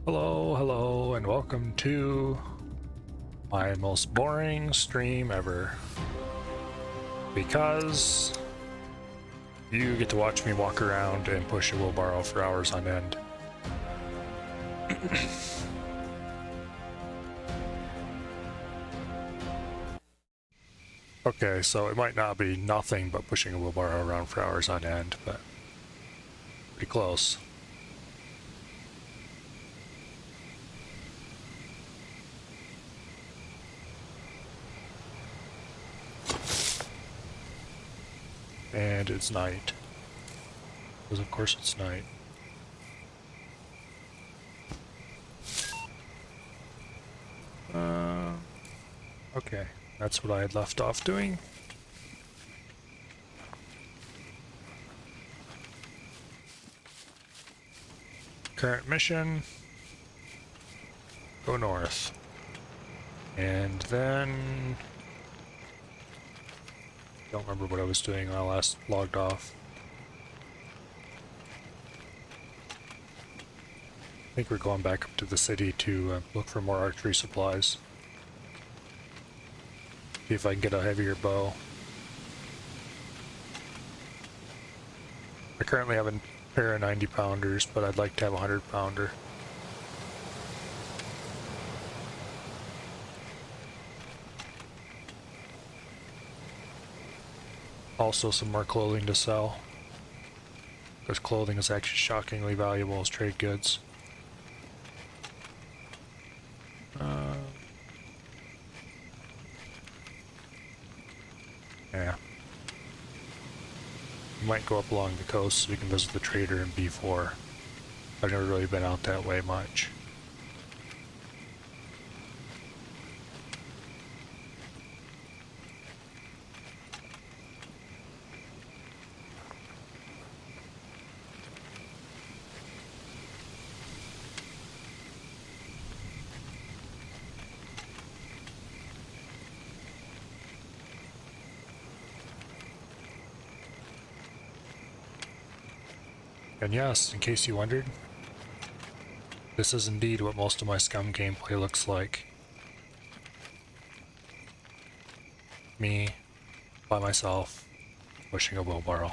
Hello, and welcome to my most boring stream ever. Because you get to watch me walk around and push a wheelbarrow for hours on end. Okay, so it might not be nothing but pushing a wheelbarrow around for hours on end, but pretty close. And it's night. Because of course it's night. Okay, that's what I had left off doing. Current mission, go north. And then don't remember what I was doing when I last logged off. I think we're going back up to the city to look for more archery supplies. See if I can get a heavier bow. I currently have a pair of 90 pounders, but I'd like to have a 100 pounder. Also some more clothing to sell, because clothing is actually shockingly valuable as trade goods. Yeah. We might go up along the coast so we can visit the trader in B4. I've never really been out that way much. And yes, in case you wondered, this is indeed what most of my scum gameplay looks like. Me, by myself, pushing a wheelbarrow.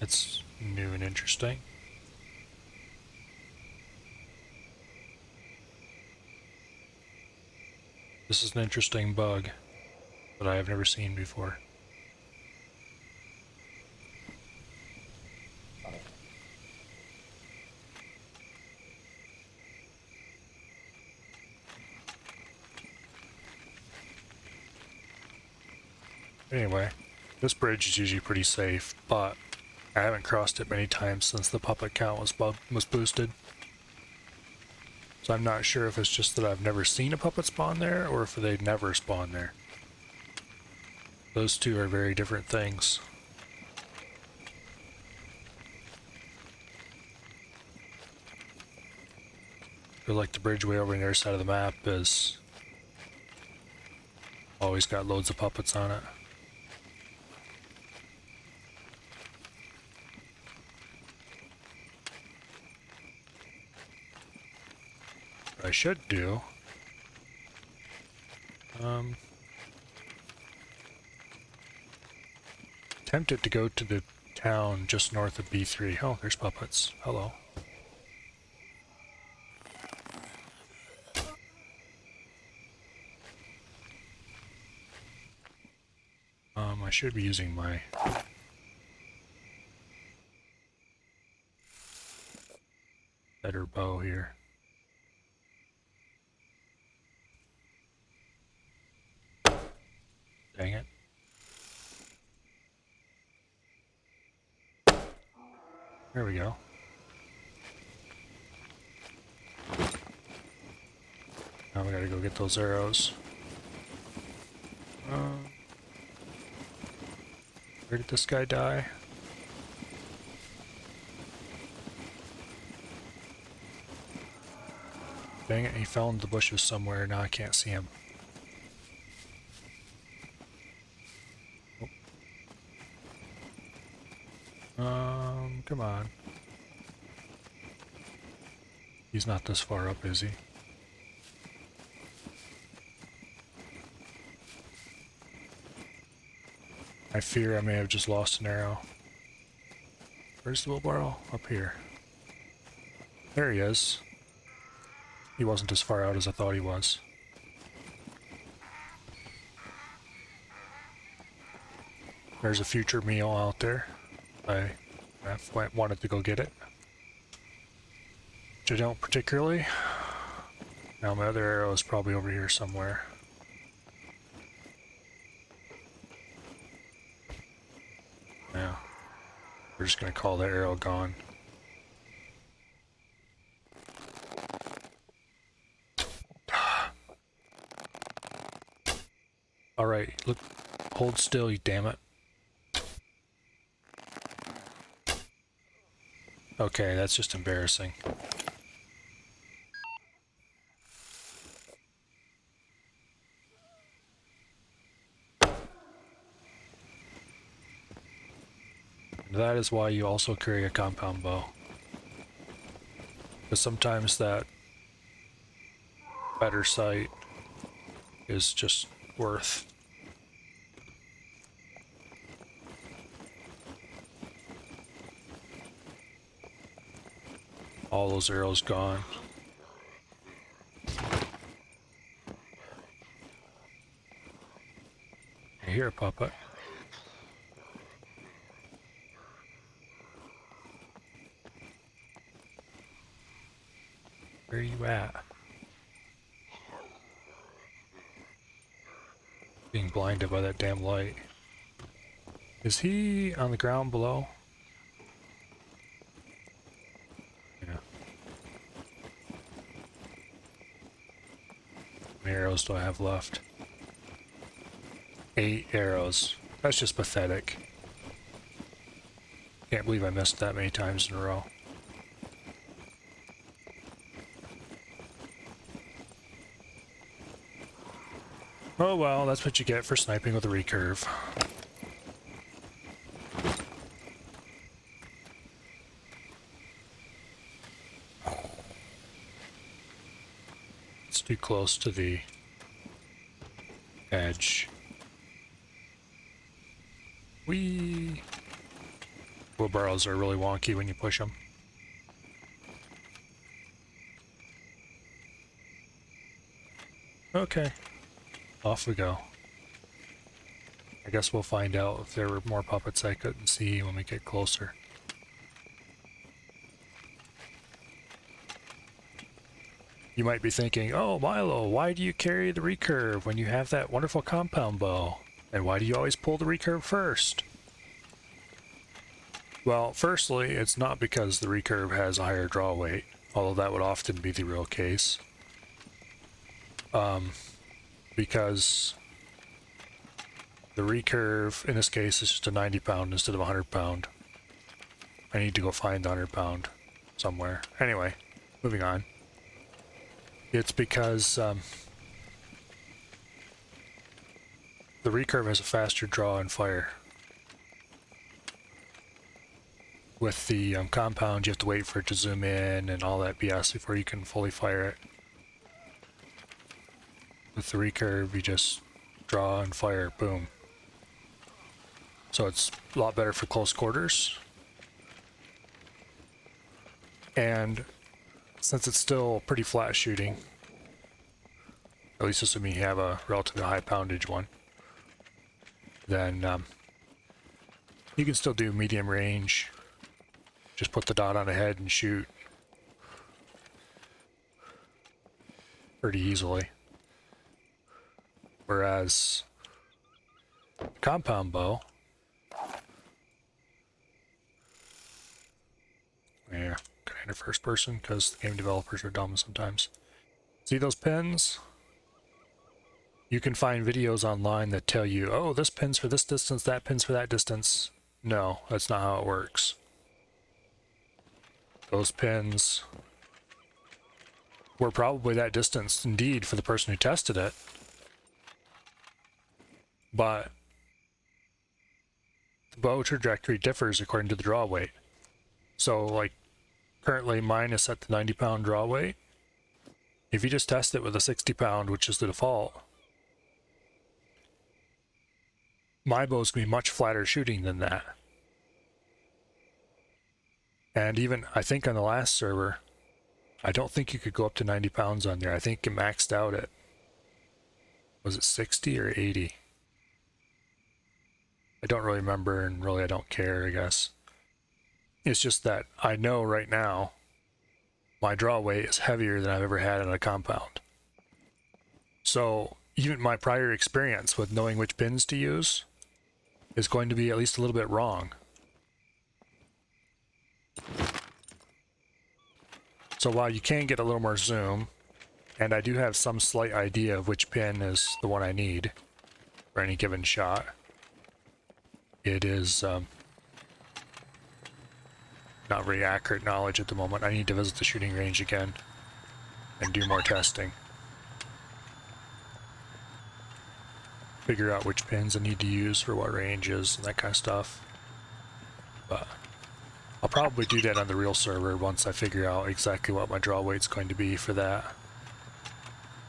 It's new and interesting. This is an interesting bug that I have never seen before. Anyway, this bridge is usually pretty safe, but I haven't crossed it many times since the puppet count was boosted. So I'm not sure if it's just that I've never seen a puppet spawn there, or if they never spawn there. Those two are very different things. I feel like the bridge way over on the other side of the map is always got loads of puppets on it. What I should do, tempted to go to the town just north of B3. Oh, there's puppets. Hello. I should be using my better bow here. Dang it. There we go. Now we gotta go get those arrows. Where did this guy die? Dang it, he fell into the bushes somewhere. Now I can't see him. Come on. He's not this far up, is he? I fear I may have just lost an arrow. Where's the wheelbarrow? Up here. There he is. He wasn't as far out as I thought he was. There's a future meal out there. I wanted to go get it. Which I don't particularly. Now my other arrow is probably over here somewhere. Yeah. We're just gonna call the arrow gone. Alright, look, hold still, you damn it. Okay, that's just embarrassing. That is why you also carry a compound bow. Because sometimes that better sight is just worth. All those arrows gone. I hear a puppet. Where are you at? Being blinded by that damn light. Is he on the ground below? Yeah. How many arrows do I have left? 8 arrows. That's just pathetic. Can't believe I missed that many times in a row. Oh well, that's what you get for sniping with a recurve. It's too close to the edge. Whee! Wheelbarrows are really wonky when you push them. Okay. Off we go. I guess we'll find out if there were more puppets I couldn't see when we get closer. You might be thinking, oh Milo, why do you carry the recurve when you have that wonderful compound bow? And why do you always pull the recurve first? Well, firstly, it's not because the recurve has a higher draw weight, although that would often be the real case. Because the recurve, in this case, is just a 90 pound instead of a 100 pound. I need to go find the 100 pound somewhere. Anyway, moving on. It's because the recurve has a faster draw and fire. With the compound, you have to wait for it to zoom in and all that BS before you can fully fire it. With the recurve, you just draw and fire, boom. So it's a lot better for close quarters. And since it's still pretty flat shooting, at least assuming you have a relatively high poundage one, then you can still do medium range. Just put the dot on the head and shoot pretty easily. Whereas compound bow, Yeah, kind of first person because the game developers are dumb sometimes. See those pins? You can find videos online that tell you, oh, this pin's for this distance, that pin's for that distance. No, that's not how it works. Those pins were probably that distance indeed for the person who tested it. But the bow trajectory differs according to the draw weight. So, like, currently mine is set to 90-pound draw weight. If you just test it with a 60-pound, which is the default, my bow's going to be much flatter shooting than that. And even, I think on the last server, I don't think you could go up to 90 pounds on there. I think it maxed out at, was it 60 or 80? I don't really remember, and really I don't care, I guess. It's just that I know right now my draw weight is heavier than I've ever had on a compound. So even my prior experience with knowing which pins to use is going to be at least a little bit wrong. So while you can get a little more zoom, and I do have some slight idea of which pin is the one I need for any given shot, it is not very accurate knowledge at the moment. I need to visit the shooting range again and do more testing. Figure out which pins I need to use for what ranges and that kind of stuff. But I'll probably do that on the real server once I figure out exactly what my draw weight's going to be for that.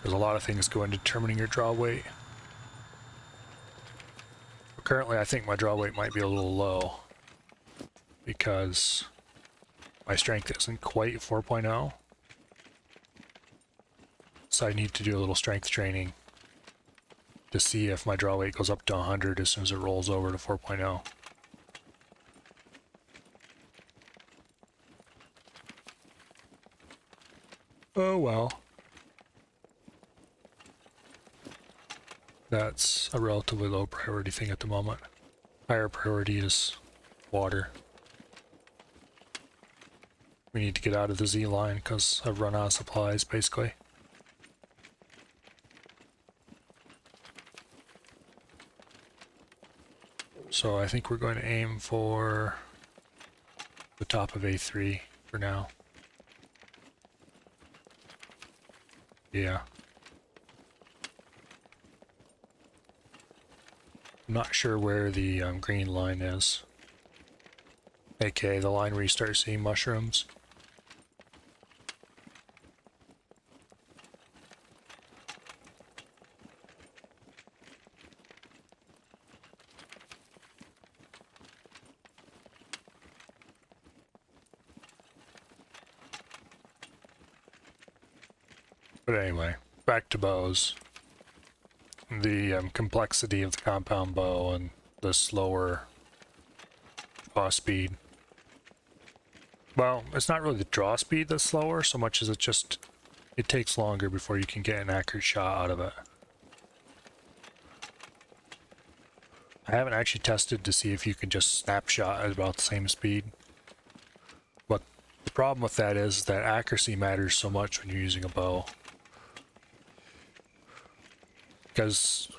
There's a lot of things go into determining your draw weight. But currently I think my draw weight might be a little low because my strength isn't quite 4.0. So I need to do a little strength training to see if my draw weight goes up to 100 as soon as it rolls over to 4.0. Oh well. That's a relatively low priority thing at the moment. Higher priority is water. We need to get out of the Z line because I've run out of supplies, basically. So I think we're going to aim for the top of A3 for now. Yeah. I'm not sure where the green line is. AKA the line where you start seeing mushrooms. But anyway, back to bows. The complexity of the compound bow and the slower draw speed. Well, it's not really the draw speed that's slower so much as it takes longer before you can get an accurate shot out of it. I haven't actually tested to see if you can just snapshot at about the same speed. But the problem with that is that accuracy matters so much when you're using a bow. Because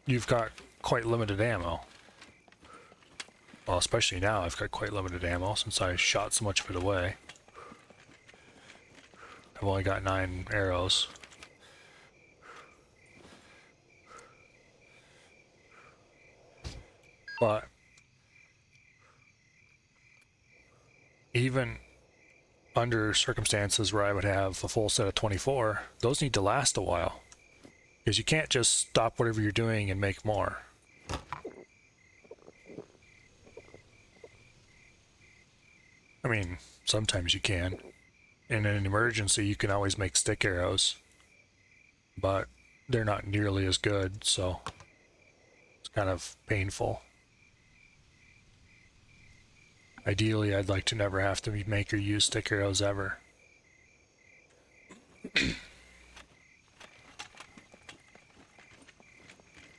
you've got quite limited ammo. Well, especially now I've got quite limited ammo since I shot so much of it away. I've only got 9 arrows. But even under circumstances where I would have a full set of 24, those need to last a while. Because you can't just stop whatever you're doing and make more. I mean, sometimes you can. In an emergency, you can always make stick arrows. But they're not nearly as good, so it's kind of painful. Ideally, I'd like to never have to make or use stick arrows ever.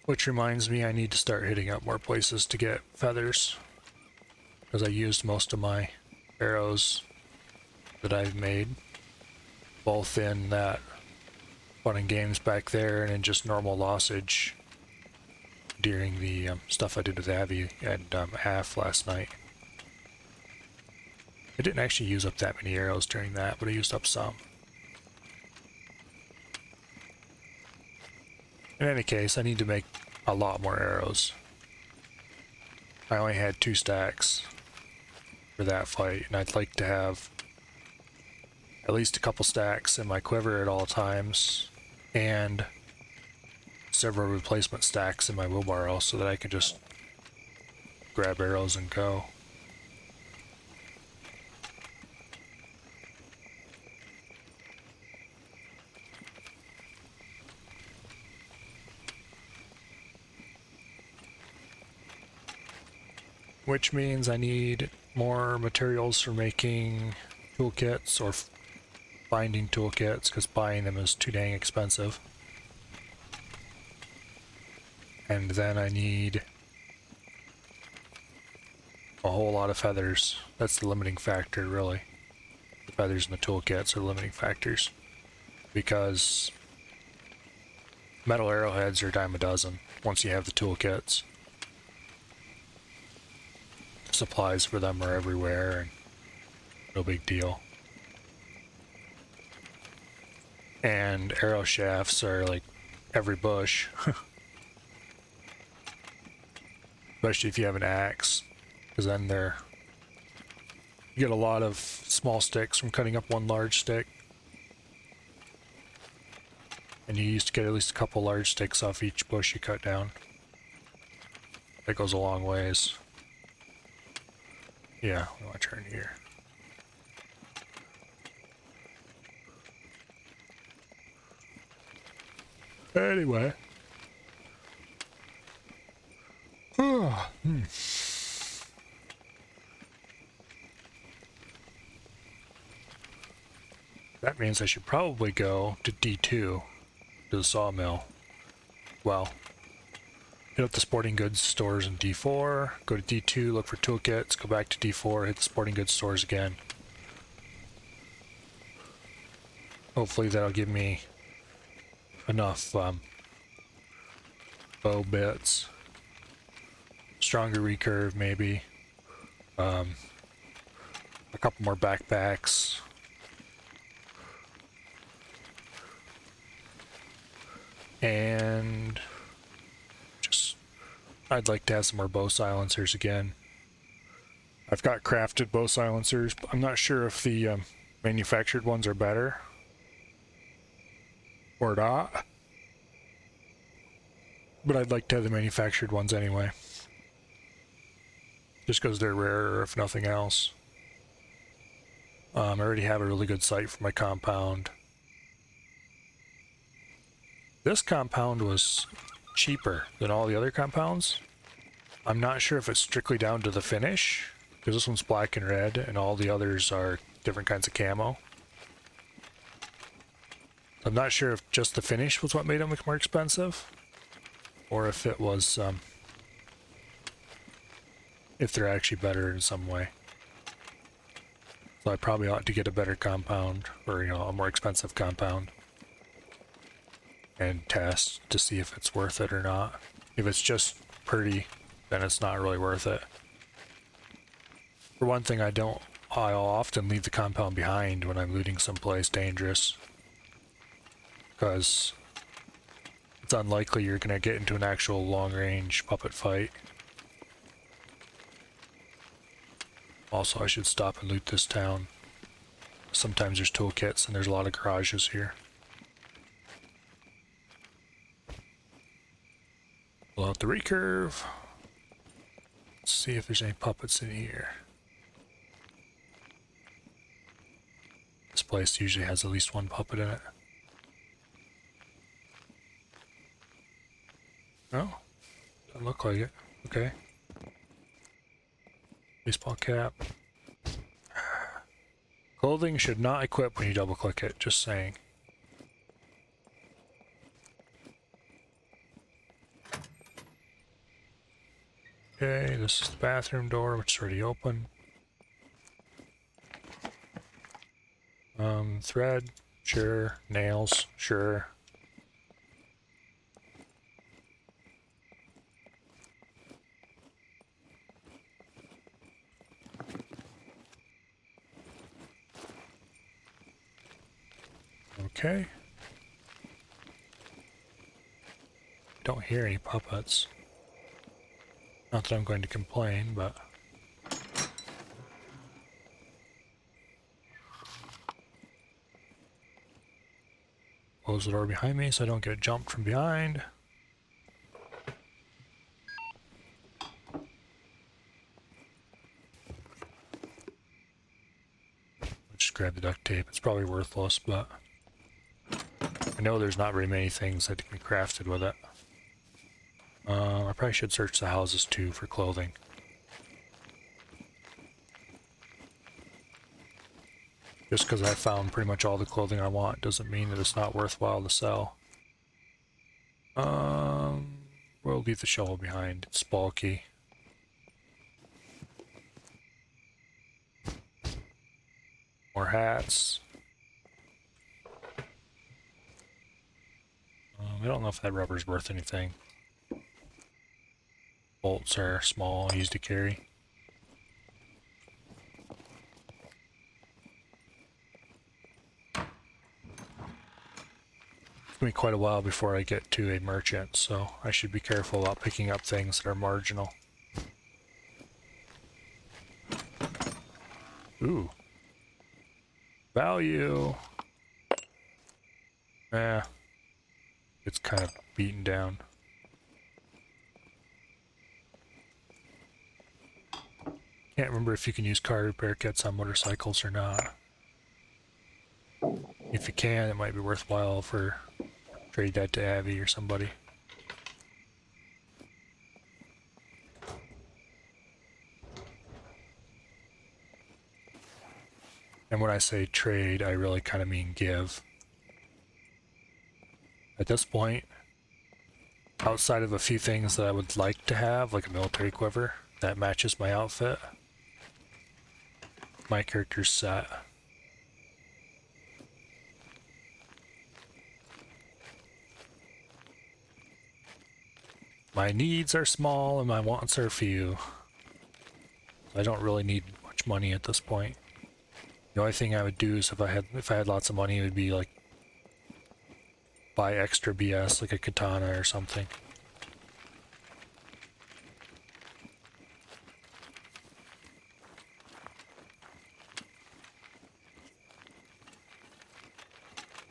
Which reminds me, I need to start hitting up more places to get feathers. Because I used most of my arrows that I've made, both in that fun and games back there and in just normal lossage during the stuff I did with Abby and AF last night. I didn't actually use up that many arrows during that, but I used up some. In any case, I need to make a lot more arrows. I only had 2 stacks for that fight, and I'd like to have at least a couple stacks in my quiver at all times, and several replacement stacks in my wheelbarrow so that I can just grab arrows and go. Which means I need more materials for making toolkits or binding toolkits, because buying them is too dang expensive. And then I need a whole lot of feathers. That's the limiting factor, really. The feathers and the toolkits are the limiting factors, because metal arrowheads are a dime a dozen once you have the toolkits. Supplies for them are everywhere, and no big deal. And arrow shafts are like every bush. Especially if you have an axe, because then you get a lot of small sticks from cutting up one large stick. And you used to get at least a couple large sticks off each bush you cut down. That goes a long ways. Yeah, we want to turn here. Anyway. That means I should probably go to D2, to the sawmill. Well, hit up the sporting goods stores in D4, go to D2, look for toolkits, go back to D4, hit the sporting goods stores again. Hopefully that'll give me enough bow bits. Stronger recurve, maybe. A couple more backpacks. And just, I'd like to have some more bow silencers again. I've got crafted bow silencers, but I'm not sure if the manufactured ones are better or not. But I'd like to have the manufactured ones anyway. Just because they're rarer, if nothing else. I already have a really good sight for my compound. This compound was cheaper than all the other compounds. I'm not sure if it's strictly down to the finish, because this one's black and red, and all the others are different kinds of camo. I'm not sure if just the finish was what made them more expensive, or if it was, if they're actually better in some way. So I probably ought to get a better compound, or, a more expensive compound, and test to see if it's worth it or not. If it's just pretty, then it's not really worth it. For one thing, I'll often leave the compound behind when I'm looting someplace dangerous, because it's unlikely you're going to get into an actual long-range puppet fight. Also, I should stop and loot this town. Sometimes there's toolkits and there's a lot of garages here. Pull out the recurve. Let's see if there's any puppets in here. This place usually has at least one puppet in it. No? Doesn't look like it. Okay. Baseball cap. Clothing should not equip when you double click it, just saying. Okay, this is the bathroom door, which is already open. Thread, sure. Nails, sure. Okay. Don't hear any puppets. Not that I'm going to complain, but... Close the door behind me so I don't get jumped from behind. Just grab the duct tape. It's probably worthless, but... I know there's not very many things that can be crafted with it. I probably should search the houses too for clothing. Just because I found pretty much all the clothing I want doesn't mean that it's not worthwhile to sell. We'll leave the shovel behind. It's bulky. More hats. I don't know if that rubber's worth anything. Bolts are small, easy to carry. It's going to be quite a while before I get to a merchant, so I should be careful about picking up things that are marginal. Ooh. Value. It's kind of beaten down. Can't remember if you can use car repair kits on motorcycles or not. If you can, it might be worthwhile for trade that to Abby or somebody. And when I say trade, I really kind of mean give. At this point, outside of a few things that I would like to have, like a military quiver that matches my outfit, my character's set. My needs are small and my wants are few. I don't really need much money at this point. The only thing I would do is if I had lots of money, it would be like buy extra BS, like a katana or something.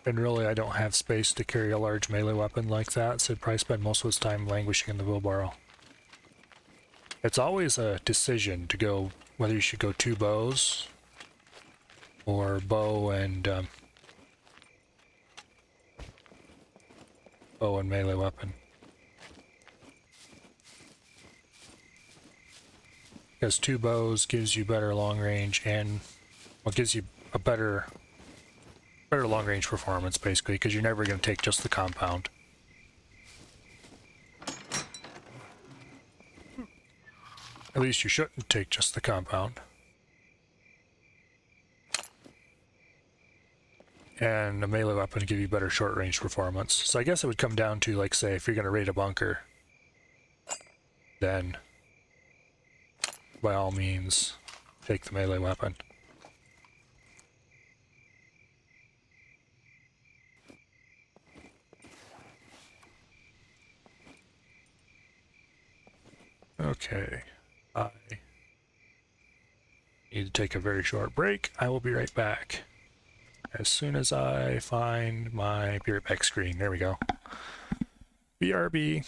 And really, I don't have space to carry a large melee weapon like that, so I'd probably spend most of its time languishing in the wheelbarrow. It's always a decision to go whether you should go 2 bows or bow and melee weapon. Because 2 bows gives you better long range and gives you a better long range performance basically, because you're never going to take just the compound. At least you shouldn't take just the compound. And a melee weapon give you better short range performance. So I guess it would come down to, like, say, if you're going to raid a bunker, then by all means take the melee weapon. Okay, I need to take a very short break. I will be right back. As soon as I find my be right back screen. There we go. BRB.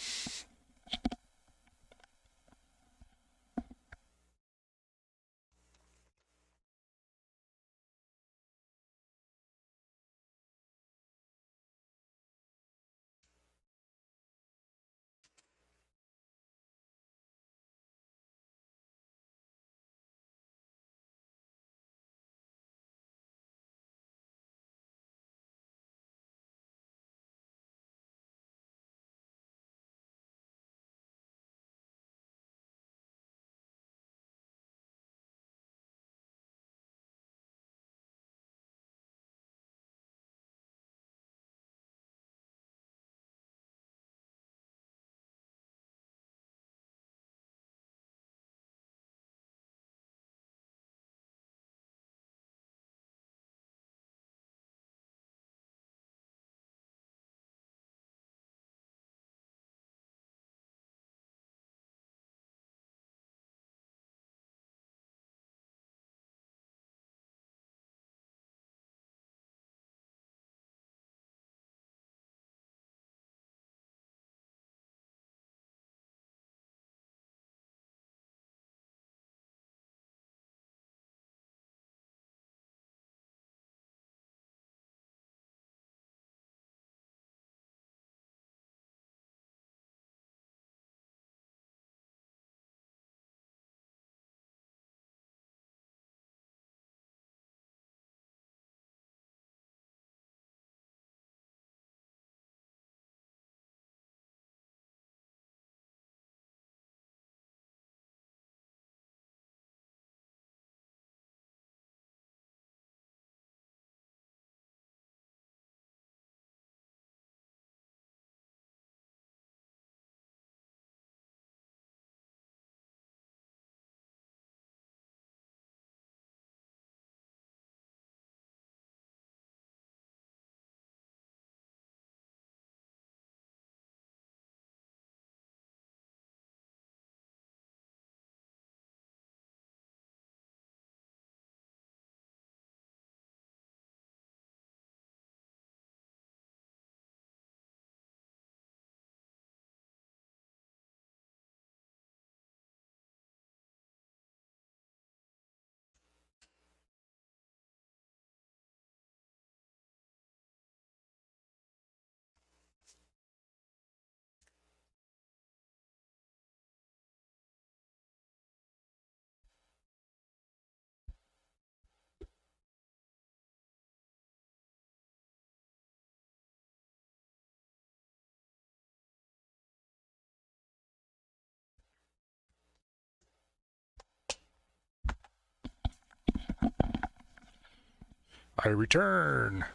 I return.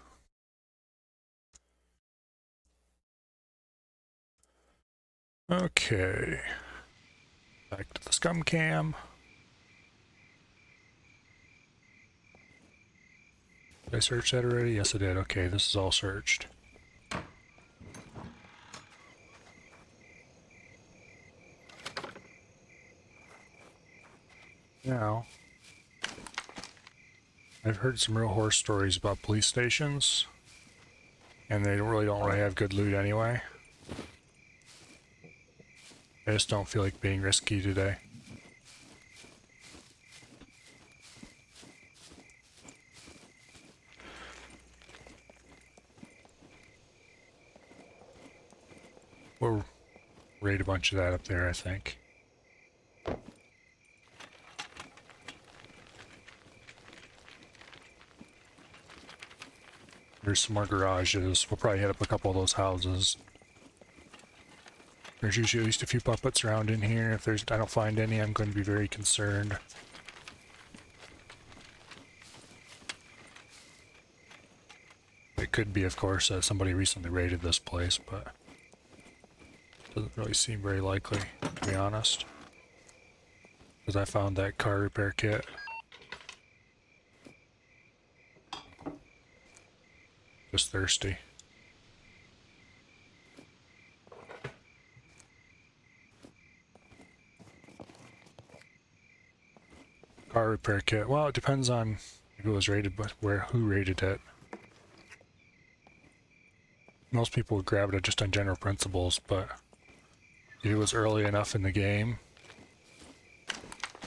Okay. Back to the scum cam. Did I search that already? Yes, I did. Okay, this is all searched. Now, I've heard some real horror stories about police stations, and they don't really have good loot anyway. I just don't feel like being risky today. We'll raid a bunch of that up there, I think. There's some more garages. We'll probably hit up a couple of those houses. There's usually at least a few puppets around in here. If I don't find any, I'm going to be very concerned. It could be, of course, that somebody recently raided this place, but doesn't really seem very likely, to be honest. Because I found that car repair kit. Just thirsty. Car repair kit. Well, it depends on if it was raided, but who raided it. Most people would grab it just on general principles, but if it was early enough in the game,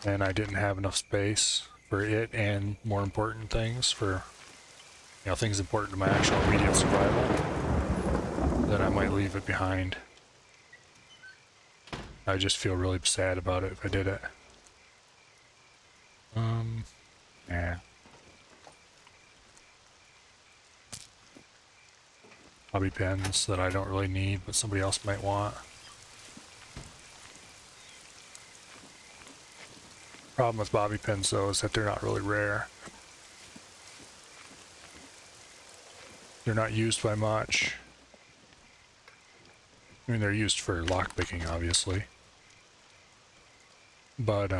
and I didn't have enough space for it and more important things for, things important to my actual immediate survival, then I might leave it behind. I just feel really sad about it if I did it. Yeah. Bobby pins that I don't really need, but somebody else might want. Problem with bobby pins, though, is that they're not really rare. They're not used by much. I mean, they're used for lockpicking, obviously. But,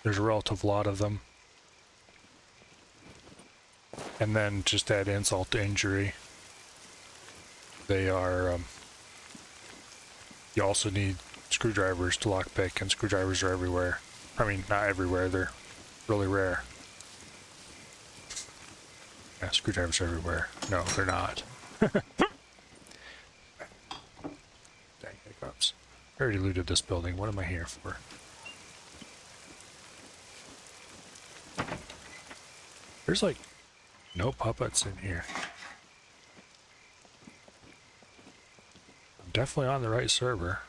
there's a relative lot of them. And then, just add insult to injury. They are, you also need screwdrivers to lockpick, and screwdrivers are everywhere. I mean, not everywhere, they're really rare. Yeah, screwdrivers are everywhere. No, they're not. Dang hiccups. I already looted this building. What am I here for? There's like no puppets in here. I'm definitely on the right server.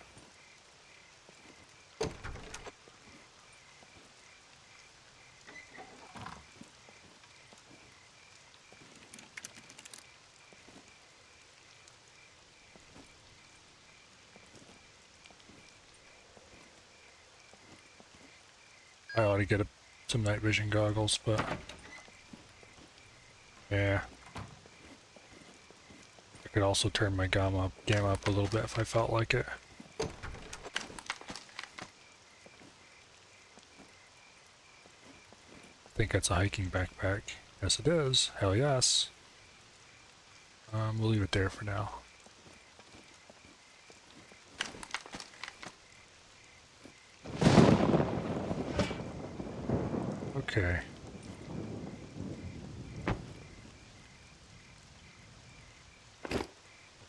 I ought to get some night vision goggles, but yeah. I could also turn my gamma up a little bit if I felt like it. I think that's a hiking backpack. Yes, it is. Hell yes. We'll leave it there for now. Okay.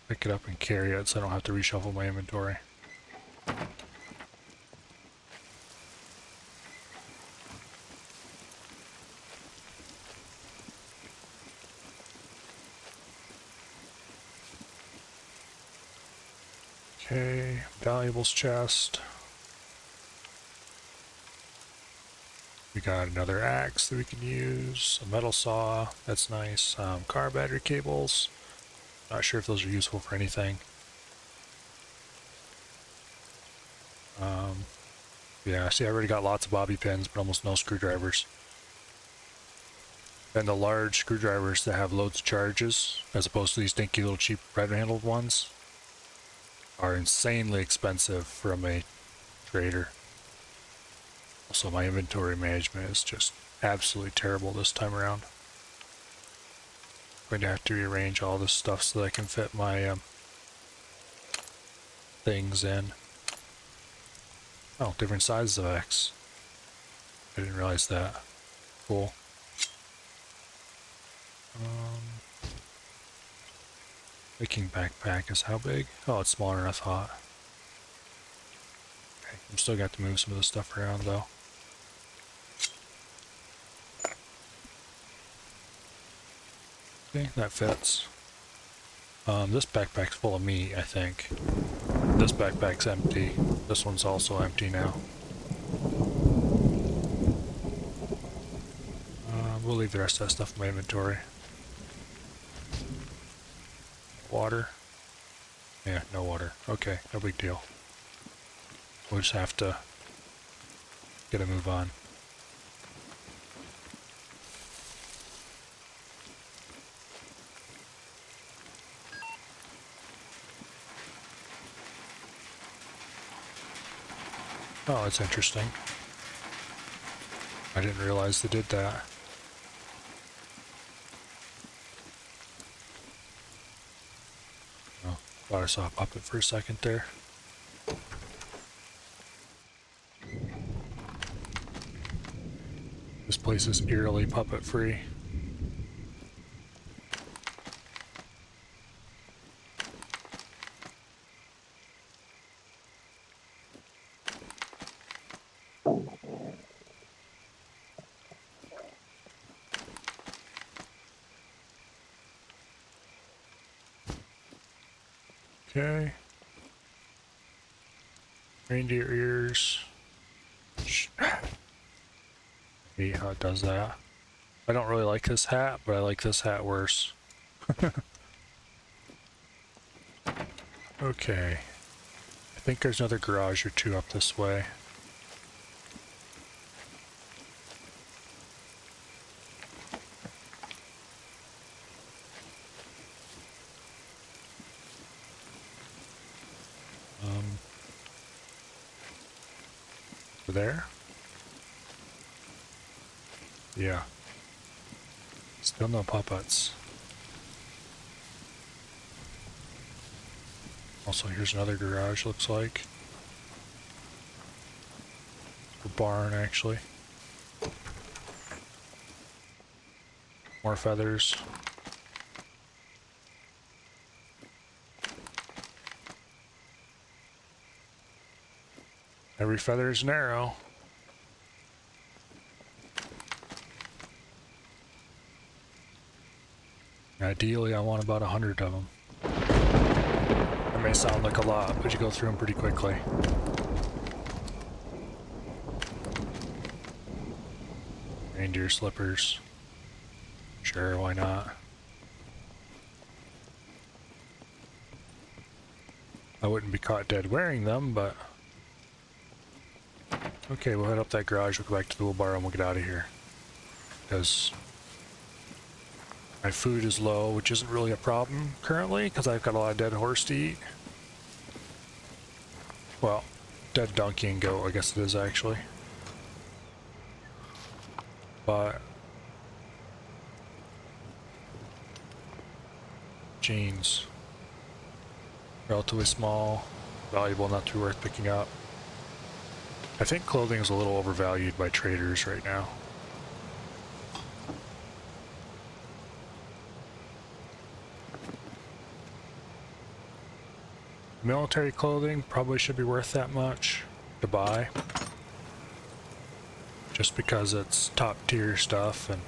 Pick it up and carry it so I don't have to reshuffle my inventory. Okay, valuables chest. We got another axe that we can use, a metal saw, that's nice, car battery cables. Not sure if those are useful for anything. Yeah, see, I already got lots of bobby pins, but almost no screwdrivers. And the large screwdrivers that have loads of charges, as opposed to these dinky little cheap red-handled ones, are insanely expensive from a trader. Also, my inventory management is just absolutely terrible this time around. I'm going to have to rearrange all this stuff so that I can fit my things in. Oh, different sizes of X. I didn't realize that. Cool. Making backpack is how big? Oh, it's smaller than I thought. Okay, I'm still got to move some of this stuff around though. Okay, that fits. This backpack's full of meat, I think. This backpack's empty. This one's also empty now. We'll leave the rest of that stuff in my inventory. Water? Yeah, no water. Okay, no big deal. We'll just have to get a move on. Oh, that's interesting. I didn't realize they did that. Oh, thought I saw a puppet for a second there. This place is eerily puppet free. Okay. Reindeer ears. Hate how it does that. I don't really like this hat, but I like this hat worse. Okay. I think there's another garage or two up this way. Over there? Yeah. Still no puppets. Also, here's another garage, looks like. A barn, actually. More feathers. Every feather is an arrow. Ideally, I want about 100 of them. That may sound like a lot, but you go through them pretty quickly. Reindeer slippers. Sure, why not? I wouldn't be caught dead wearing them, but... Okay, we'll head up that garage, we'll go back to the wheelbarrow, and we'll get out of here. Because... my food is low, which isn't really a problem currently, because I've got a lot of dead horse to eat. Well, dead donkey and goat, I guess it is actually. But... jeans. Relatively small, valuable, not too worth picking up. I think clothing is a little overvalued by traders right now. Military clothing probably should be worth that much to buy. Just because it's top tier stuff and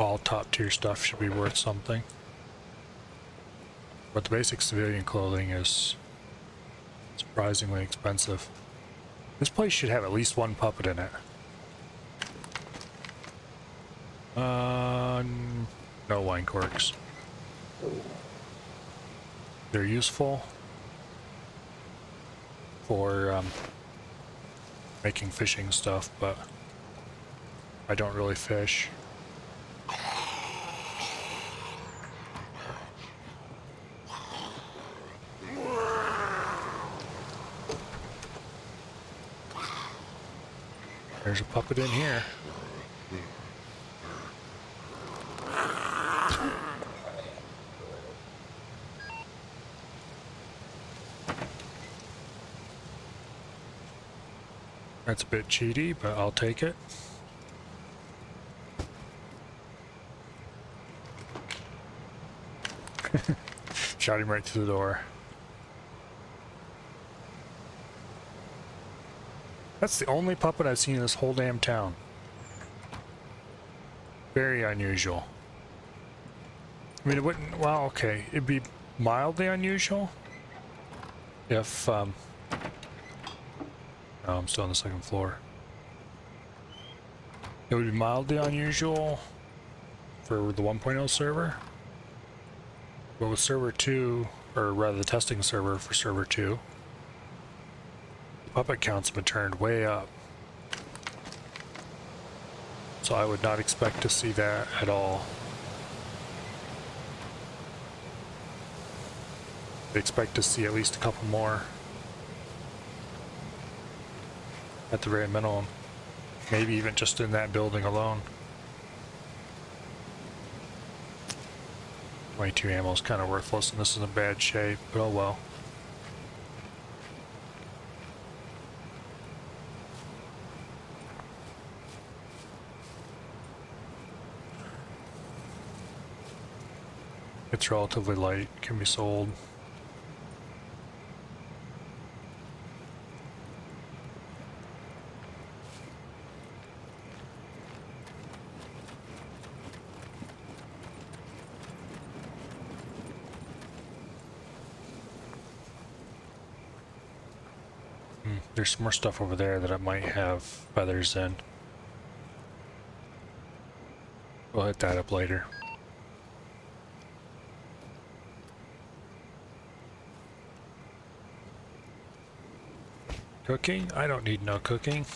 all top tier stuff should be worth something. But the basic civilian clothing is surprisingly expensive. This place should have at least one puppet in it. No wine corks. They're useful. for making fishing stuff, but I don't really fish. There's a puppet in here. That's a bit cheaty, but I'll take it. Shot him right through the door. That's the only puppet I've seen in this whole damn town. Very unusual. I mean, it wouldn't... Well, okay. It'd be mildly unusual if... Oh, I'm still on the second floor. It would be mildly unusual for the 1.0 server. But with server 2, or rather the testing server for server 2, the puppet counts have been turned way up. So I would not expect to see that at all. I expect to see at least a couple more. At the very minimum. Maybe even just in that building alone. 22 ammo is kind of worthless and this is in bad shape, but oh well. It's relatively light, can be sold. There's some more stuff over there that I might have feathers in. We'll hit that up later. Cooking? I don't need no cooking.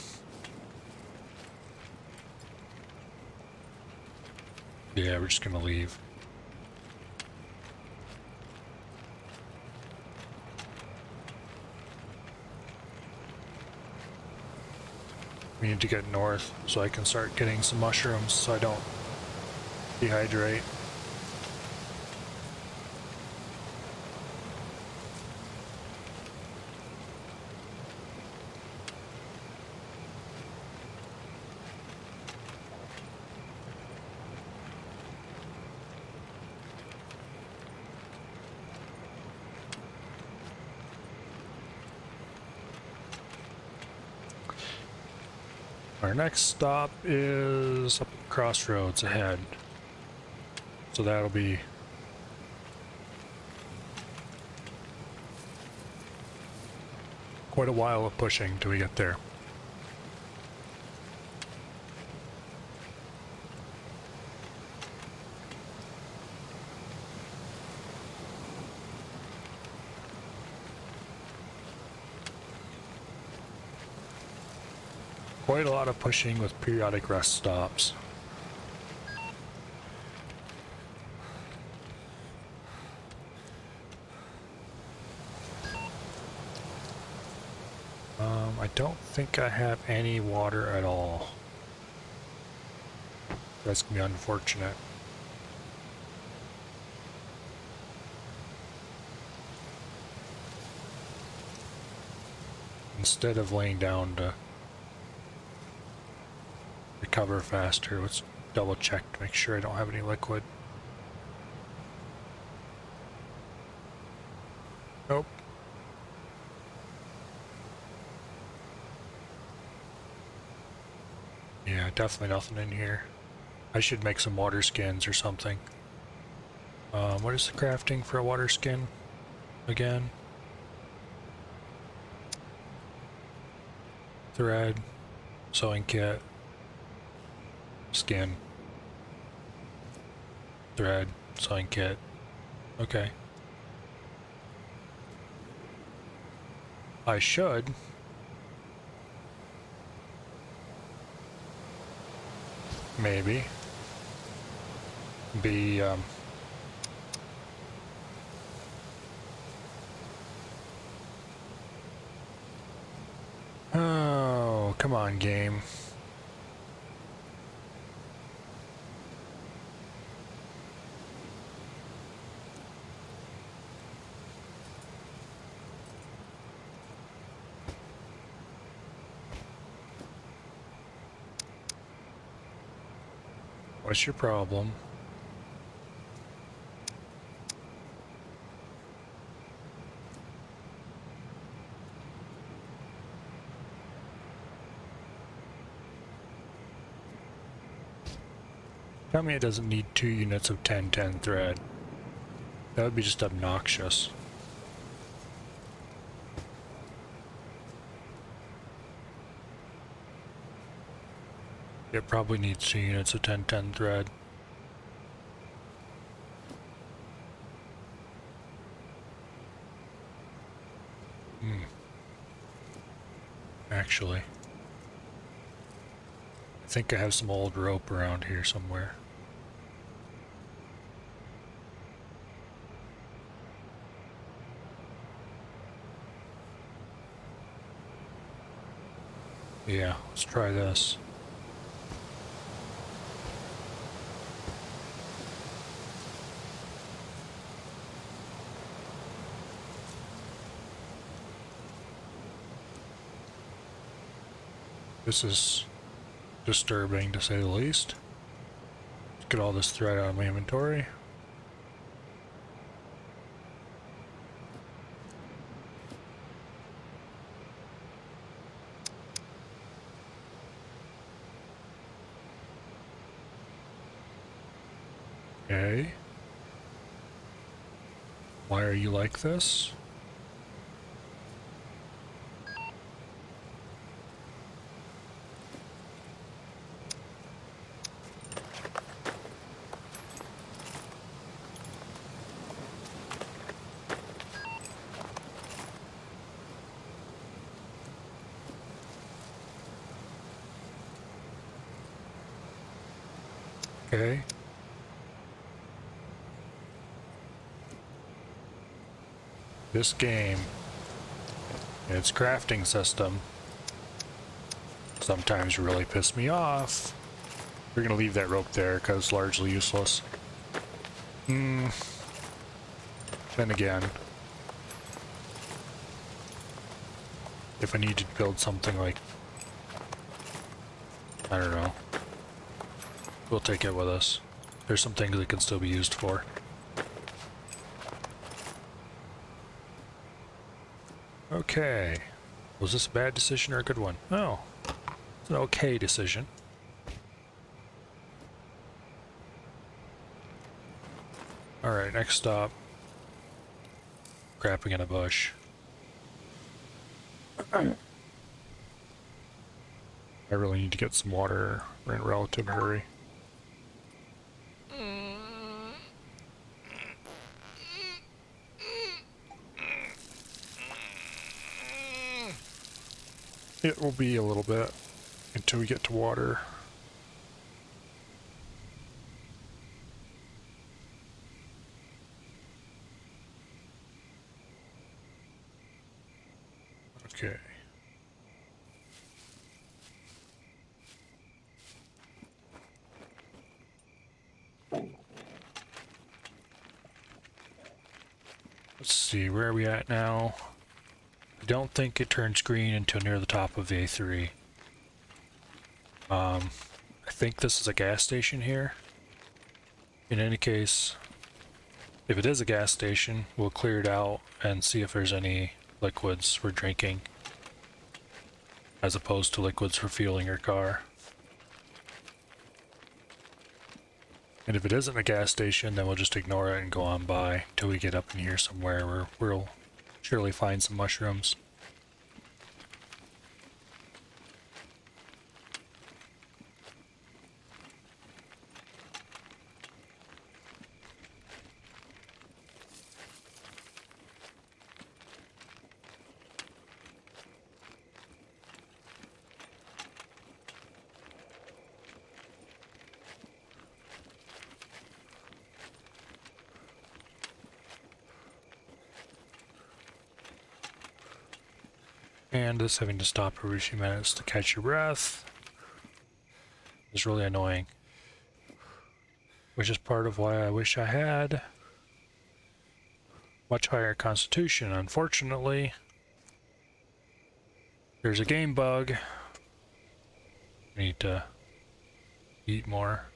Yeah, we're just gonna leave. We need to get north so I can start getting some mushrooms so I don't dehydrate. Our next stop is up the crossroads ahead. So that'll be quite a while of pushing till we get there. Quite a lot of pushing with periodic rest stops. I don't think I have any water at all. That's gonna be unfortunate. Instead of laying down to recover faster, let's double check to make sure I don't have any liquid. Nope. Yeah, definitely nothing in here. I should make some water skins or something. What is the crafting for a water skin again? Thread, sewing kit, skin, thread, sewing kit. Okay. I should maybe be oh, come on, game. What's your problem? Tell me it doesn't need 2 units of 1010 thread. That would be just obnoxious. It probably needs 2 units of 1010 thread. Actually, I think I have some old rope around here somewhere. Yeah, let's try this. This is disturbing, to say the least. Let's get all this thread out of my inventory. Okay. Why are you like this? Okay. This game, its crafting system, sometimes really piss me off. We're gonna leave that rope there because it's largely useless. Then again, if I need to build something like, I don't know, we'll take it with us. There's some things it can still be used for. Okay. Was this a bad decision or a good one? Oh, it's an okay decision. Alright, next stop. Crapping in a bush. I really need to get some water. We're in a relative hurry. It will be a little bit until we get to water. Okay. Let's see, where are we at now? I don't think it turns green until near the top of A3. I think this is a gas station here. In any case, if it is a gas station, we'll clear it out and see if there's any liquids for drinking, as opposed to liquids for fueling your car. And if it isn't a gas station, then we'll just ignore it and go on by till we get up in here somewhere where we'll surely find some mushrooms. And this having to stop every few minutes to catch your breath is really annoying. Which is part of why I wish I had much higher constitution. Unfortunately, there's a game bug. I need to eat more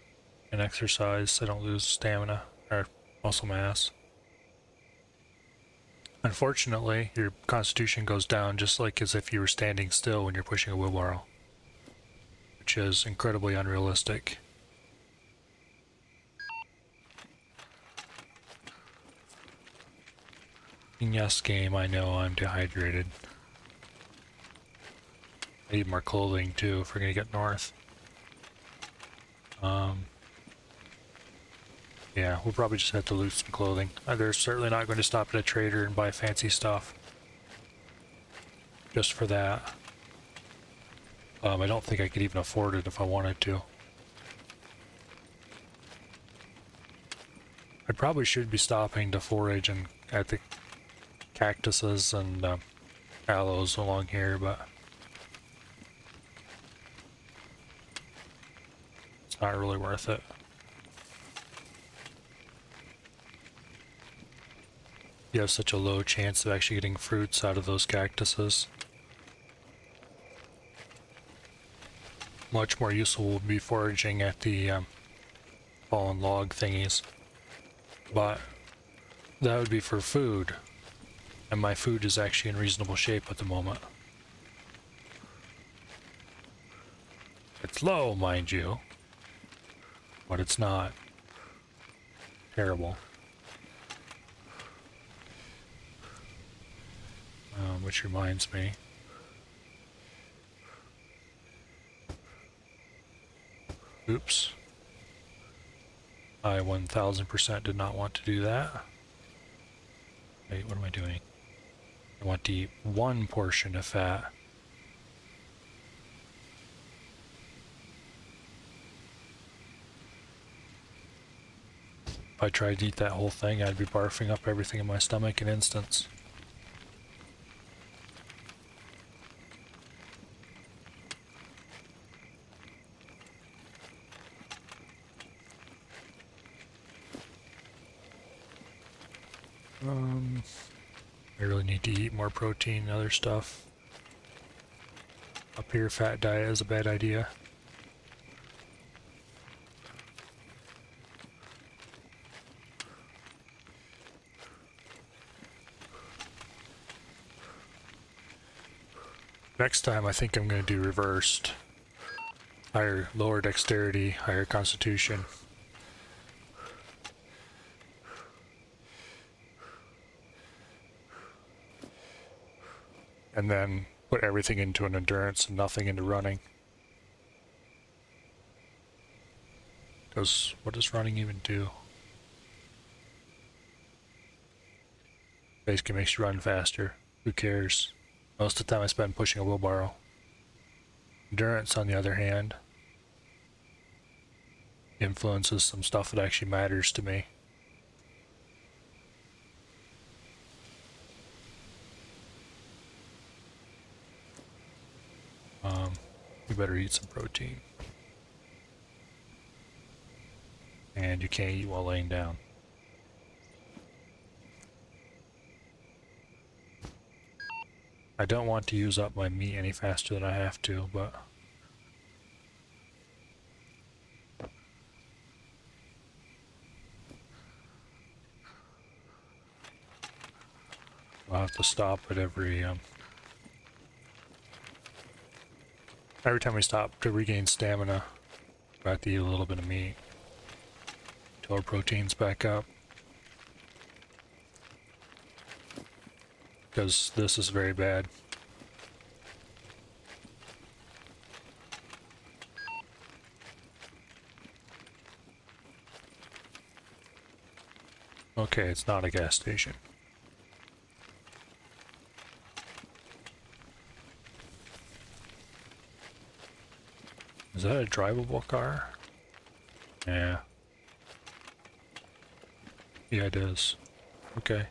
and exercise so I don't lose stamina or muscle mass. Unfortunately, your constitution goes down just like as if you were standing still when you're pushing a wheelbarrow, which is incredibly unrealistic. And yes, game, I know I'm dehydrated. I need more clothing too if we're gonna get north. Yeah, we'll probably just have to loot some clothing. They're certainly not going to stop at a trader and buy fancy stuff. Just for that. I don't think I could even afford it if I wanted to. I probably should be stopping to forage and at the cactuses and aloes along here, but it's not really worth it. You have such a low chance of actually getting fruits out of those cactuses. Much more useful will be foraging at the fallen log thingies. But that would be for food. And my food is actually in reasonable shape at the moment. It's low, mind you. But it's not terrible. Which reminds me. Oops. I 1000% did not want to do that. Wait, what am I doing? I want to eat one portion of fat. If I tried to eat that whole thing, I'd be barfing up everything in my stomach in instants. I really need to eat more protein and other stuff. Up here, fat diet is a bad idea. Next time, I think I'm going to do reversed. Lower dexterity, higher constitution. And then put everything into an endurance and nothing into running. Because what does running even do? Basically makes you run faster. Who cares? Most of the time I spend pushing a wheelbarrow. Endurance, on the other hand, influences some stuff that actually matters to me. You better eat some protein. And you can't eat while laying down. I don't want to use up my meat any faster than I have to, but I'll have to stop at every time we stop to regain stamina. I have to eat a little bit of meat till our protein's back up. Because this is very bad. Okay, it's not a gas station. Is that a drivable car? Yeah. Yeah, it is. Okay.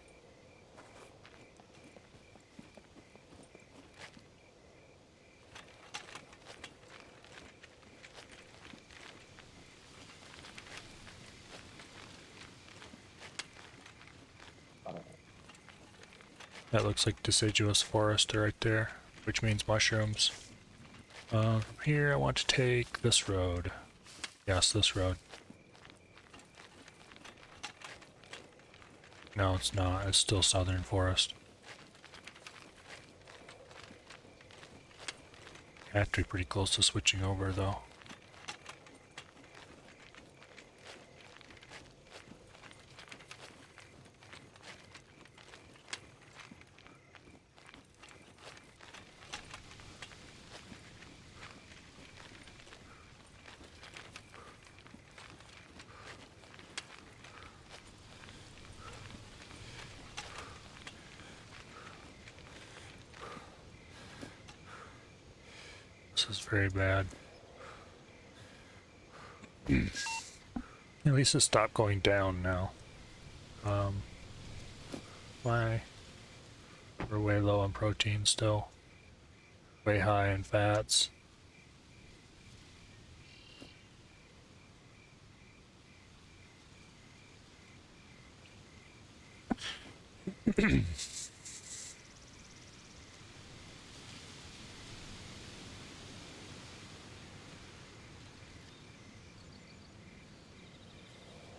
That looks like deciduous forest right there, which means mushrooms. From here I want to take this road. Yes, this road. No, it's not. It's still southern forest. I have to be pretty close to switching over though. This is very bad. At least it stopped going down now. Why? We're way low on protein still. Way high in fats.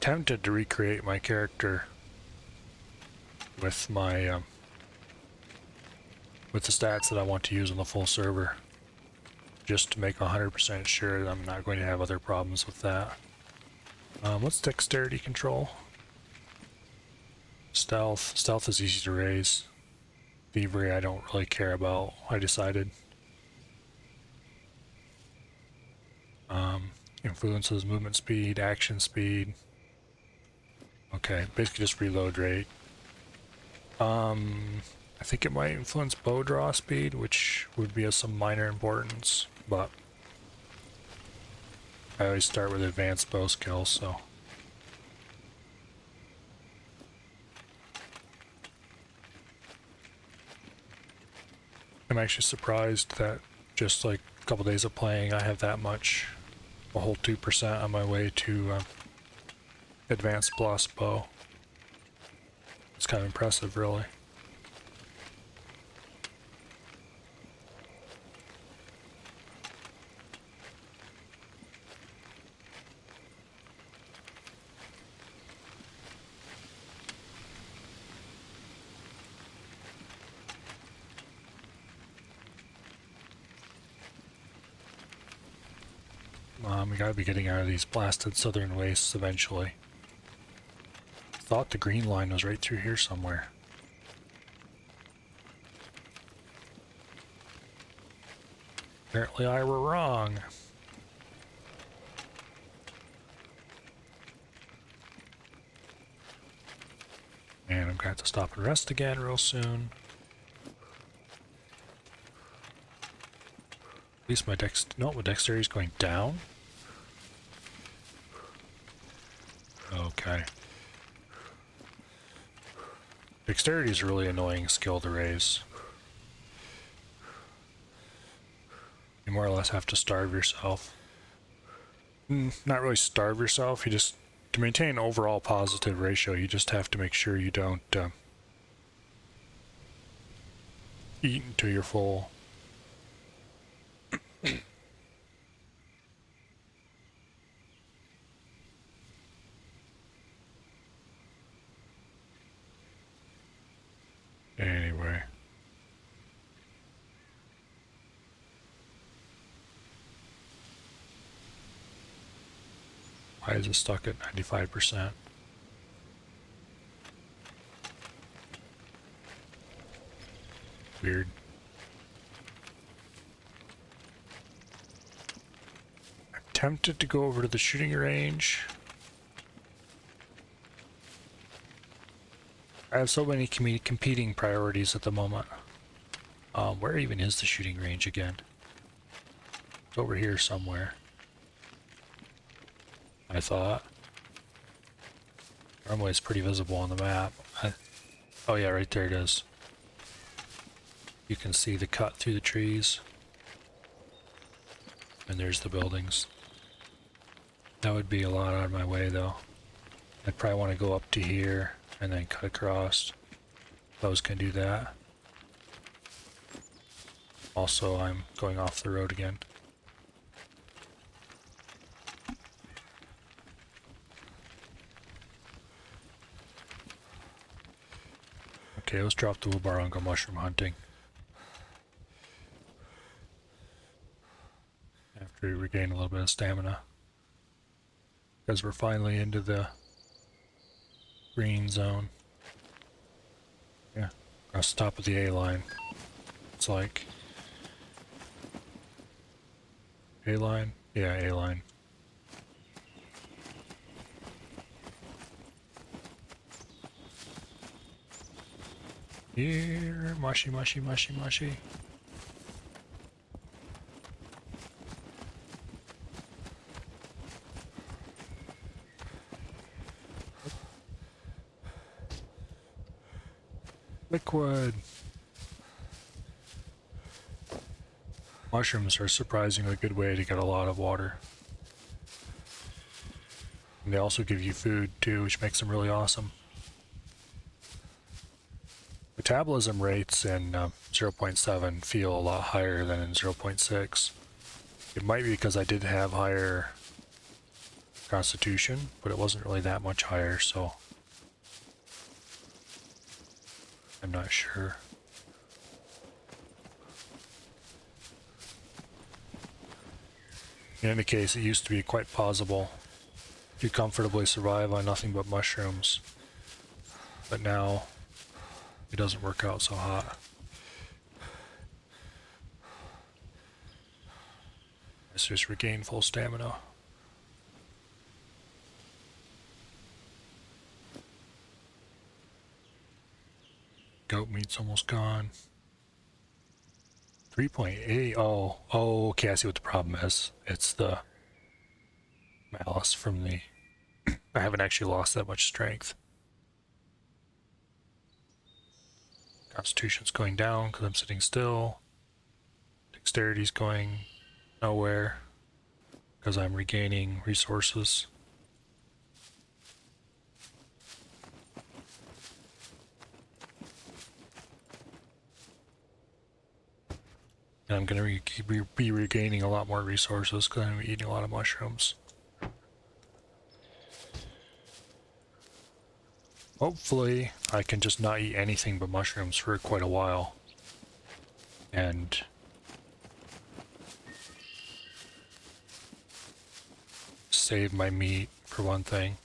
Tempted to recreate my character with my with the stats that I want to use on the full server, just to make 100% sure that I'm not going to have other problems with that. What's dexterity control? Stealth. Stealth is easy to raise. Thievery I don't really care about, I decided. Influences movement speed, action speed. Okay, basically just reload rate. I think it might influence bow draw speed, which would be of some minor importance, but I always start with advanced bow skills, so. I'm actually surprised that just like a couple days of playing, I have that much, a whole 2% on my way to advanced plus bow. It's kind of impressive, really. We gotta be getting out of these blasted southern wastes eventually. Thought the green line was right through here somewhere. Apparently I were wrong. And I'm gonna have to stop and rest again real soon. At least my my dexterity is going down. Okay. Dexterity is a really annoying skill to raise. You more or less have to starve yourself. Not really starve yourself, you just, to maintain an overall positive ratio, you just have to make sure you don't eat until you're full. Anyway. Why is it stuck at 95%? Weird. I'm tempted to go over to the shooting range. I have so many competing priorities at the moment. Where even is the shooting range again? It's over here somewhere, I thought. Normally it's pretty visible on the map. Oh yeah, right there it is. You can see the cut through the trees. And there's the buildings. That would be a lot out of my way though. I'd probably want to go up to here and then cut across. If I was going to do that. Also, I'm going off the road again. Okay, let's drop the wheelbarrow and go mushroom hunting. After we regain a little bit of stamina. Because we're finally into the green zone. Yeah, across the top of the A line. It's like... A line? Yeah, A line. Here, mushy, mushy, mushy, mushy. Liquid. Mushrooms are a surprisingly good way to get a lot of water. And they also give you food too, which makes them really awesome. Metabolism rates in 0.7 feel a lot higher than in 0.6. It might be because I did have higher constitution, but it wasn't really that much higher, so I'm not sure. In any case, it used to be quite possible to comfortably survive on nothing but mushrooms, but now it doesn't work out so hot. Let's just regain full stamina. Goat meat's almost gone. 3.8. Oh, okay, I see what the problem is. It's the malice from the... I haven't actually lost that much strength. Constitution's going down because I'm sitting still. Dexterity's going nowhere because I'm regaining resources. And I'm going to be regaining a lot more resources because I'm eating a lot of mushrooms. Hopefully, I can just not eat anything but mushrooms for quite a while. And save my meat, for one thing.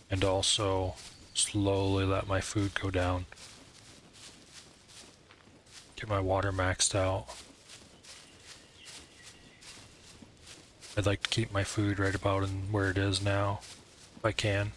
And also slowly let my food go down. Get my water maxed out. I'd like to keep my food right about where it is now, if I can.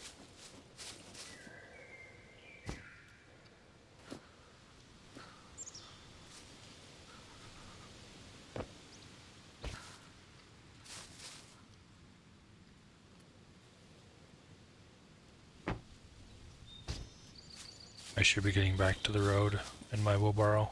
I should be getting back to the road in my wheelbarrow.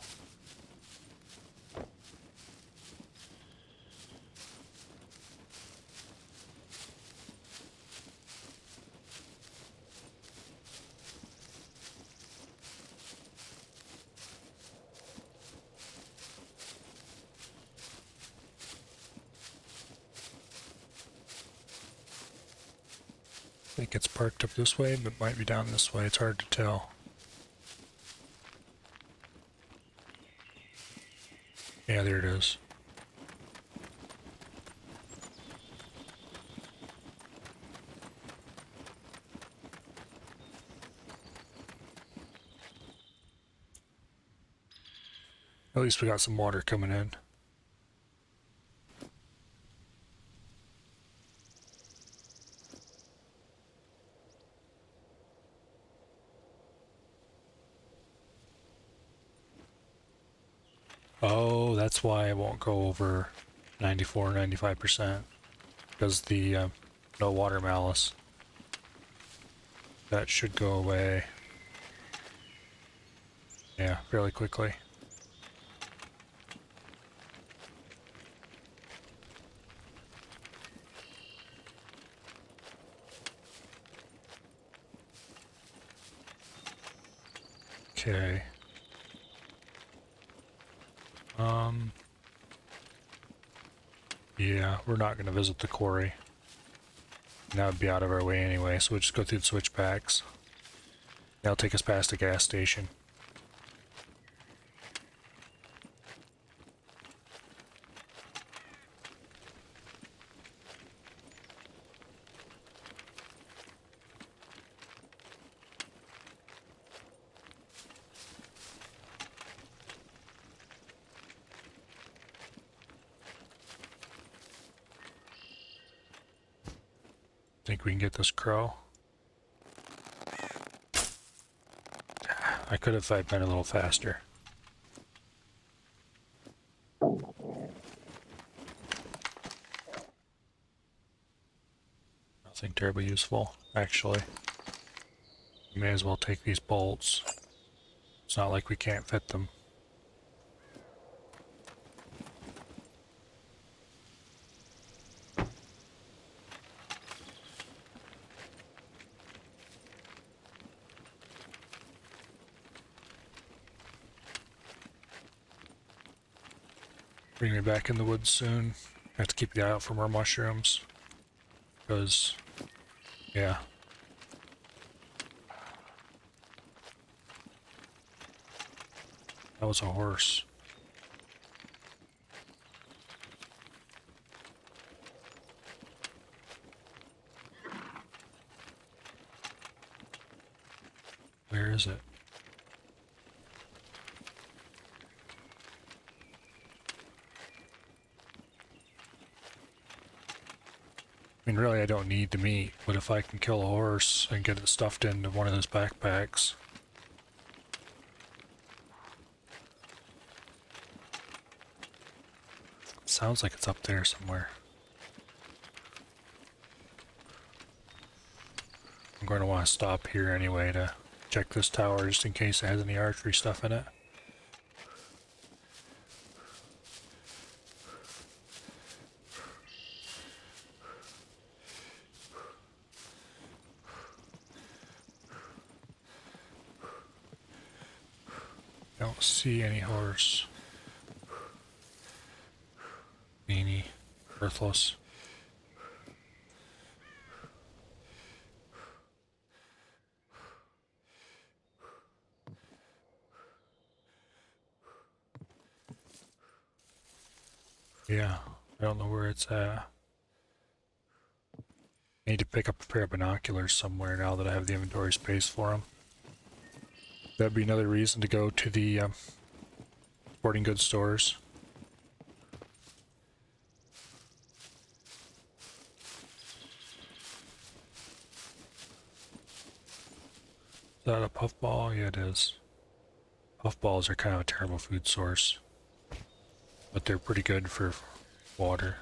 I think it's parked up this way, but it might be down this way. It's hard to tell. Yeah, there it is. At least we got some water coming in. Oh, that's why I won't go over 94, 95%. Because the no water malice. That should go away. Yeah, fairly quickly. Okay. Yeah, we're not going to visit the quarry. And that would be out of our way anyway, so we'll just go through the switchbacks. That'll take us past the gas station. Think we can get this crow? I could have been a little faster. Nothing terribly useful, actually. We may as well take these bolts. It's not like we can't fit them. Bring me back in the woods soon. I have to keep the eye out for more mushrooms. Because, yeah. That was a horse. Where is it? I mean, really, I don't need the meat, but if I can kill a horse and get it stuffed into one of those backpacks... Sounds like it's up there somewhere. I'm going to want to stop here anyway to check this tower just in case it has any archery stuff in it. Don't see any horse. Meanie. Worthless. Yeah, I don't know where it's at. I need to pick up a pair of binoculars somewhere now that I have the inventory space for them. That'd be another reason to go to the sporting goods stores. Is that a puffball? Yeah, it is. Puffballs are kind of a terrible food source, but they're pretty good for water.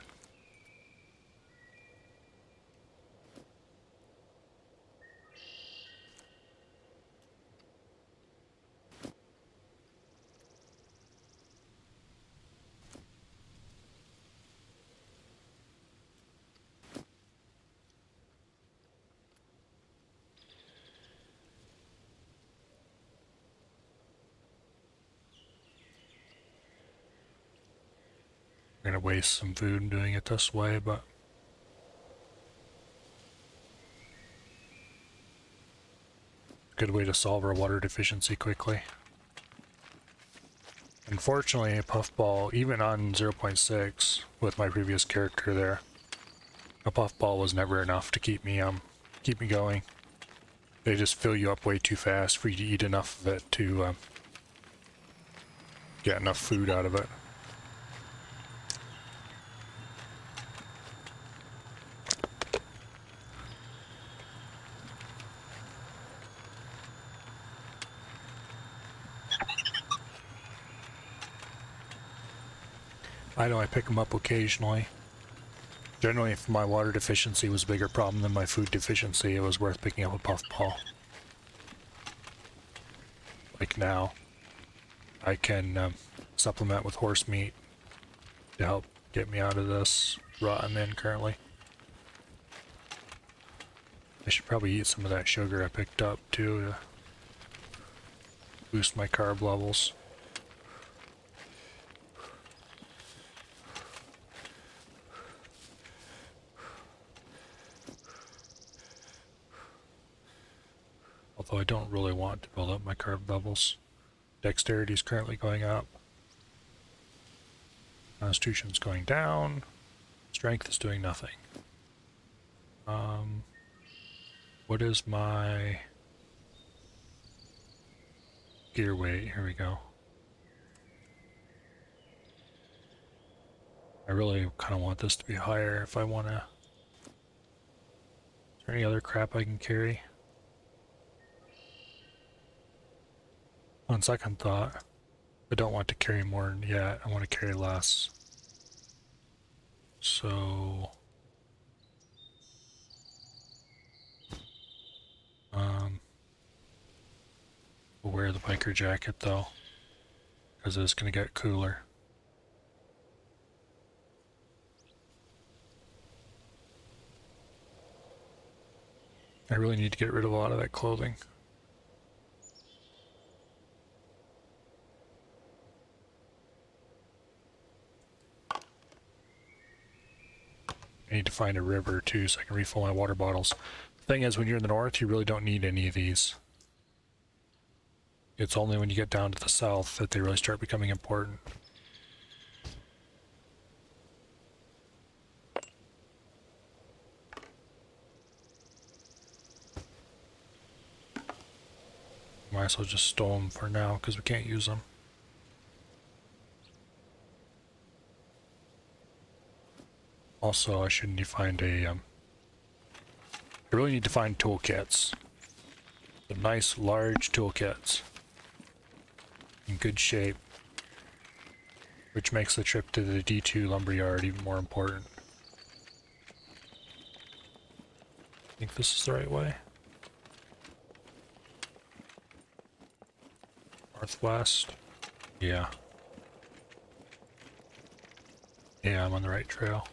I'm gonna waste some food doing it this way, but good way to solve our water deficiency quickly. Unfortunately, a puffball, even on 0.6 with my previous character there, a puffball was never enough to keep me going. They just fill you up way too fast for you to eat enough of it to get enough food out of it. I know I pick them up occasionally. Generally, if my water deficiency was a bigger problem than my food deficiency, it was worth picking up a puffball. Like now, I can supplement with horse meat to help get me out of this rut I'm in currently. I should probably eat some of that sugar I picked up too to boost my carb levels. Although I don't really want to build up my carb levels. Dexterity is currently going up. Constitution's going down. Strength is doing nothing. What is my gear weight? Here we go. I really kind of want this to be higher if I want to. Is there any other crap I can carry? On second thought, I don't want to carry more yet. I want to carry less. So, we'll wear the biker jacket though, because it's going to get cooler. I really need to get rid of a lot of that clothing. I need to find a river too so I can refill my water bottles. The thing is, when you're in the north, you really don't need any of these. It's only when you get down to the south that they really start becoming important. Might as well just store them for now because we can't use them. Also, I should need to find a, I really need to find toolkits. The nice large toolkits. In good shape. Which makes the trip to the D2 lumberyard even more important. I think this is the right way. Northwest. Yeah. Yeah, I'm on the right trail.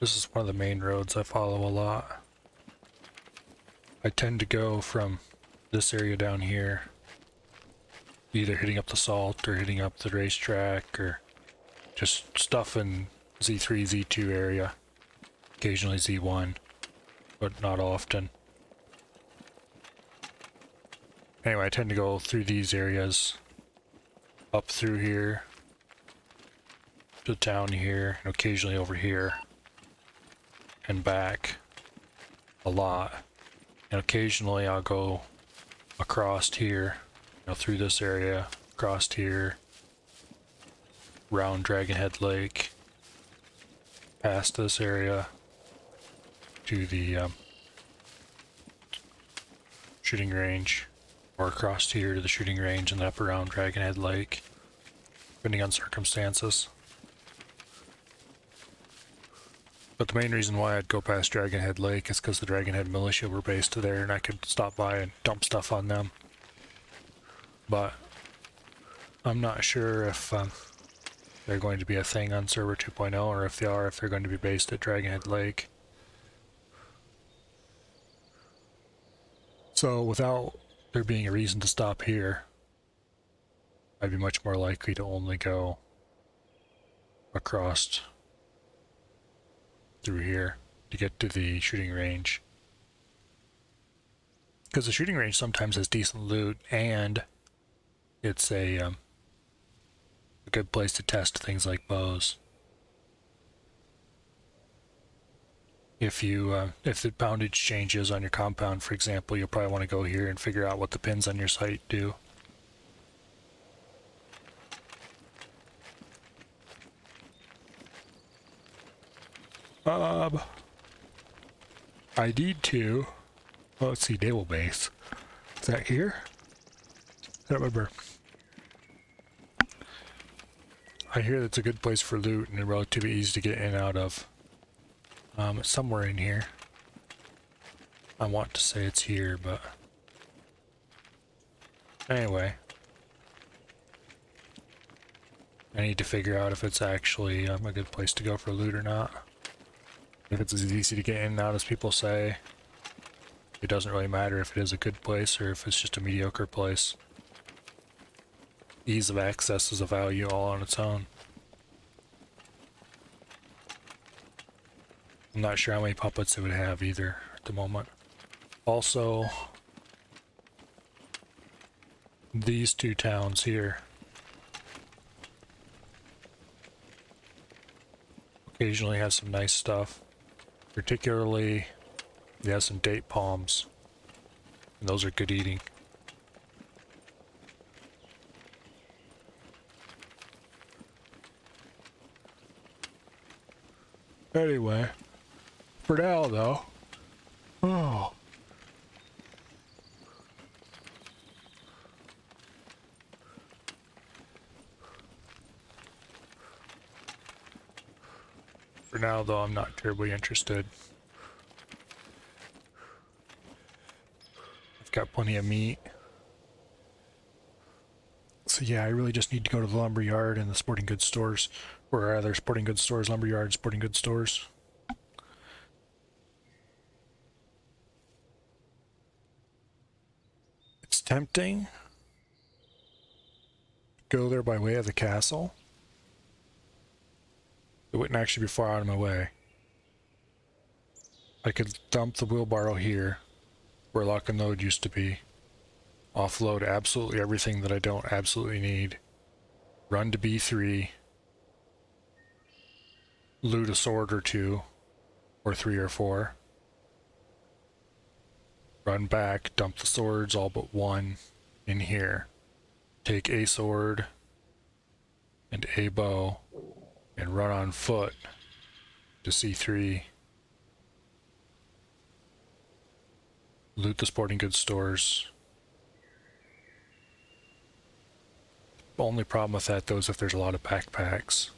This is one of the main roads I follow a lot. I tend to go from this area down here, either hitting up the salt or hitting up the racetrack or just stuff in Z3, Z2 area, occasionally Z1, but not often. Anyway, I tend to go through these areas, up through here, to town here, and occasionally over here, and back a lot. And occasionally I'll go across here, through this area, across here, around Dragonhead Lake, past this area, to the shooting range, or across here to the shooting range and up around Dragonhead Lake, depending on circumstances. But the main reason why I'd go past Dragonhead Lake is because the Dragonhead militia were based there and I could stop by and dump stuff on them. But I'm not sure if they're going to be a thing on server 2.0, or if they are, if they're going to be based at Dragonhead Lake. So without there being a reason to stop here, I'd be much more likely to only go across through here to get to the shooting range. Because the shooting range sometimes has decent loot, and it's a good place to test things like bows. If the poundage changes on your compound, for example, you'll probably want to go here and figure out what the pins on your sight do. I need to. Oh, let's see, naval base. Is that here? I don't remember. I hear that's a good place for loot and relatively easy to get in and out of. Somewhere in here. I want to say it's here, but anyway. I need to figure out if it's actually a good place to go for loot or not. If it's as easy to get in and out as people say. It doesn't really matter if it is a good place or if it's just a mediocre place. Ease of access is a value all on its own. I'm not sure how many puppets it would have either at the moment. Also, these two towns here occasionally have some nice stuff. Particularly, they have some date palms. And those are good eating. Anyway, for now though, for now though, I'm not terribly interested. I've got plenty of meat. So yeah, I really just need to go to the lumber yard and the sporting goods stores, or rather sporting goods stores, lumber yards, sporting goods stores. It's tempting to go there by way of the castle. It wouldn't actually be far out of my way. I could dump the wheelbarrow here, where lock and load used to be. Offload absolutely everything that I don't absolutely need. Run to B3. Loot a sword or two, or 3 or 4. Run back, dump the swords, all but one, in here. Take a sword and a bow, and run on foot to C3. Loot the sporting goods stores. The only problem with that though is if there's a lot of backpacks.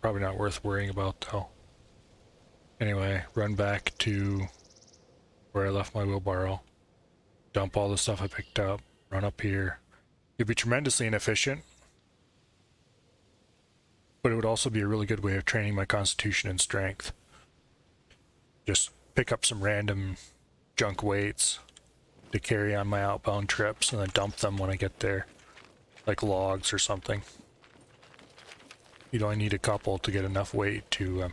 Probably not worth worrying about though. Anyway, run back to where I left my wheelbarrow. Dump all the stuff I picked up. Run up here. It'd be tremendously inefficient. But it would also be a really good way of training my constitution and strength. Just pick up some random junk weights to carry on my outbound trips and then dump them when I get there. Like logs or something. You'd only need a couple to get enough weight to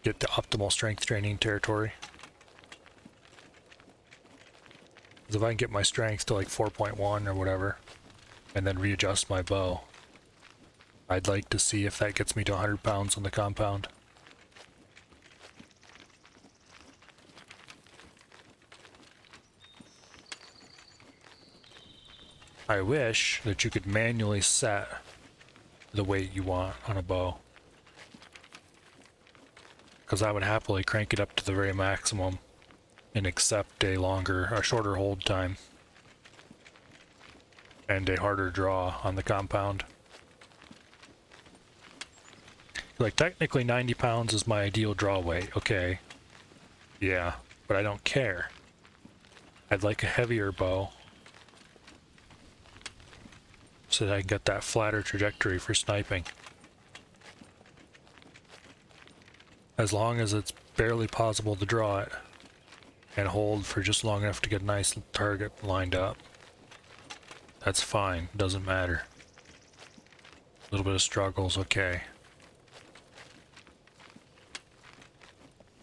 get to optimal strength training territory. Because if I can get my strength to like 4.1 or whatever, and then readjust my bow, I'd like to see if that gets me to 100 pounds on the compound. I wish that you could manually set the weight you want on a bow, because I would happily crank it up to the very maximum and accept a shorter hold time and a harder draw on the compound. Like, technically 90 pounds is my ideal draw weight, okay. Yeah, but I don't care. I'd like a heavier bow so that I can get that flatter trajectory for sniping. As long as it's barely possible to draw it and hold for just long enough to get a nice target lined up, that's fine, doesn't matter. A little bit of struggle's okay.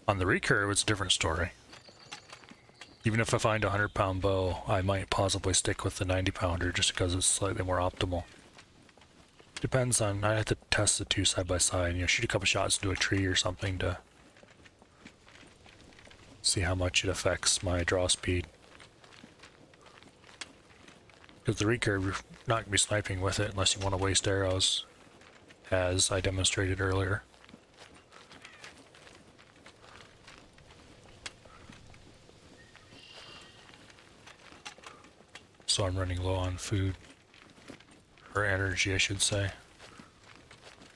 On the recurve, it's a different story. Even if I find a 100-pound bow, I might possibly stick with the 90-pounder just because it's slightly more optimal. Depends on, I have to test the two side by side, shoot a couple shots into a tree or something to see how much it affects my draw speed. Because the recurve, you're not going to be sniping with it unless you want to waste arrows, as I demonstrated earlier. So I'm running low on food, or energy I should say.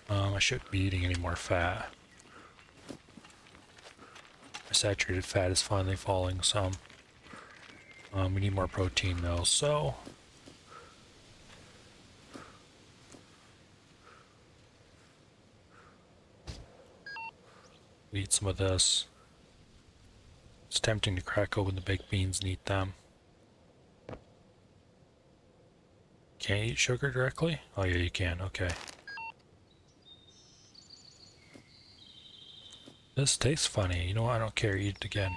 I shouldn't be eating any more fat. My saturated fat is finally falling some. We need more protein though, so Eat some of this. It's tempting to crack open the baked beans and eat them. Can't eat sugar directly? Oh yeah, you can, okay. This tastes funny. You know what? I don't care. Eat it again.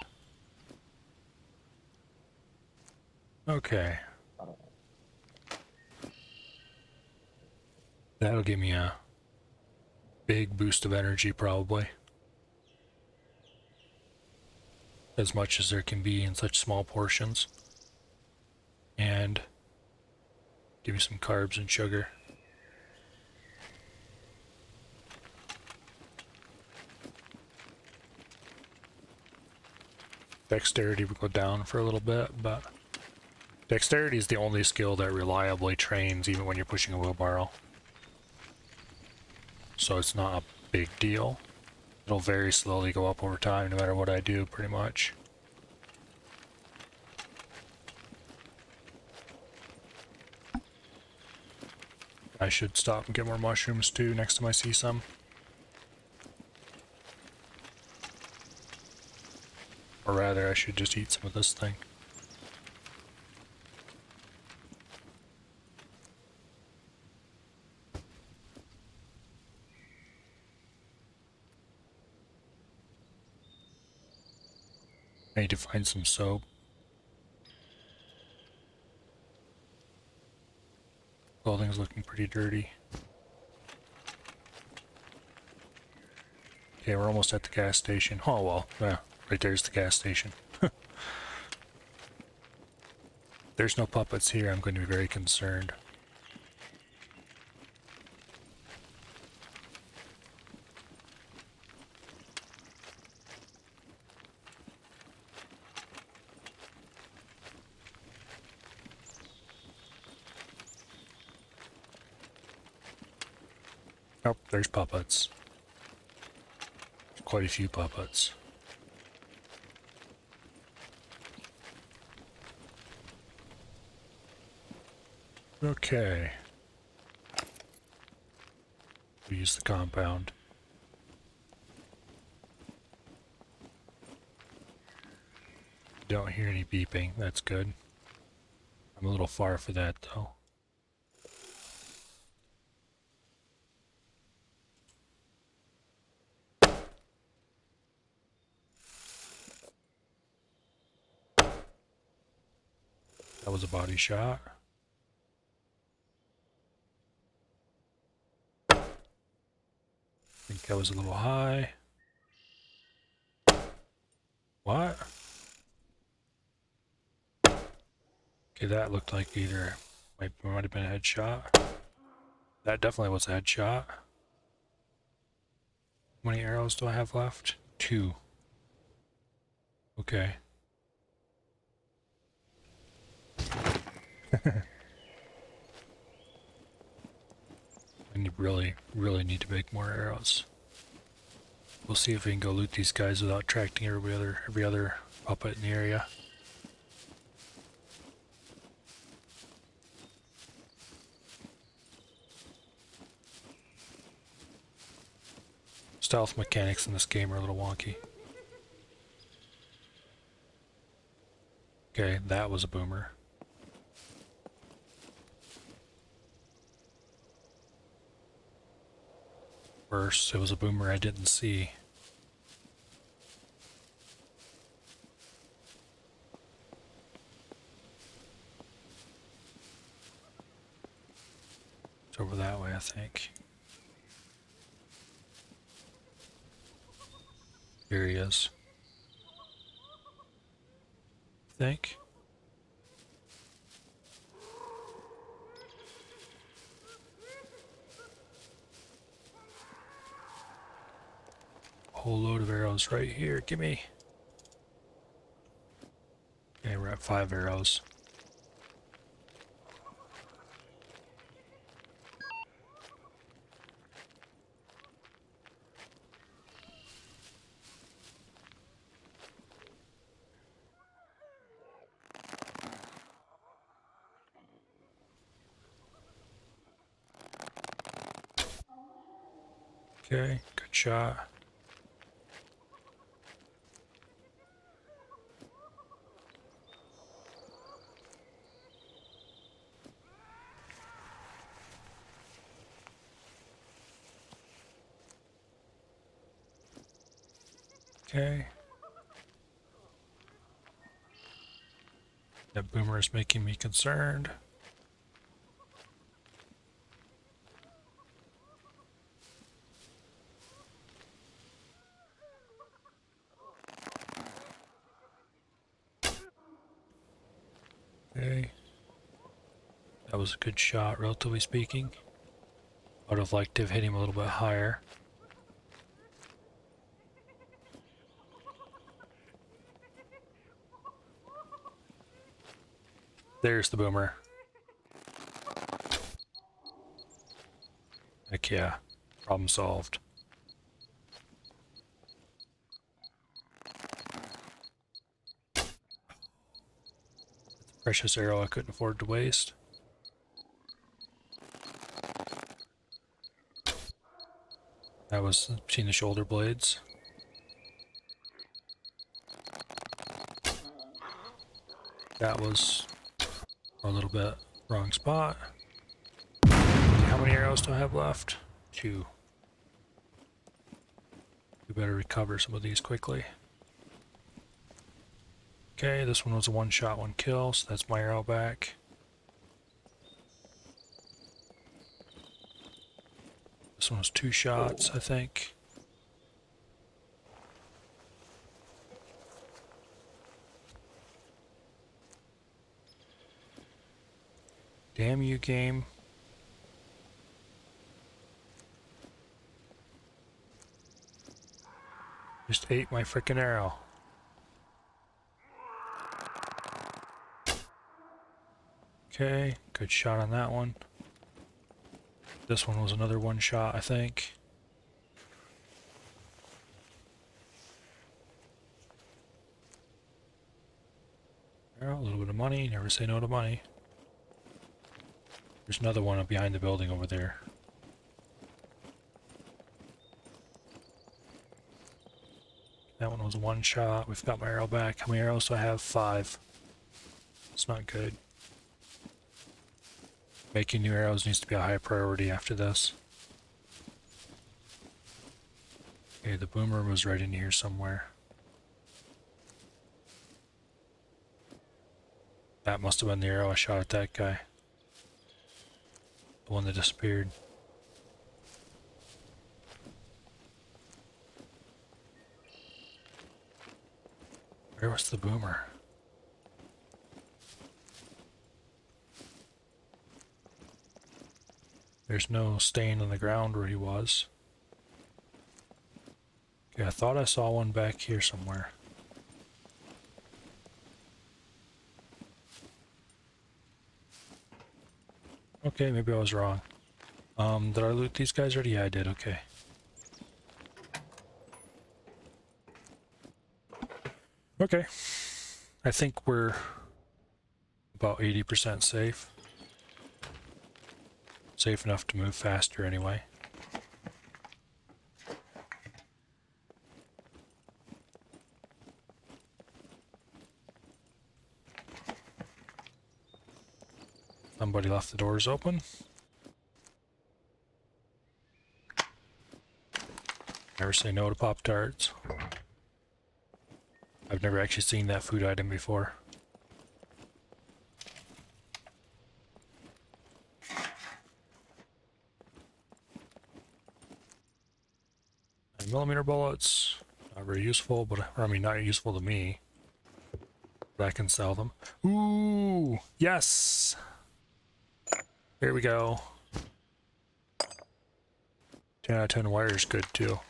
Okay. That'll give me a big boost of energy, probably. As much as there can be in such small portions. And give me some carbs and sugar. Dexterity will go down for a little bit, but dexterity is the only skill that reliably trains even when you're pushing a wheelbarrow. So it's not a big deal. It'll very slowly go up over time no matter what I do, pretty much. I should stop and get more mushrooms too next time I see some. Or rather, I should just eat some of this thing. I need to find some soap. Clothing's looking pretty dirty. Okay, we're almost at the gas station. Oh well, yeah, right there's the gas station. There's no puppets here, I'm going to be very concerned. Oh, there's puppets. Quite a few puppets. Okay. We use the compound. Don't hear any beeping, that's good. I'm a little far for that though. That was a body shot. I think that was a little high. What? Okay, that looked like either might have been a headshot. That definitely was a headshot. How many arrows do I have left? 2. Okay. I really need to make more arrows. We'll see if we can go loot these guys without attracting every other puppet in the area. Stealth mechanics in this game are a little wonky. Okay, that was a boomer. Worse, it was a boomer I didn't see. It's over that way, I think. Here he is. I think. Whole load of arrows right here. Gimme. Okay, we're at 5 arrows. Okay, good shot. Okay. That boomer is making me concerned. Okay. That was a good shot, relatively speaking. I would have liked to have hit him a little bit higher. There's the boomer. Heck yeah. Problem solved. That's a precious arrow I couldn't afford to waste. That was between the shoulder blades. That was a little bit wrong spot. How many arrows do I have left? 2. We better recover some of these quickly. Okay, this one was a one-shot, one kill, so that's my arrow back. This one was 2 shots, I think. Damn you, game. Just ate my frickin' arrow. Okay, good shot on that one. This one was another one shot, I think. Arrow, a little bit of money, never say no to money. There's another one up behind the building over there. That one was a one shot. We've got my arrow back. How many arrows do I have? 5. It's not good. Making new arrows needs to be a high priority after this. Okay, the boomer was right in here somewhere. That must have been the arrow I shot at that guy. The one that disappeared. Where was the boomer? There's no stain on the ground where he was. Okay, I thought I saw one back here somewhere. Okay, maybe I was wrong. Did I loot these guys already? Yeah, I did, okay. Okay. I think we're about 80% safe. Safe enough to move faster anyway. Somebody left the doors open. Never say no to Pop-Tarts. I've never actually seen that food item before. 9mm bullets. Not very useful, but I mean, not useful to me. But I can sell them. Ooh, yes! Here we go. 10 out of 10 wire is good too.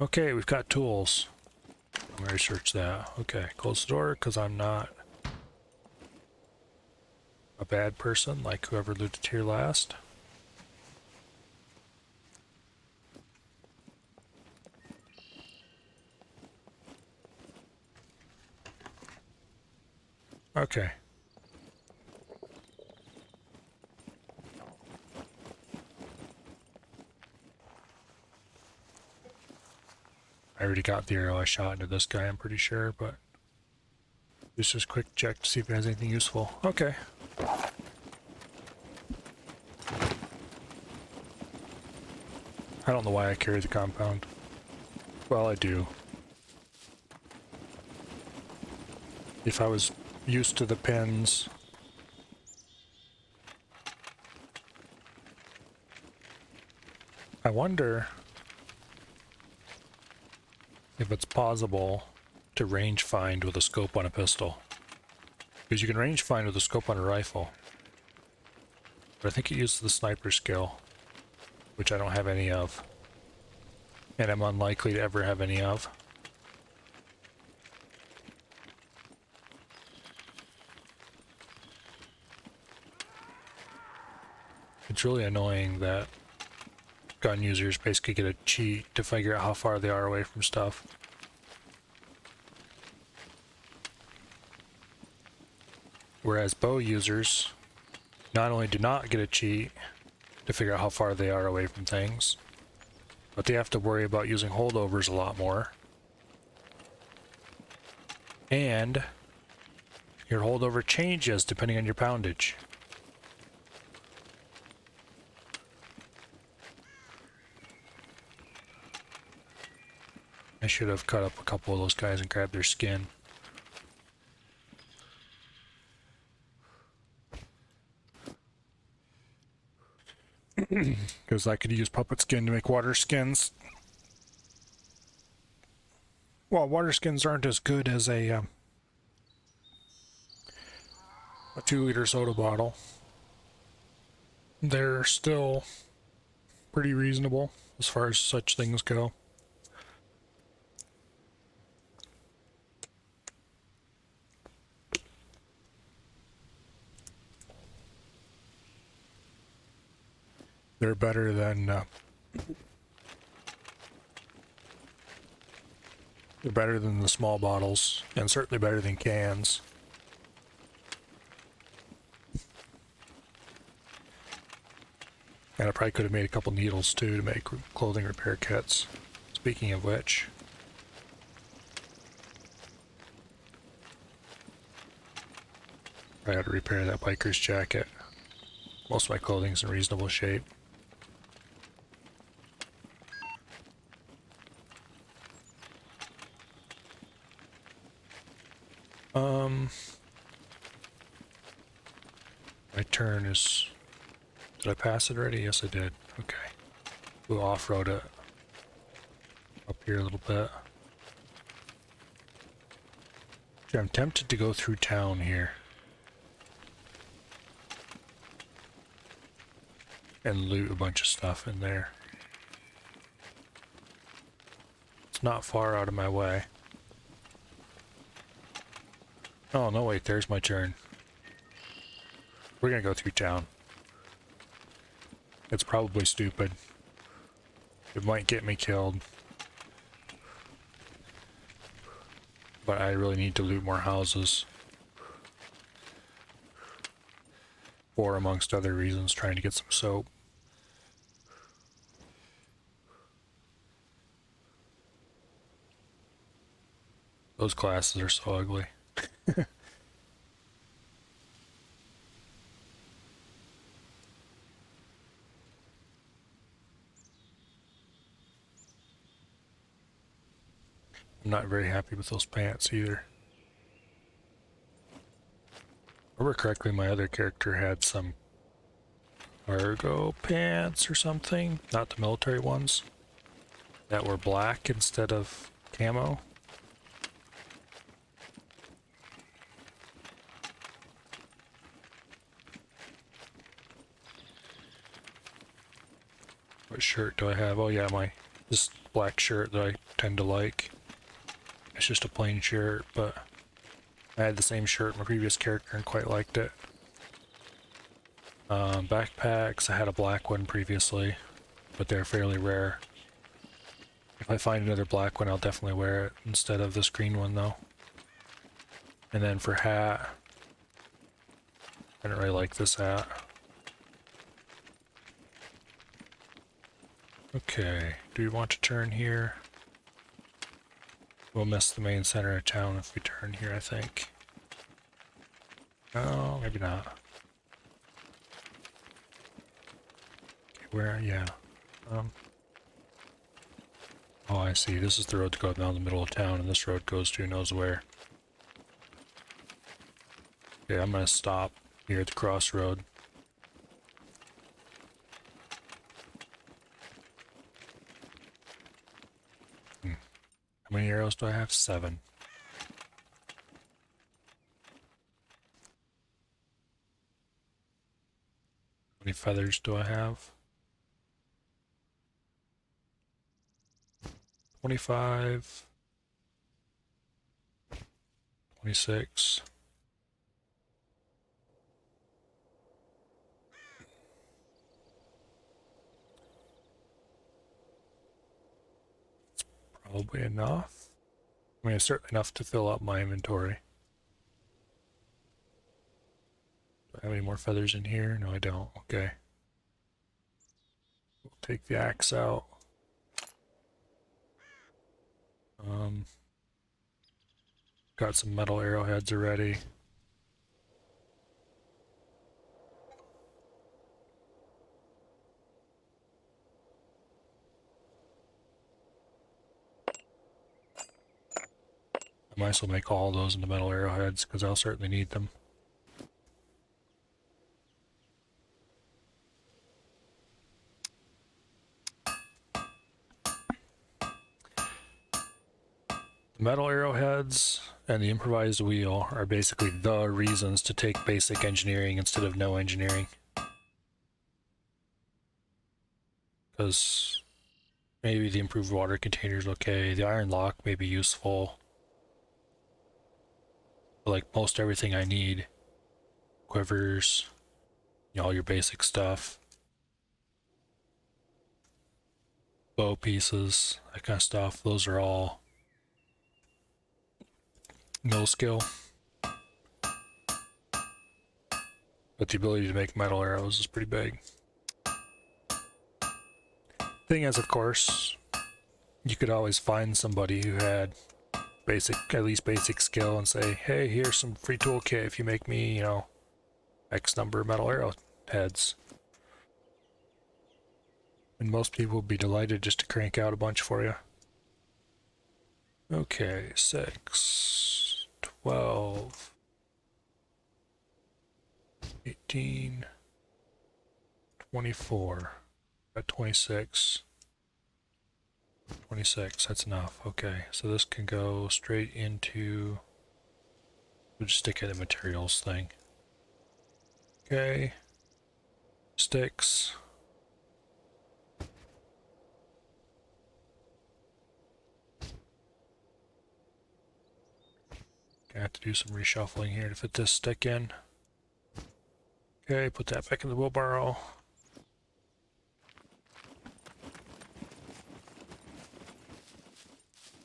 Okay, we've got tools. Let me research that. Okay, close the door because I'm not a bad person like whoever looted here last. Okay. I already got the arrow I shot into this guy, I'm pretty sure, but just a quick check to see if it has anything useful. Okay. I don't know why I carry the compound. Well, I do. If I was used to the pins... I wonder if it's possible to range find with a scope on a pistol. Because you can range find with a scope on a rifle. But I think it uses the sniper skill, which I don't have any of. And I'm unlikely to ever have any of. It's really annoying that gun users basically get a cheat to figure out how far they are away from stuff. Whereas bow users not only do not get a cheat to figure out how far they are away from things, but they have to worry about using holdovers a lot more. And your holdover changes depending on your poundage. I should have cut up a couple of those guys and grabbed their skin. Because I could use puppet skin to make water skins. Well, water skins aren't as good as a 2-liter soda bottle. They're still pretty reasonable as far as such things go. They're better than the small bottles, and certainly better than cans. And I probably could have made a couple needles too to make clothing repair kits. Speaking of which, I had to repair that biker's jacket. Most of my clothing's in reasonable shape. My turn is... Did I pass it already? Yes, I did. Okay. We'll off-road it up here a little bit. Actually, I'm tempted to go through town here. And loot a bunch of stuff in there. It's not far out of my way. Oh, no, wait, there's my turn. We're gonna go through town. It's probably stupid. It might get me killed. But I really need to loot more houses. For, amongst other reasons, trying to get some soap. Those glasses are so ugly. I'm not very happy with those pants either. If I remember correctly, my other character had some cargo pants or something, not the military ones, that were black instead of camo. What shirt do I have? Oh yeah, this black shirt that I tend to like. It's just a plain shirt, but I had the same shirt in my previous character and quite liked it. Backpacks, I had a black one previously, but they're fairly rare. If I find another black one, I'll definitely wear it instead of this green one though. And then for hat, I don't really like this hat. Okay, do we want to turn here? We'll miss the main center of town if we turn here, I think. Oh, maybe not. Okay, where? Yeah. Oh, I see. This is the road to go down the middle of town, and this road goes to who knows where. Okay, I'm gonna stop here at the crossroad. How many arrows do I have? 7. How many feathers do I have? 25. 26. Probably enough. I mean, it's certainly enough to fill up my inventory. Do I have any more feathers in here? No, I don't. Okay. We'll take the axe out. Got some metal arrowheads already. I might as well make all those into metal arrowheads because I'll certainly need them. The metal arrowheads and the improvised wheel are basically the reasons to take basic engineering instead of no engineering. Because maybe the improved water container is okay, the iron lock may be useful. But like most everything I need, quivers, you know, all your basic stuff, bow pieces, that kind of stuff, those are all no skill. But the ability to make metal arrows is pretty big. Thing is, of course, you could always find somebody who had at least basic skill and say, hey, here's some free toolkit if you make me, you know, X number of metal arrow heads. And most people would be delighted just to crank out a bunch for you. Okay, 6, 12, 18, 24, got 26, 26, that's enough. Okay, so this can go straight into, we'll just stick it in the materials thing. Okay, sticks. Gonna have to do some reshuffling here to fit this stick in. Okay, put that back in the wheelbarrow.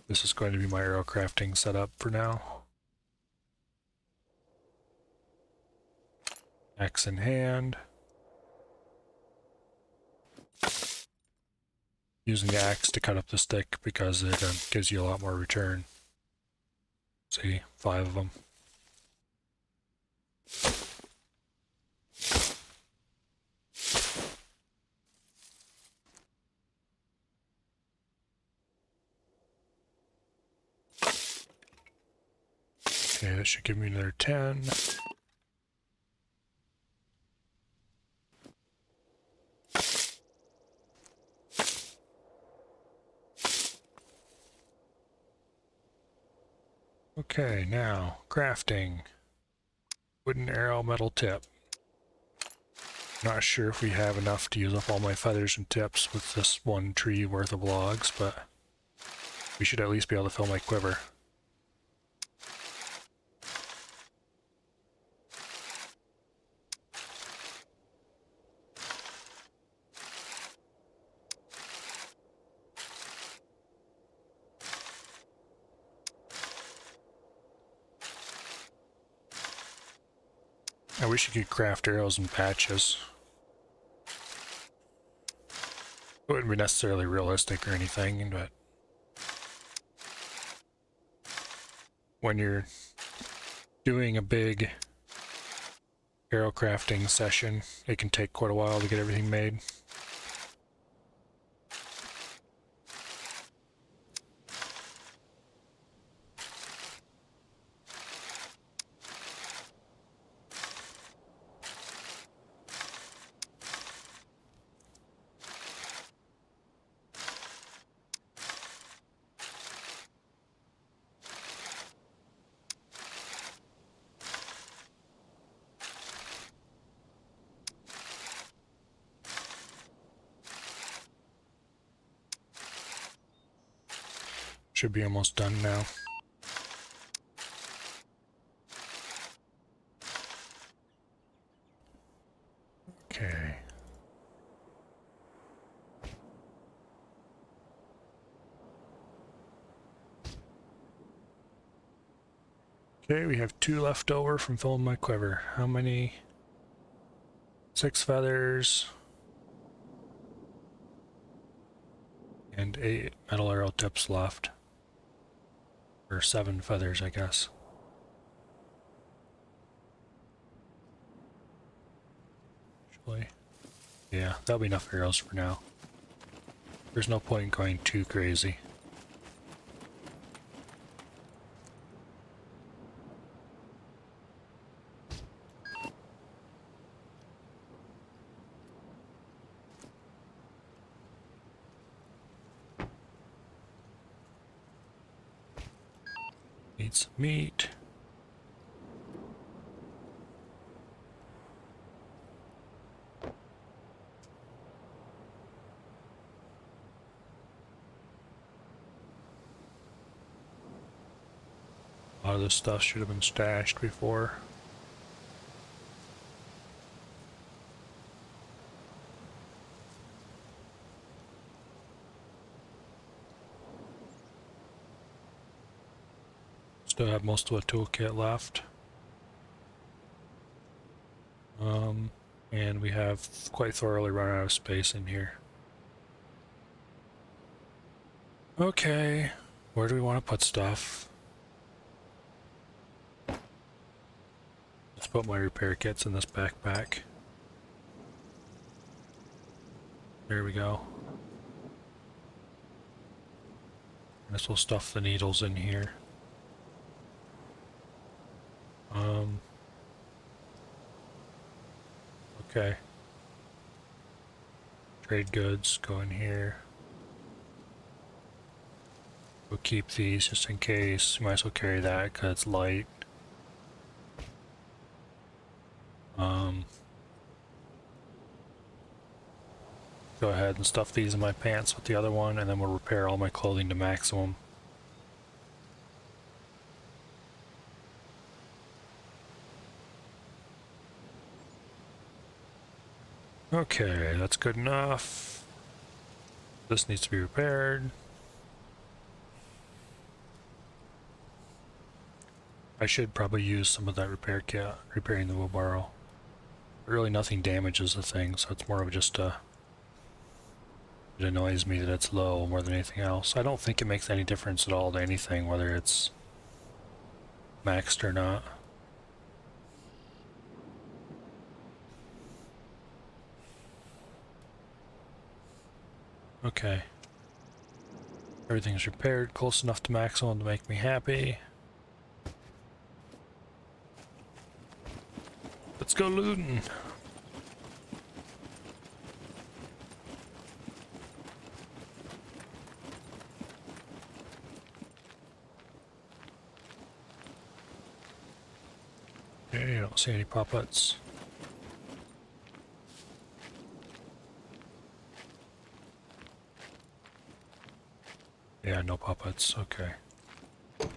This is going to be my arrow crafting setup for now. Axe in hand. Using the axe to cut up the stick because it gives you a lot more return. See, 5 of them. Okay, that should give me another 10. Okay, now, crafting. Wooden arrow, metal tip. Not sure if we have enough to use up all my feathers and tips with this one tree worth of logs, but we should at least be able to fill my quiver. I wish you could craft arrows in patches. It wouldn't be necessarily realistic or anything, but when you're doing a big arrow crafting session, it can take quite a while to get everything made. Should be almost done now. Okay. Okay, we have 2 left over from filling my quiver. How many? 6 feathers. And 8 metal arrow tips left. Or 7 feathers, I guess. Actually, yeah, that'll be enough arrows for now. There's no point in going too crazy. Need some meat. A lot of this stuff should have been stashed before. Still have most of the toolkit left. And we have quite thoroughly run out of space in here. Okay, where do we want to put stuff? Let's put my repair kits in this backpack. There we go. This will stuff the needles in here. Okay. Trade goods go in here. We'll keep these just in case. You might as well carry that because it's light. Go ahead and stuff these in my pants with the other one, and then we'll repair all my clothing to maximum. Okay, that's good enough. This needs to be repaired. I should probably use some of that repair kit, repairing the wheelbarrow. Really nothing damages the thing, so it's more of just a... It annoys me that it's low more than anything else. I don't think it makes any difference at all to anything, whether it's maxed or not. Okay. Everything's repaired, close enough to maximum to make me happy. Let's go looting! Okay, I don't see any puppets. Yeah, no puppets, okay. I don't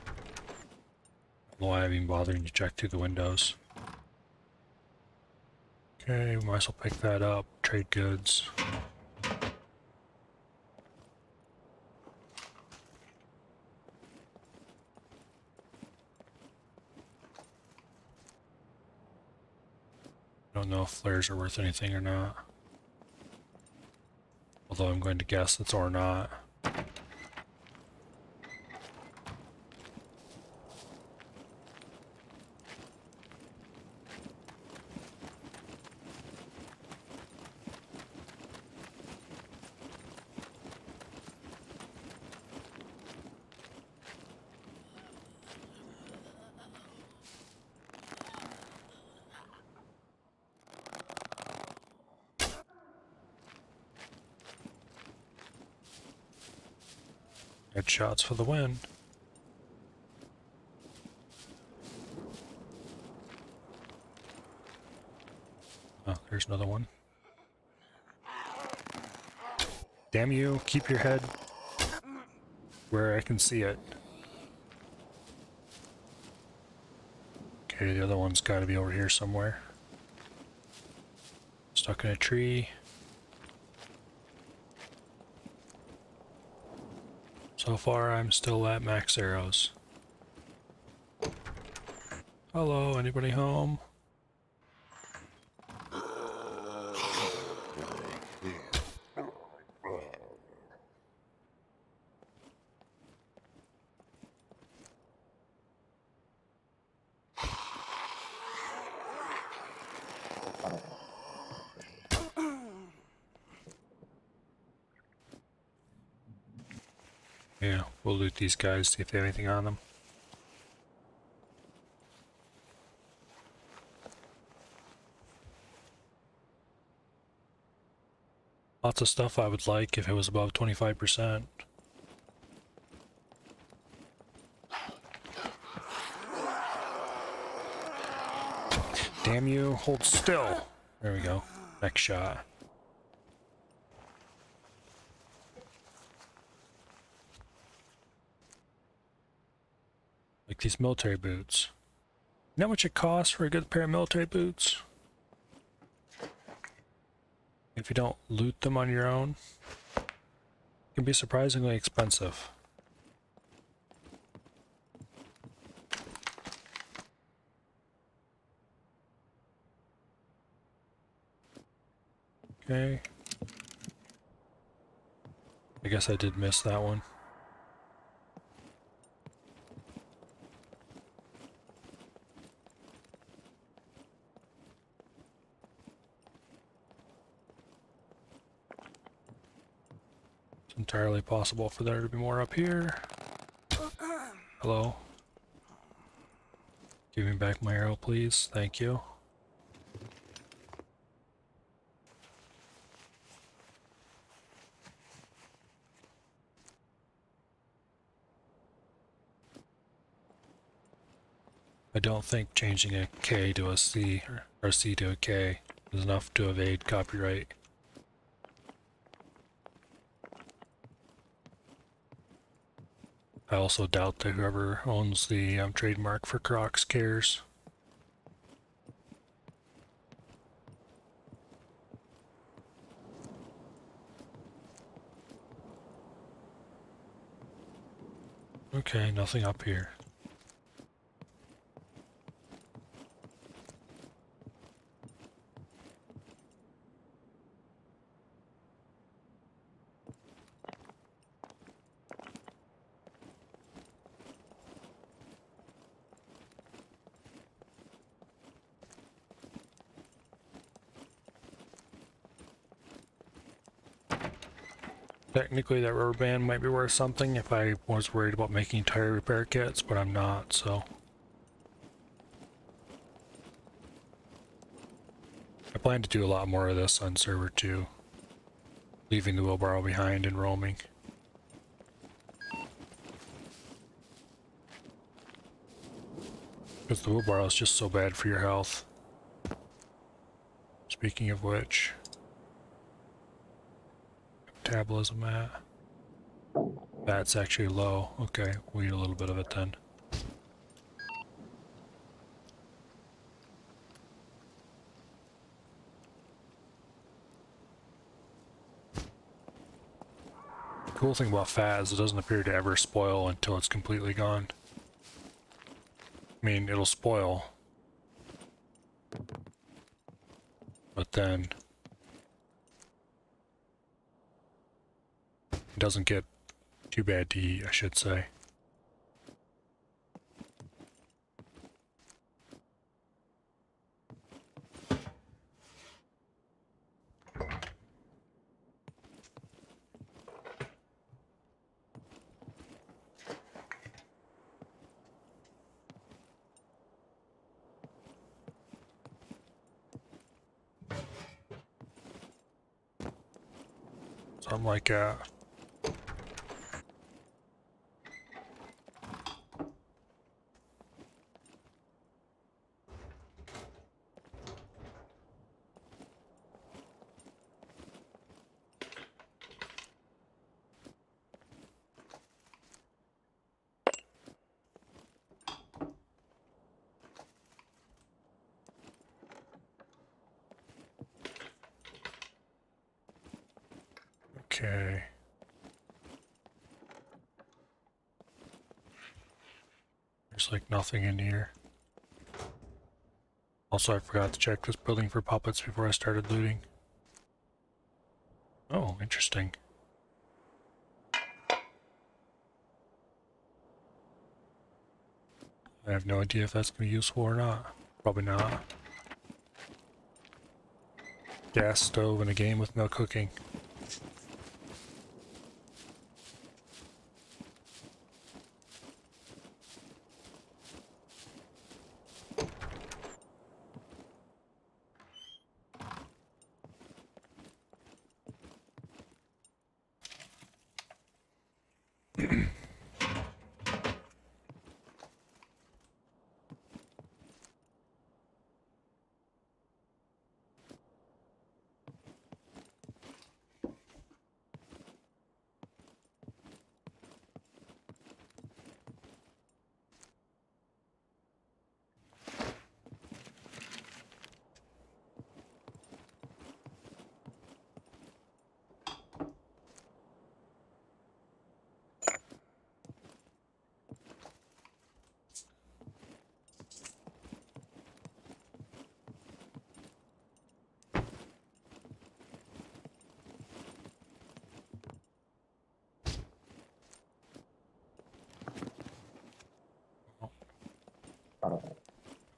know why I'm even bothering to check through the windows. Okay, we might as well pick that up. Trade goods. I don't know if flares are worth anything or not. Although I'm going to guess it's or not. Headshots for the win. Oh, there's another one. Damn you, keep your head. where I can see it. Okay, the other one's got to be over here somewhere. Stuck in a tree. So far, I'm still at max arrows. Hello, anybody home? Yeah, we'll loot these guys, see if they have anything on them. Lots of stuff I would like if it was above 25%. Damn you, hold still. There we go. Next shot. Like these military boots. You know how much it costs for a good pair of military boots? If you don't loot them on your own, it can be surprisingly expensive. Okay. I guess I did miss that one. It's entirely possible for there to be more up here. Hello. Give me back my arrow, please. Thank you. I don't think changing a K to a C or a C to a K is enough to evade copyright. I also doubt that whoever owns the trademark for Crocs cares. Okay, nothing up here. Technically that rubber band might be worth something if I was worried about making tire repair kits, but I'm not, so. I plan to do a lot more of this on server 2, leaving the wheelbarrow behind and roaming. Because the wheelbarrow is just so bad for your health. Speaking of which, metabolism at? That's actually low. Okay, we'll eat a little bit of it then. The cool thing about fat is it doesn't appear to ever spoil until it's completely gone. I mean, it'll spoil, but then it doesn't get too bad to eat, I should say. Something like that. Okay. There's like nothing in here. Also, I forgot to check this building for puppets before I started looting. Oh, interesting. I have no idea if that's going to be useful or not. Probably not. Gas stove in a game with no cooking.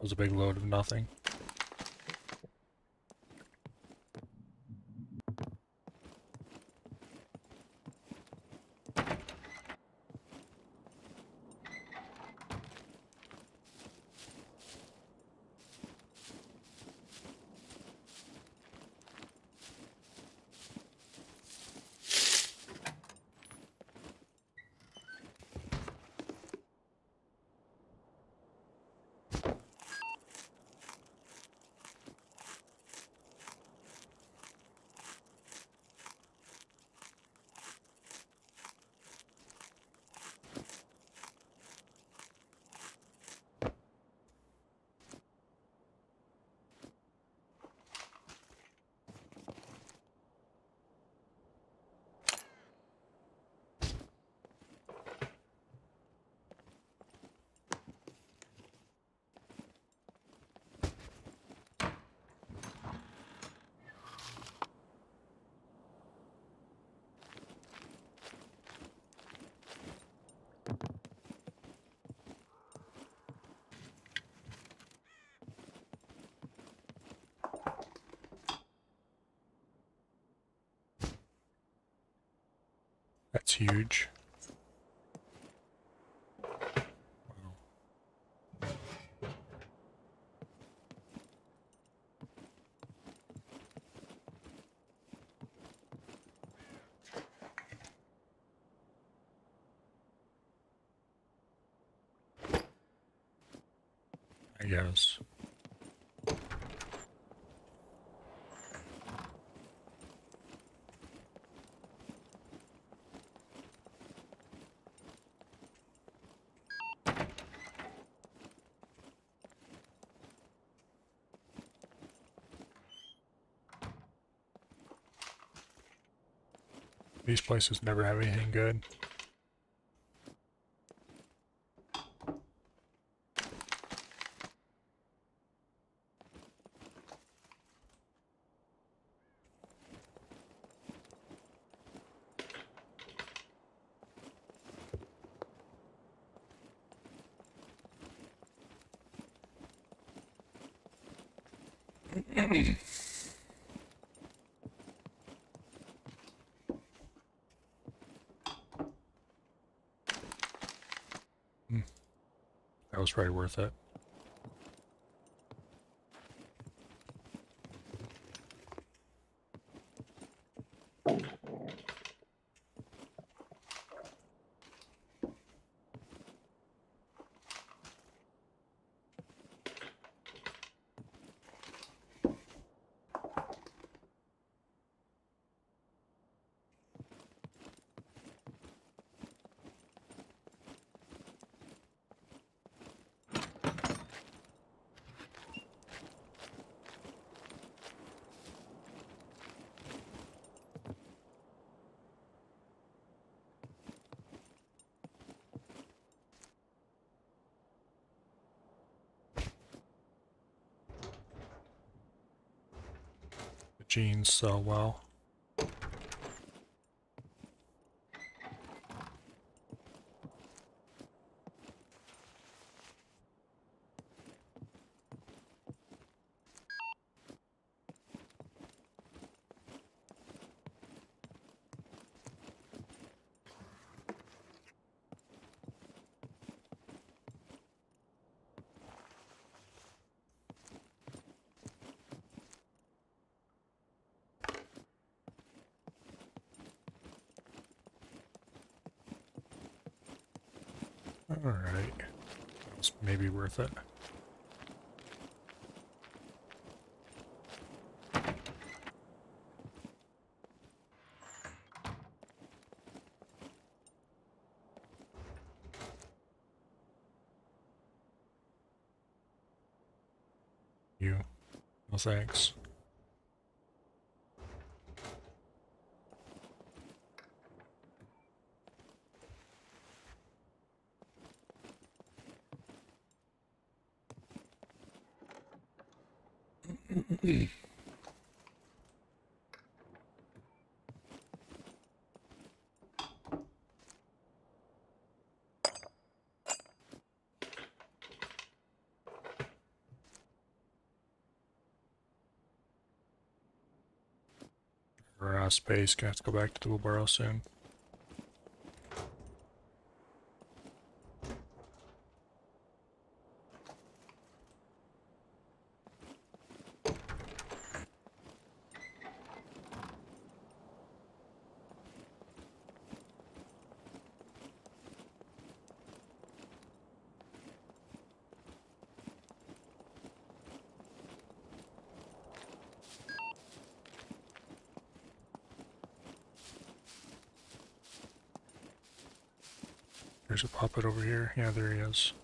That was a big load of nothing. That's huge. I guess. These places never have anything good. That was probably worth it. genes so well. Alright. That was maybe worth it. You. No thanks. We're out of space. Gonna have to go back to the wheelbarrow soon. There's a puppet over here. Yeah, there he is.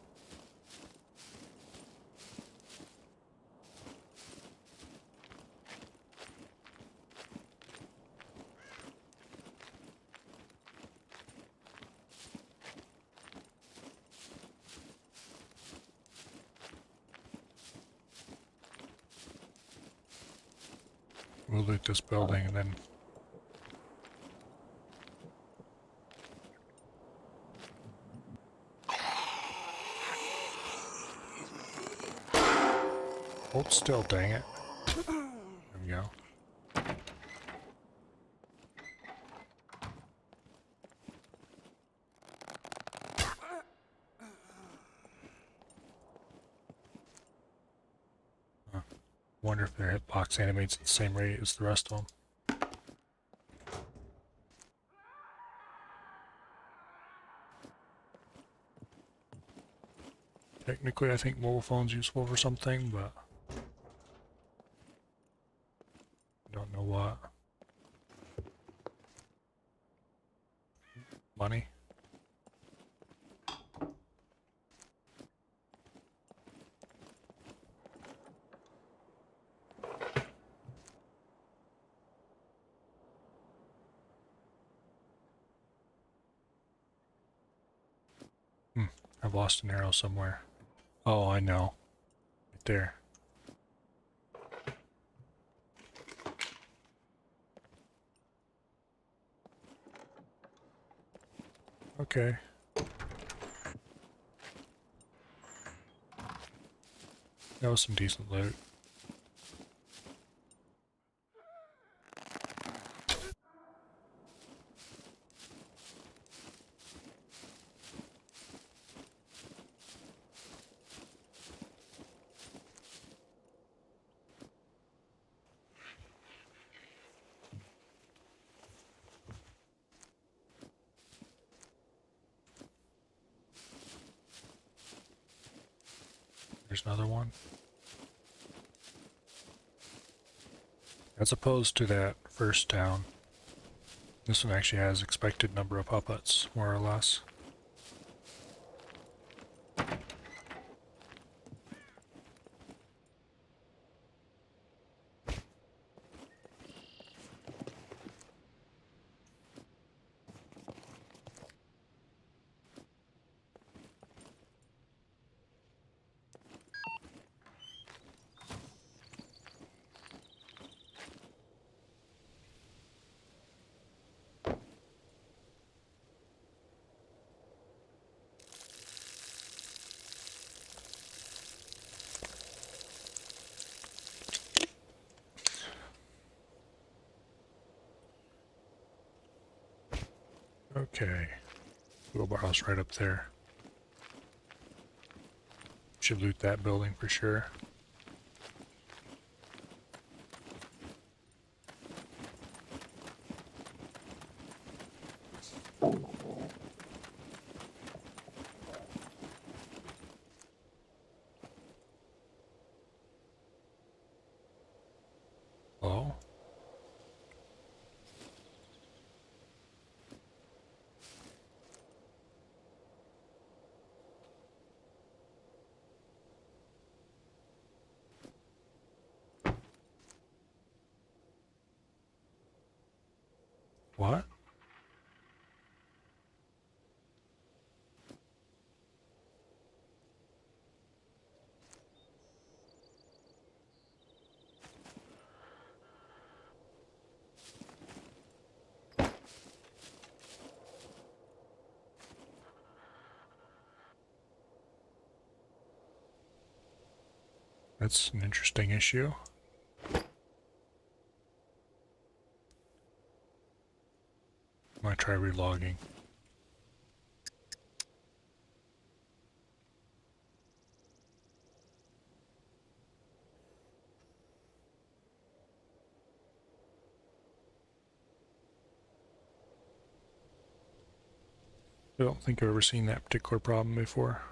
We'll loot this building and then... Hold still, dang it. There we go. Wonder if their hitbox animates at the same rate as the rest of them. Technically, I think mobile phone's useful for something, but I don't know what. Money? I've lost an arrow somewhere. Oh, I know. Right there. Okay. That was some decent loot. There's another one. As opposed to that first town, this one actually has expected number of puppets, more or less. Okay. Wheelbarrow's right up there. Should loot that building for sure. Oh. What? That's an interesting issue. Might try relogging. I don't think I've ever seen that particular problem before.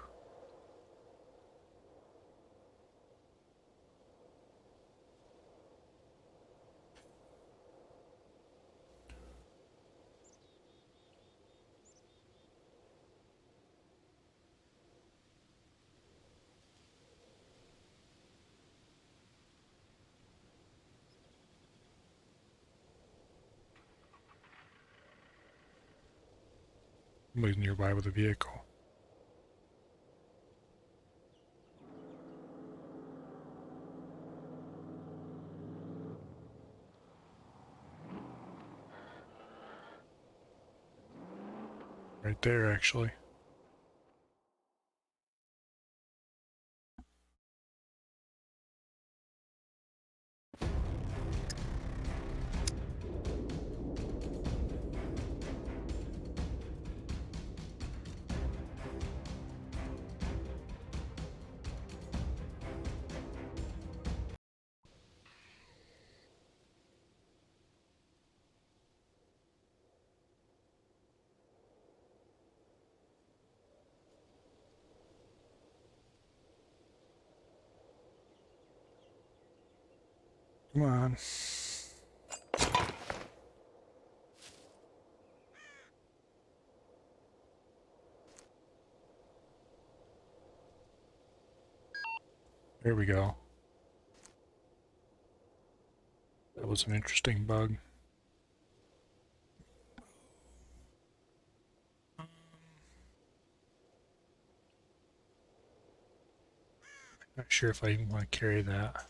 Somebody's nearby with a vehicle. Right there, actually. Come on. There we go. That was an interesting bug. Not sure if I even want to carry that.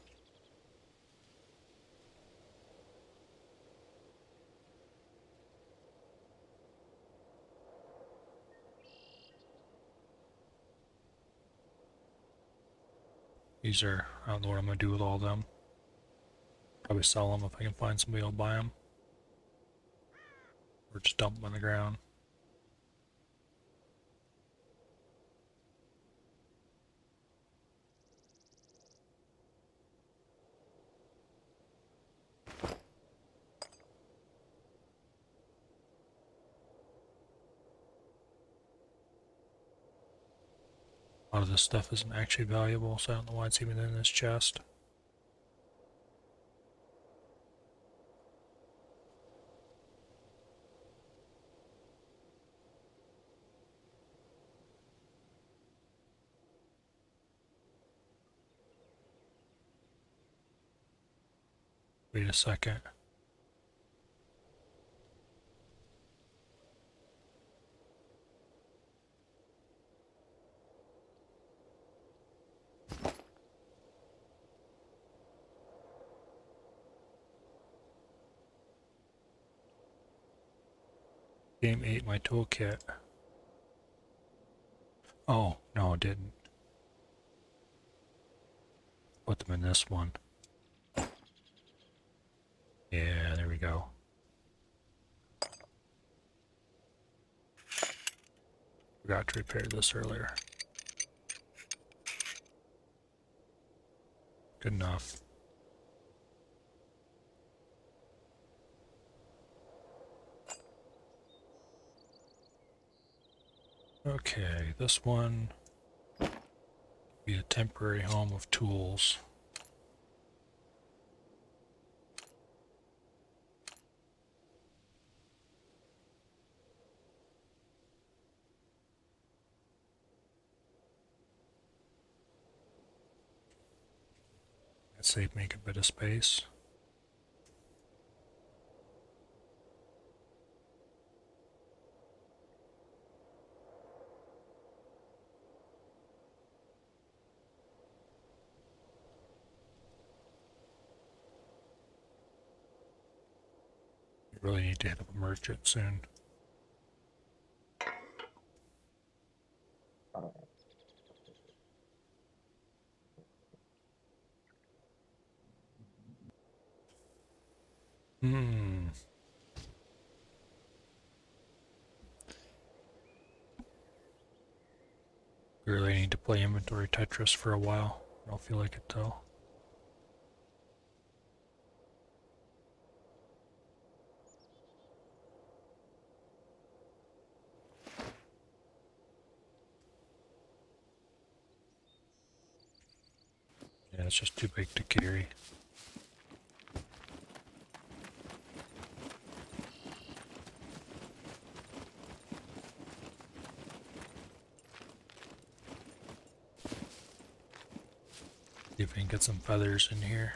These are, I don't know what I'm going to do with all of them. Probably sell them if I can find somebody who'll buy them. Or just dump them on the ground. A lot of this stuff isn't actually valuable, so I don't know why it's even in this chest. Wait a second. Game ate my toolkit. Oh, no, it didn't. Put them in this one. Yeah, there we go. Forgot to repair this earlier. Good enough. Okay, this one be a temporary home of tools. That saved me a bit of space. Really need to hit up a merchant soon. Hmm. Really need to play inventory Tetris for a while. I don't feel like it though. Yeah, it's just too big to carry. See if we can get some feathers in here.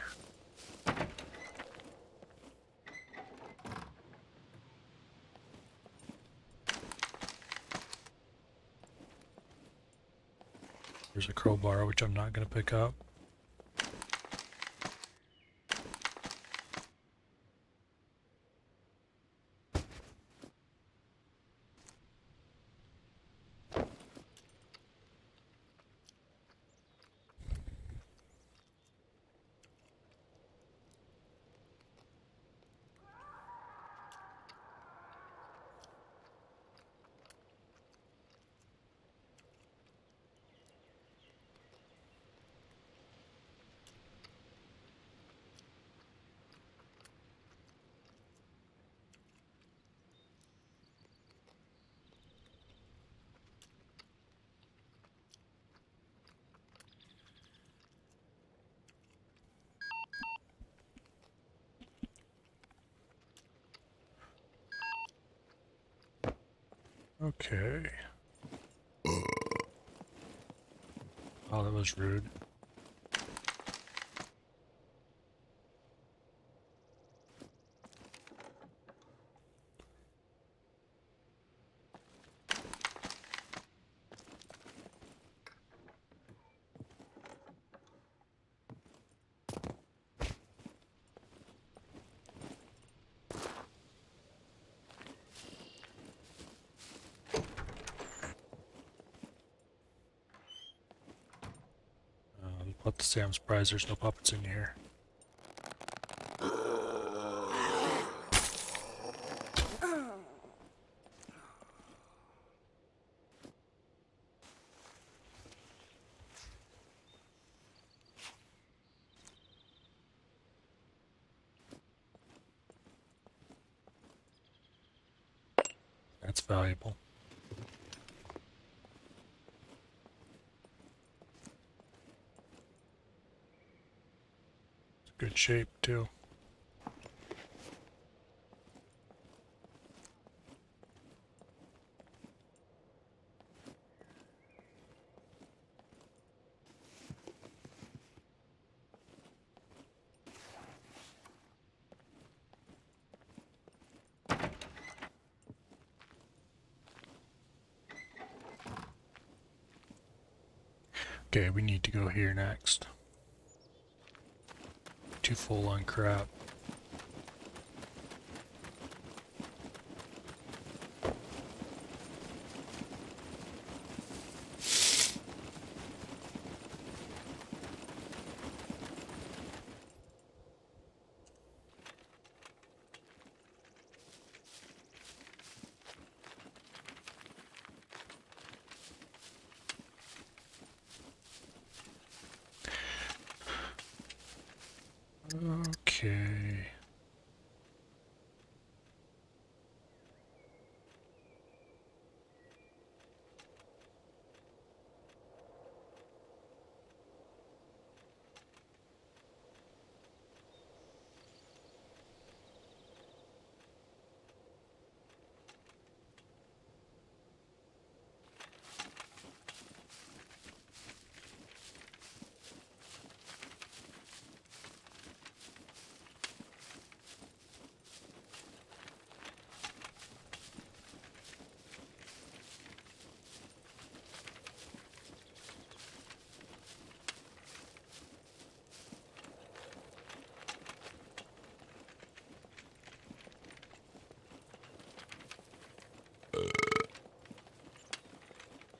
There's a crowbar, which I'm not going to pick up. Okay. Oh, that was rude. What to say, I'm surprised there's no puppets in here. That's valuable. It's good shape too. Okay, we need to go here next. Too full on crap. Okay.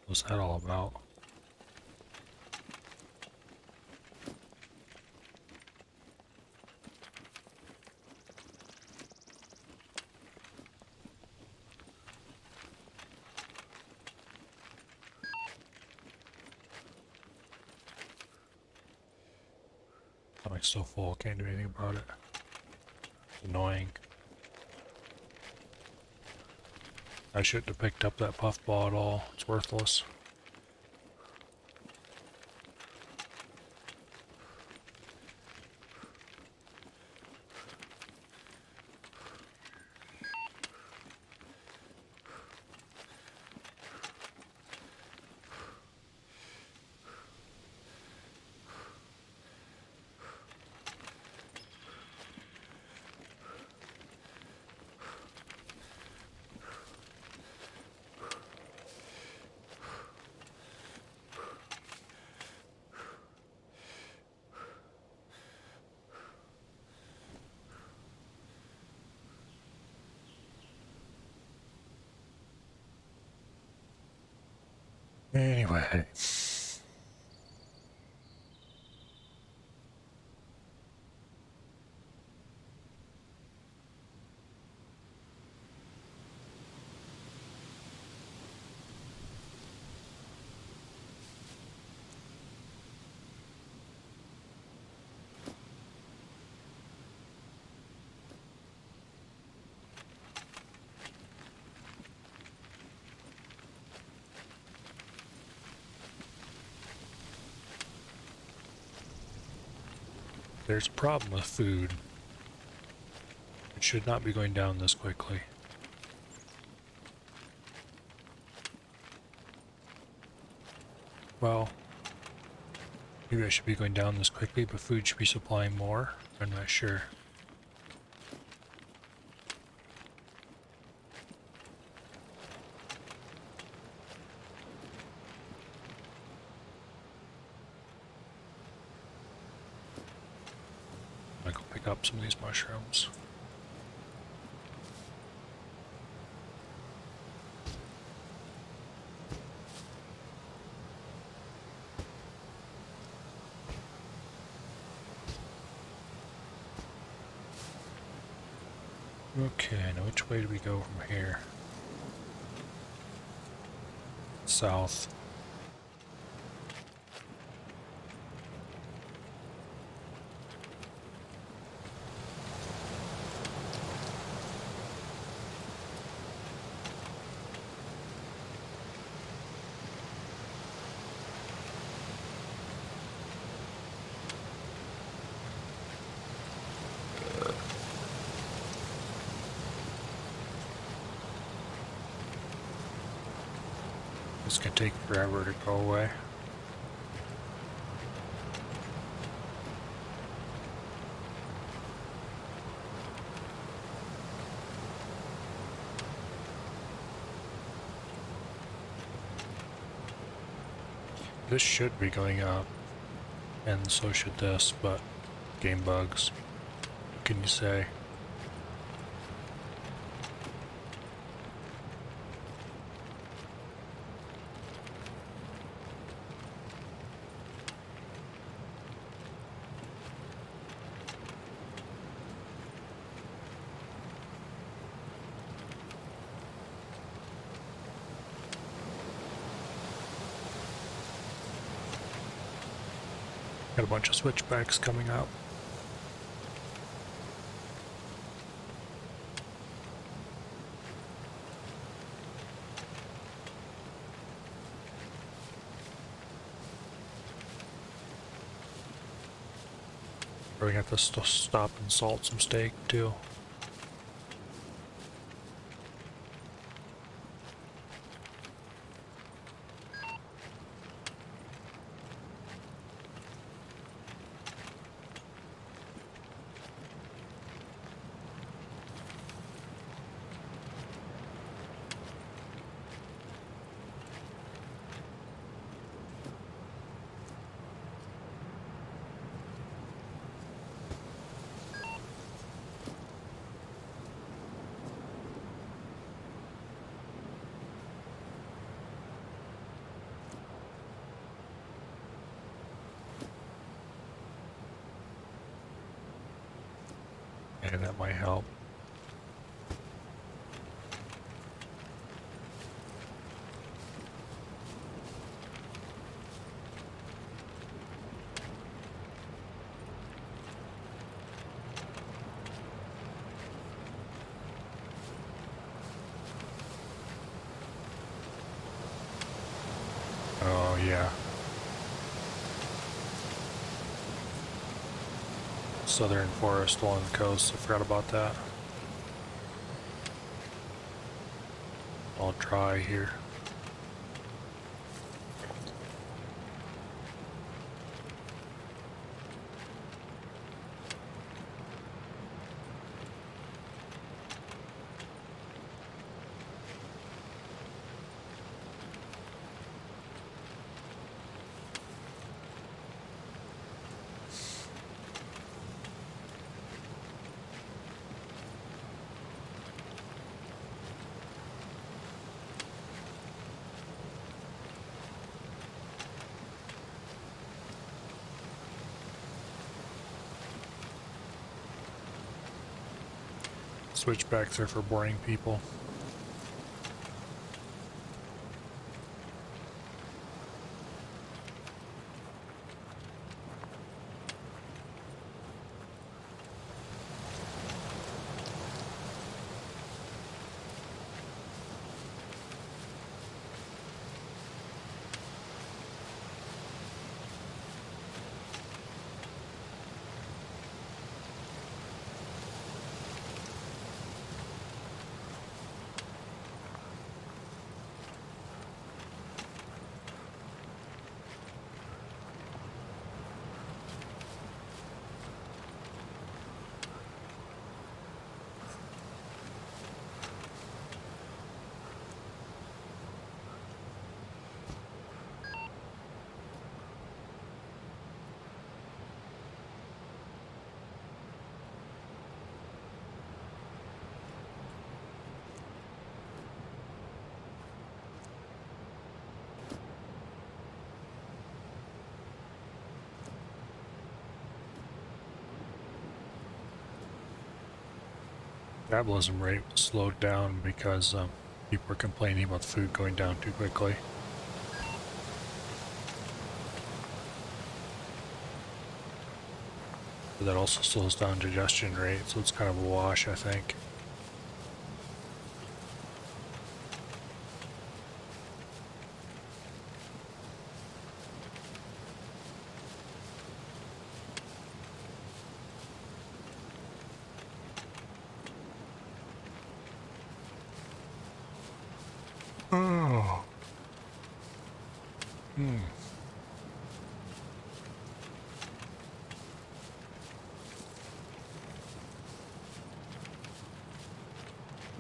What's that all about? Oh, it's so full, can't do anything about it. It's annoying. I shouldn't have picked up that puffball at all. It's worthless. Anyway. There's a problem with food. It should not be going down this quickly. Well, maybe I should be going down this quickly, but food should be supplying more. I'm not sure. I'm gonna go pick up some of these mushrooms. Okay, now which way do we go from here? South. It's gonna take forever to go away. This should be going up, and so should this, but game bugs. What can you say? Got a bunch of switchbacks coming up. Probably have to stop and salt some steak too. And that might help. Oh yeah. Southern forest along the coast, I forgot about that. All dry here. Switchbacks are for boring people. Metabolism rate was slowed down because people were complaining about the food going down too quickly. But that also slows down digestion rate, so it's kind of a wash, I think. Oh.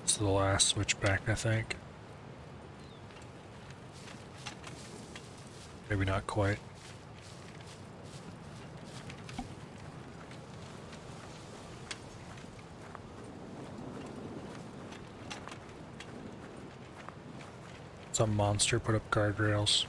It's the last switchback, I think. Maybe not quite. Some monster put up guardrails.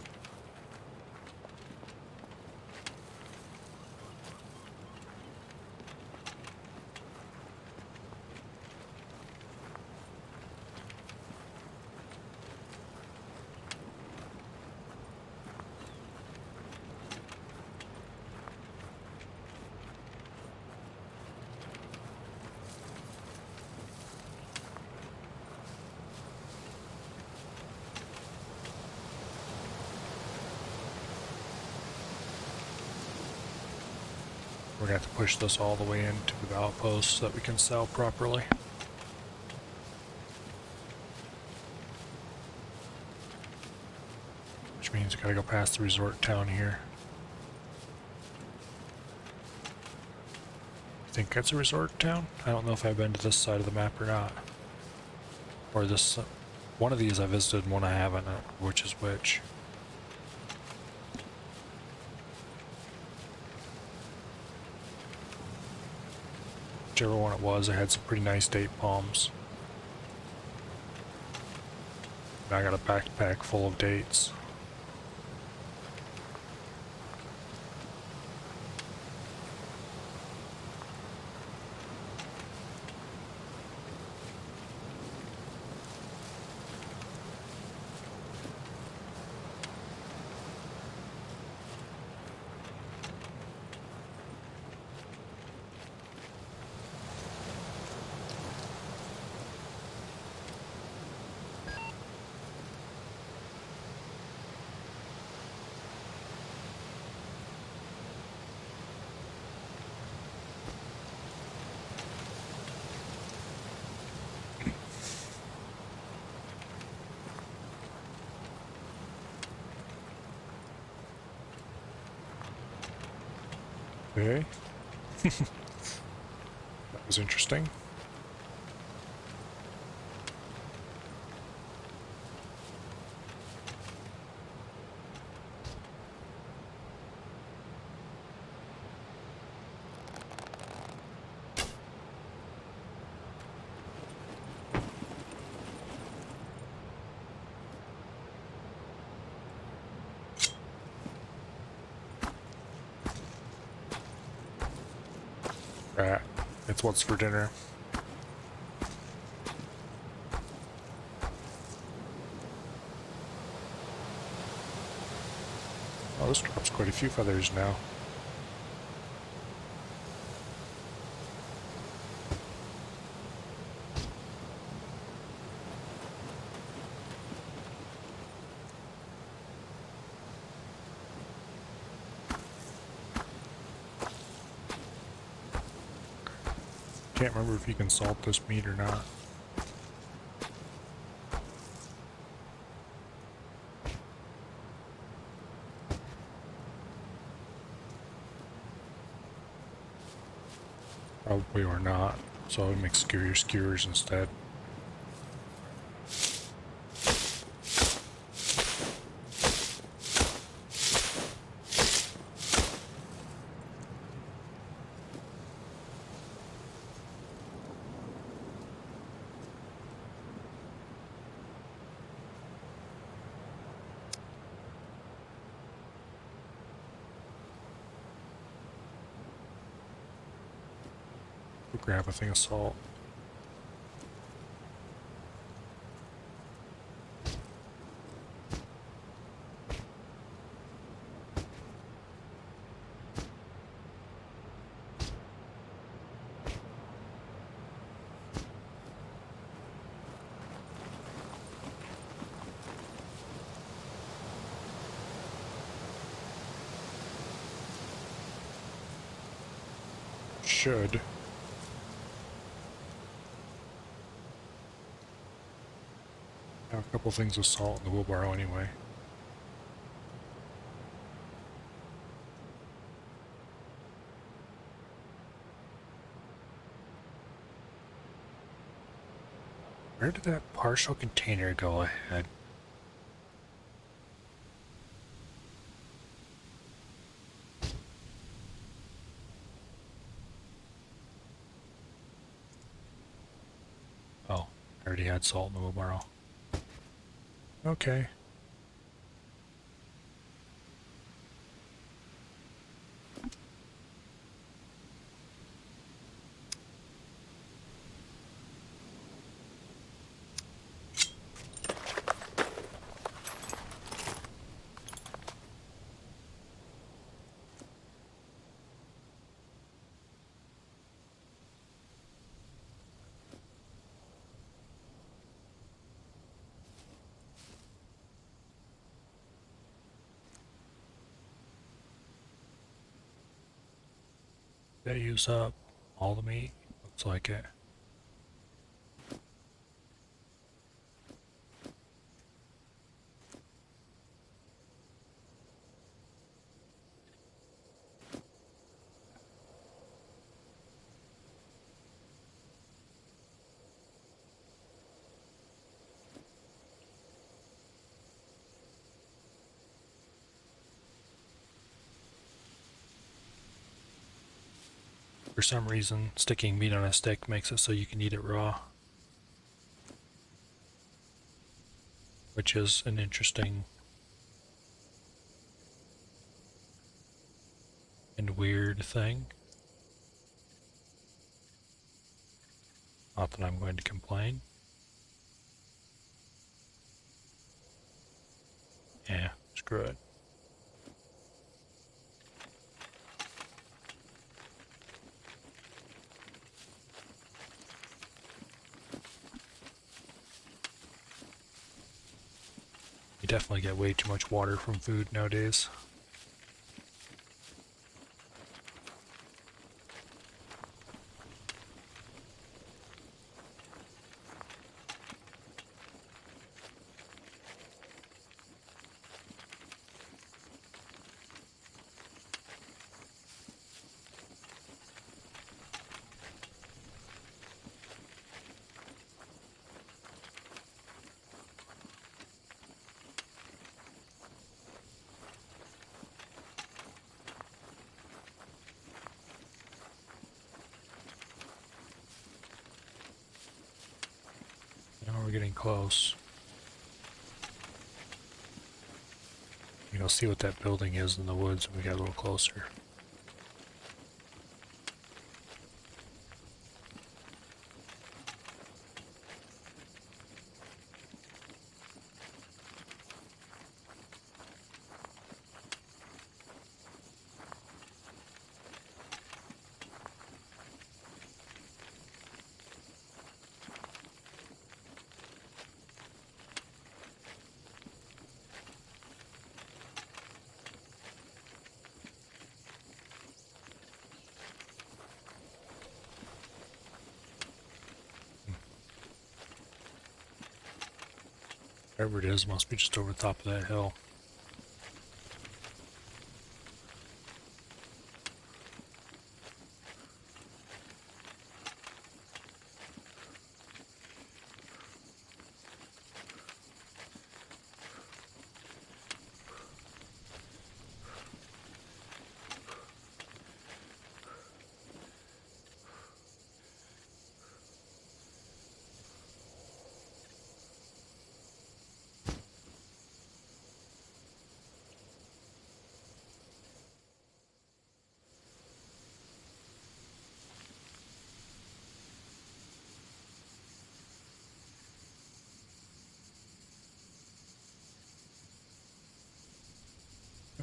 We're gonna have to push this all the way into the outpost so that we can sell properly. Which means we gotta go past the resort town here. I think that's a resort town? I don't know if I've been to this side of the map or not. Or this, one of these I visited and one I haven't, which is which. Whichever one it was, I had some pretty nice date palms. And I got a backpack full of dates. Okay. That was interesting. It's what's for dinner. Oh, this drops quite a few feathers now. Can't remember if you can salt this meat or not. Probably or not, so I would make skewers instead. Grab a thing of salt. Should. Have a couple things of salt in the wheelbarrow anyway. Where did that partial container go ahead? Oh, I already had salt in the wheelbarrow. Okay. Did I use up all the meat? Looks like it. For some reason, sticking meat on a stick makes it so you can eat it raw, which is an interesting and weird thing. Not that I'm going to complain. Yeah, screw it. You definitely get way too much water from food nowadays. Now we're getting close. You'll see what that building is in the woods when we get a little closer. Wherever it is, must be just over the top of that hill.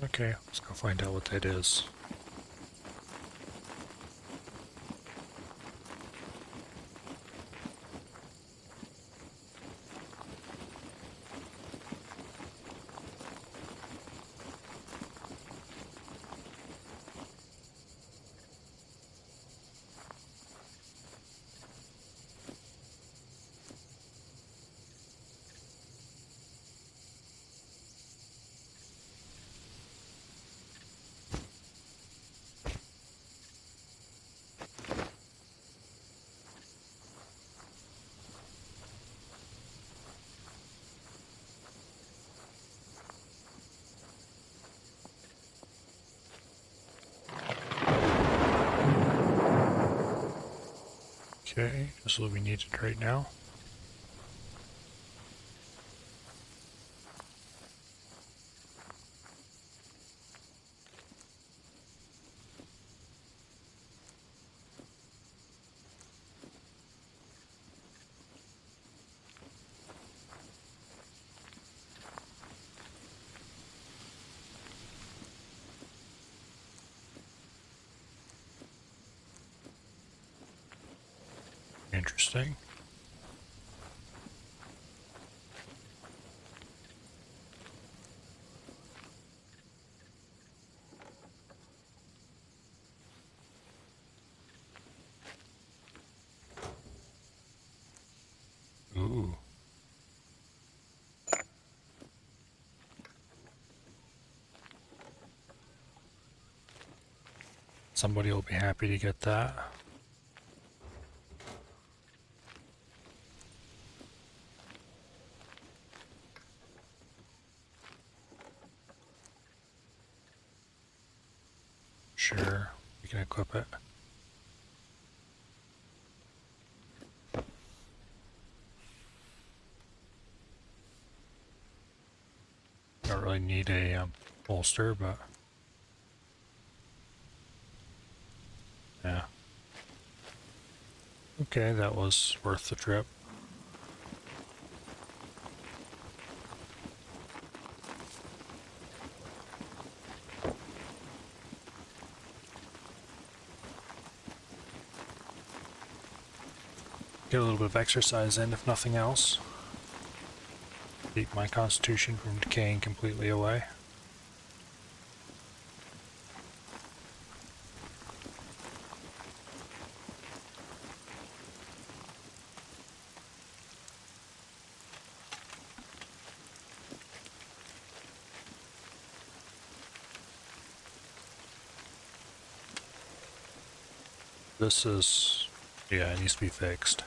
Okay, let's go find out what that is. Okay, this is what we needed right now. Interesting. Ooh. Somebody will be happy to get that. Sure, we can equip it. Don't really need a bolster, but yeah. Okay, that was worth the trip. Get a little bit of exercise in, if nothing else. Keep my constitution from decaying completely away. This is, yeah, it needs to be fixed.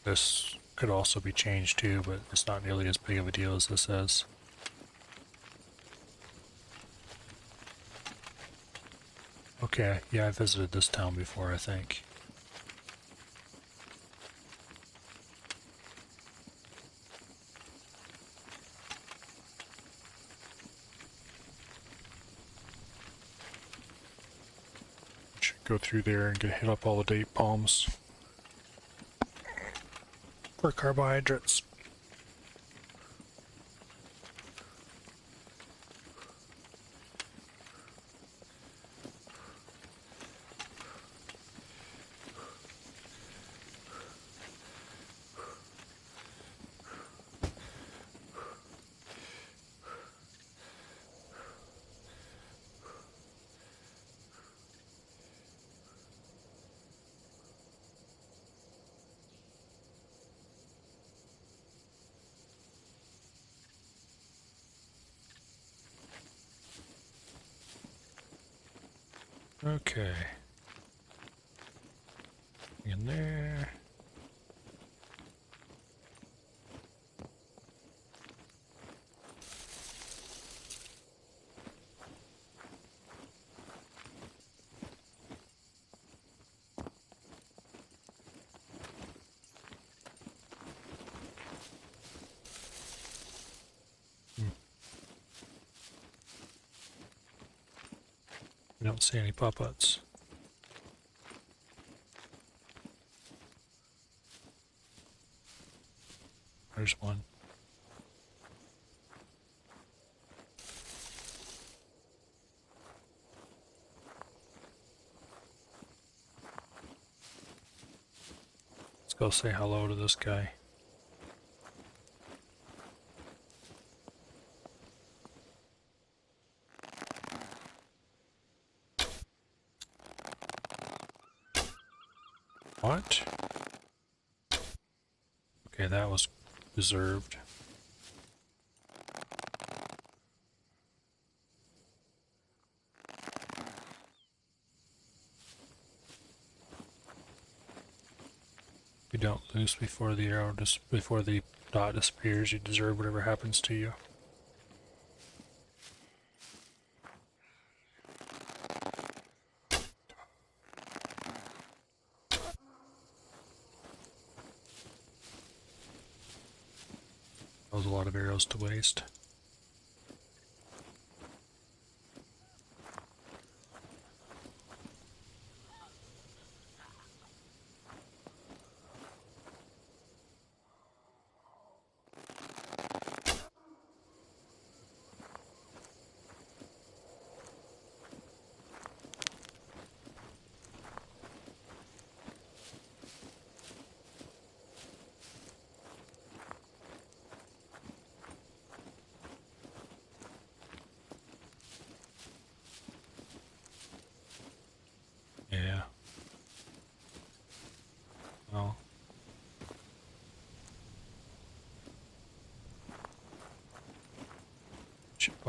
This could also be changed too, but it's not nearly as big of a deal as this is. Okay, yeah, I visited this town before, I think. Should go through there and hit up all the date palms for carbohydrates. Okay. In there. I don't see any puppets. There's one. Let's go say hello to this guy. What? Okay, that was deserved. If you don't lose before the arrow, before the dot disappears, you deserve whatever happens to you. That was a lot of arrows to waste.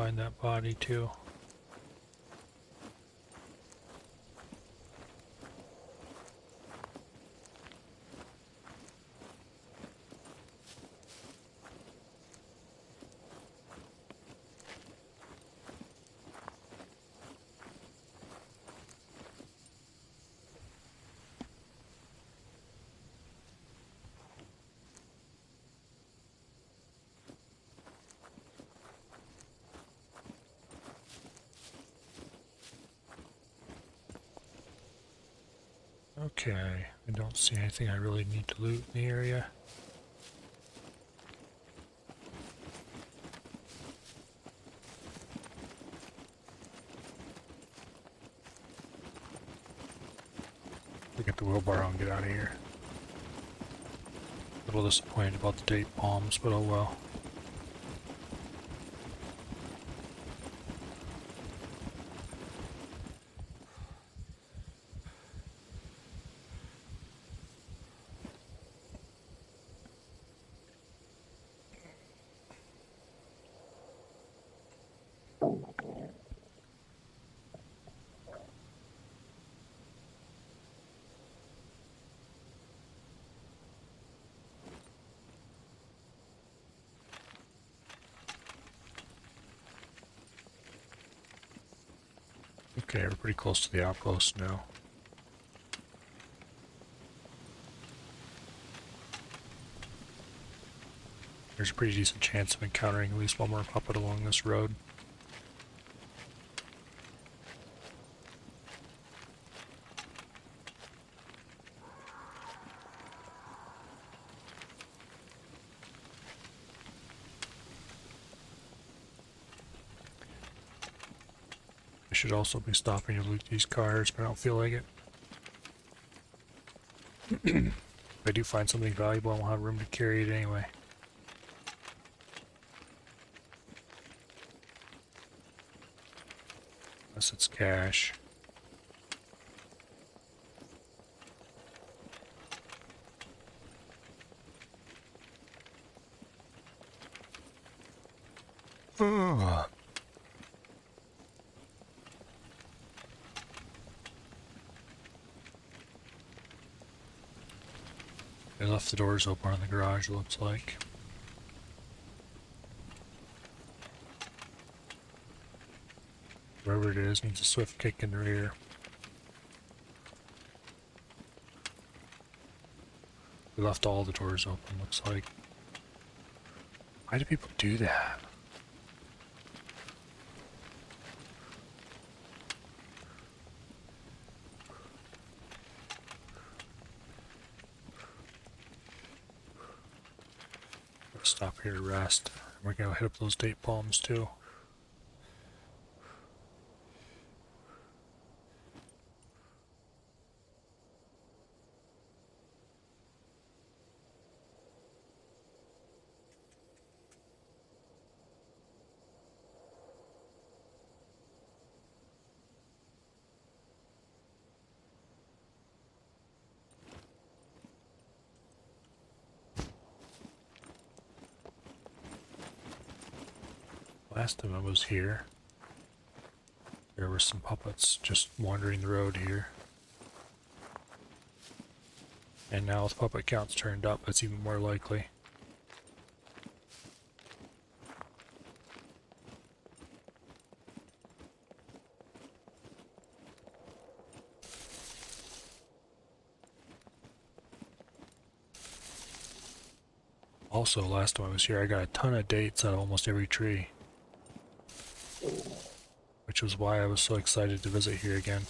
find that body too. Okay, I don't see anything I really need to loot in the area. Pick up the wheelbarrow and get out of here. A little disappointed about the date palms, but oh well. Okay, we're pretty close to the outpost now. There's a pretty decent chance of encountering at least one more puppet along this road. I should also be stopping to loot these cars, but I don't feel like it. If I do find something valuable, I won't have room to carry it anyway. Unless it's cash. Ugh. They left the doors open on the garage, it looks like. Wherever it is needs a swift kick in the rear. We left all the doors open, looks like. Why do people do that? Stop here to rest. We're gonna hit up those date palms too. Last time I was here, there were some puppets just wandering the road here. And now with puppet counts turned up, it's even more likely. Also, last time I was here, I got a ton of dates out of almost every tree. Which was why I was so excited to visit here again.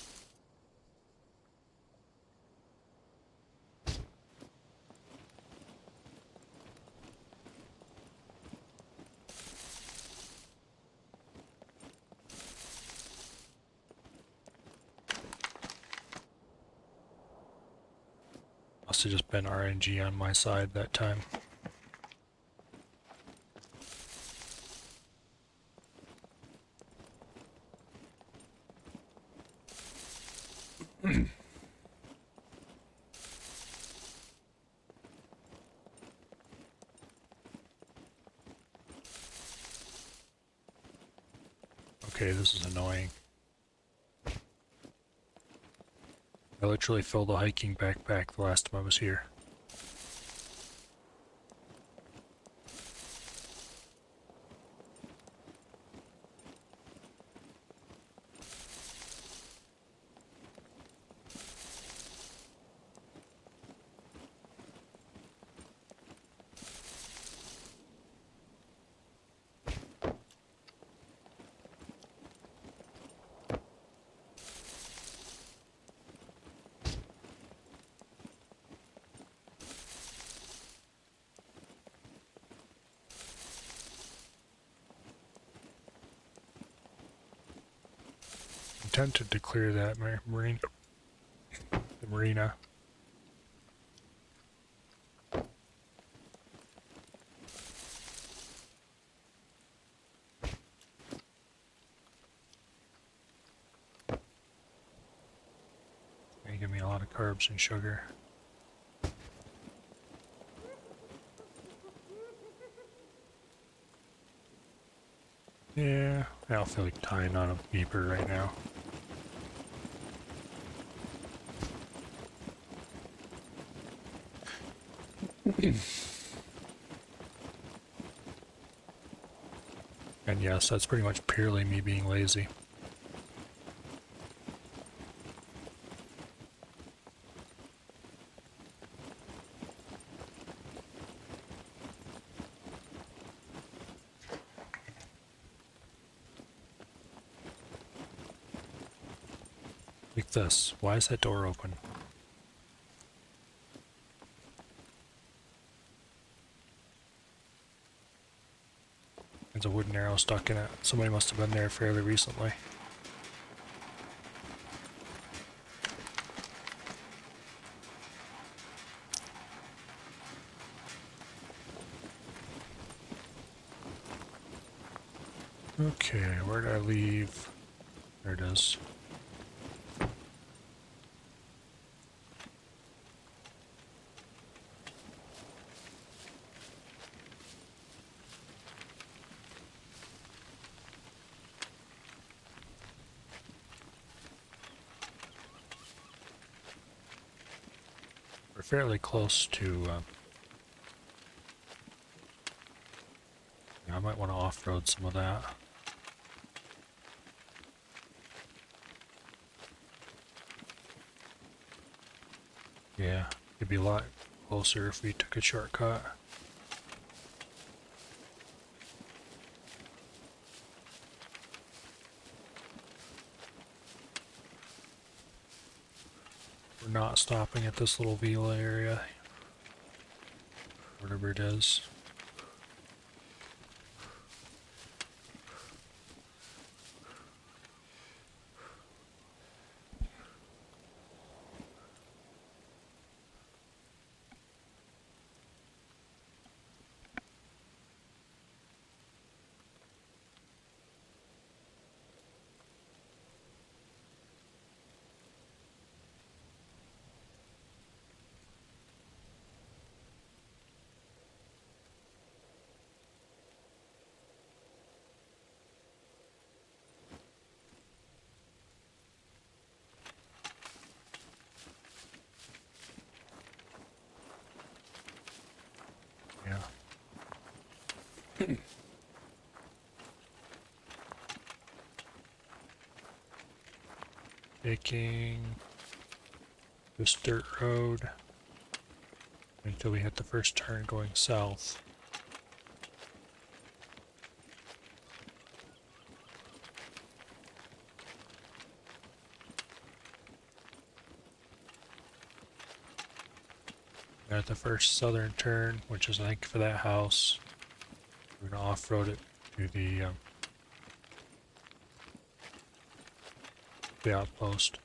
Must have just been RNG on my side that time. Okay, this is annoying. I literally filled a hiking backpack the last time I was here. I'm tempted to clear that marina. They give me a lot of carbs and sugar. Yeah, I don't feel like tying on a beeper right now. And yes, that's pretty much purely me being lazy. Like this. Why is that door open? There's a wooden arrow stuck in it. Somebody must have been there fairly recently. Okay, where did I leave? There it is. We're fairly close to... I might want to off-road some of that. Yeah, it'd be a lot closer if we took a shortcut. We're not stopping at this little villa area. Whatever it is. Yeah. Taking this dirt road until we hit the first turn going south. At the first southern turn, which is I think for that house, we're gonna off-road it to the outpost.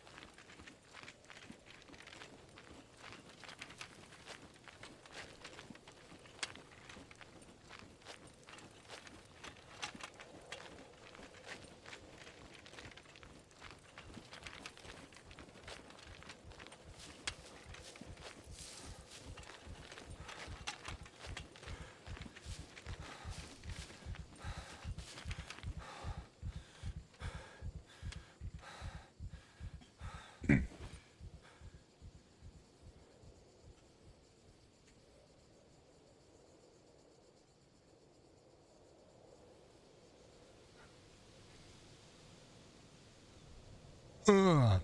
Ugh.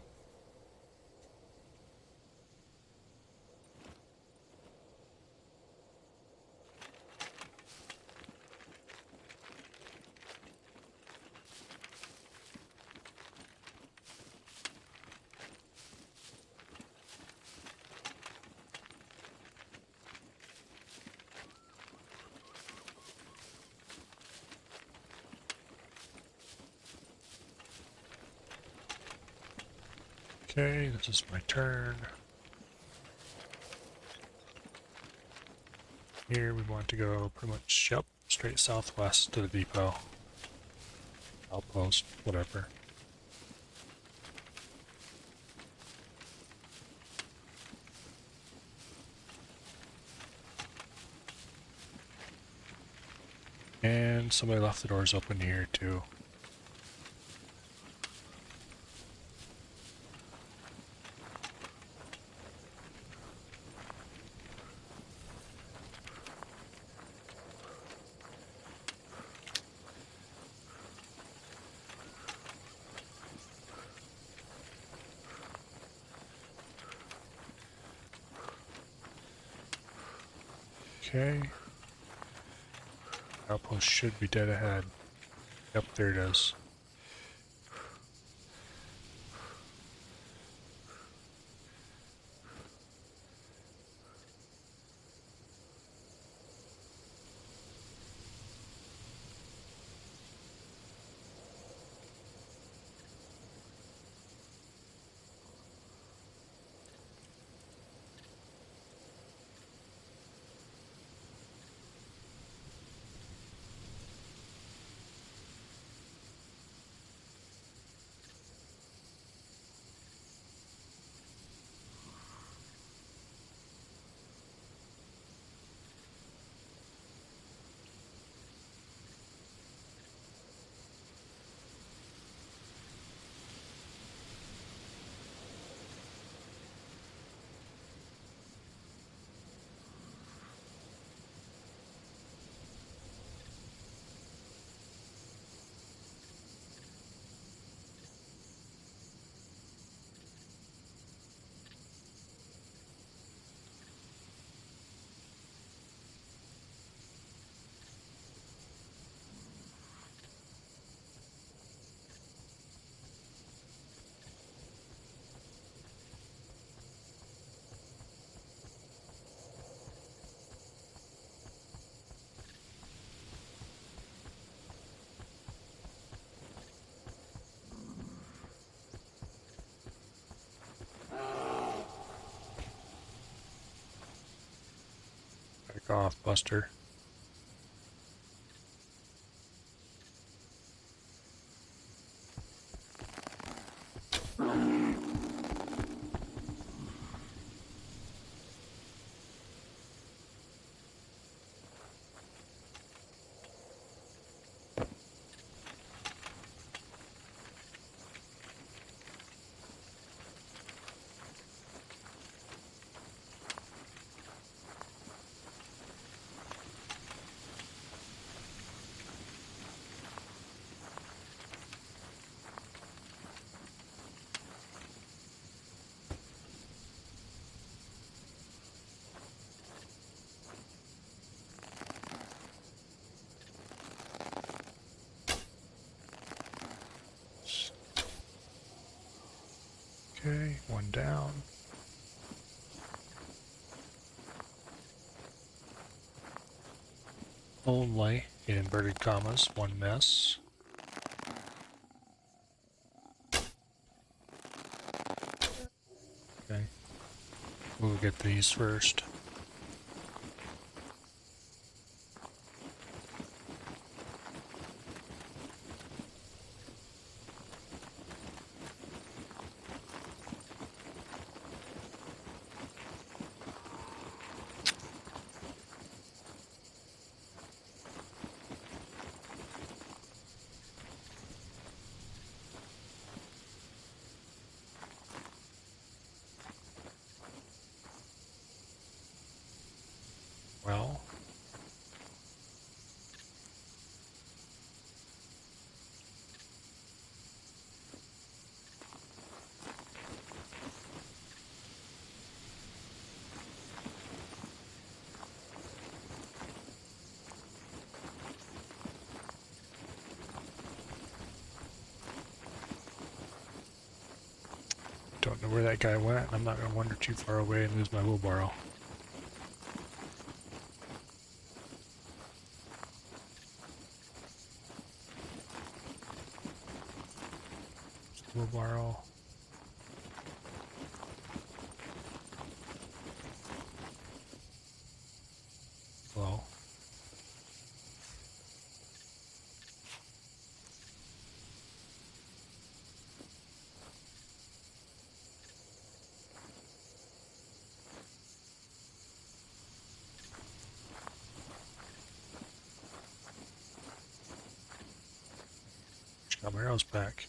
Okay, this is my turn. Here we want to go pretty much, yep, straight southwest to the depot. Outpost, whatever. And somebody left the doors open here too. Okay. Outpost should be dead ahead. Yep, there it is. Back off, Buster. Okay, one down. Only, in inverted commas, one miss. Okay. We'll get these first. Don't know where that guy went. I'm not going to wander too far away and lose my wheelbarrow. Wheelbarrow. Well. Got my arrows back.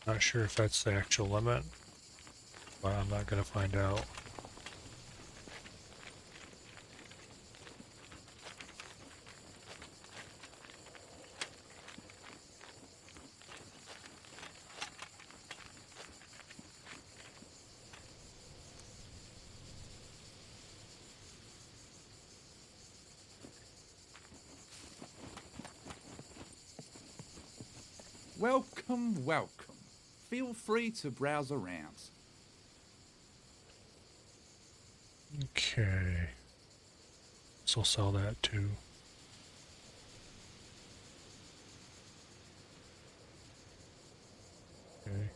Not sure if that's the actual limit, but I'm not going to find out. Welcome, welcome. Feel free to browse around. Okay. So I'll sell that too. Okay.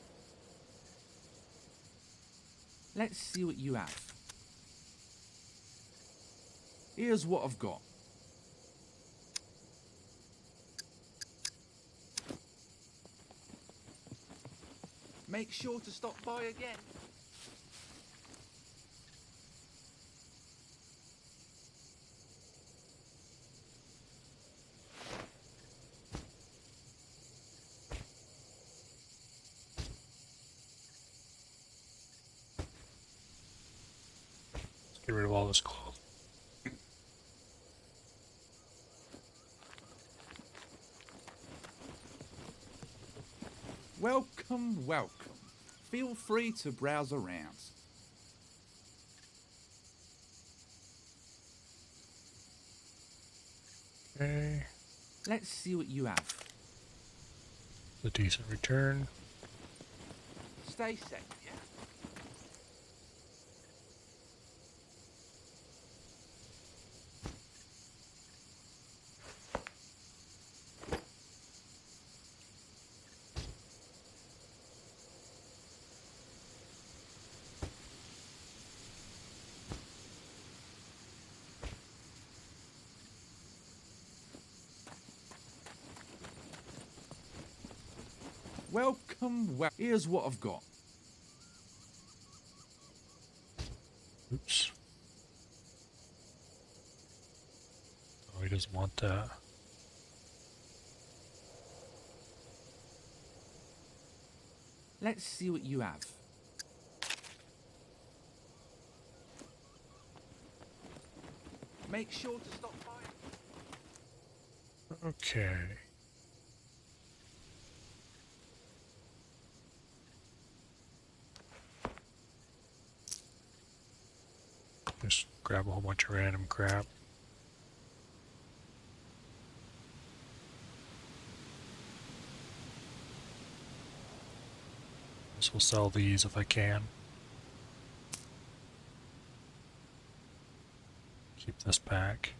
Let's see what you have. Here's what I've got. Make sure to stop by again. Let's get rid of all this cloth. Welcome, welcome. Feel free to browse around. Okay. Let's see what you have. A decent return. Stay safe, yeah? Welcome, here's what I've got. Oops. Oh, he doesn't want that. Let's see what you have. Make sure to stop by. Okay. Just grab a whole bunch of random crap. Guess we'll sell these if I can. Keep this back.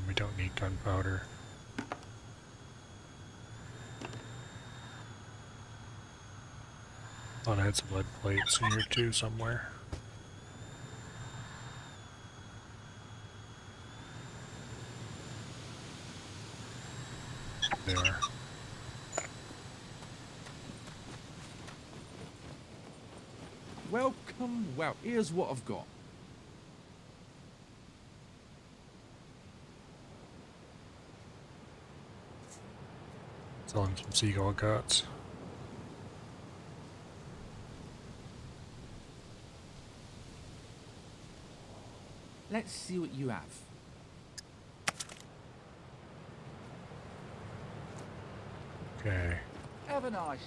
We don't need gunpowder. Thought I had some lead plates in here too somewhere. They are. Welcome. Well, here's what I've got. Sell him some seagull guts. Let's see what you have. Okay. Have a nice day.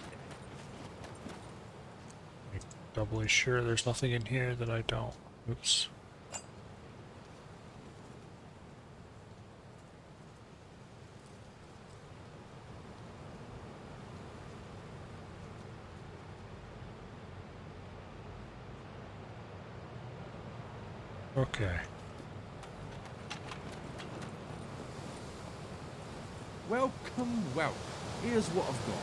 Make doubly sure there's nothing in here that I don't. Oops. Okay. Welcome. Well, here's what I've got.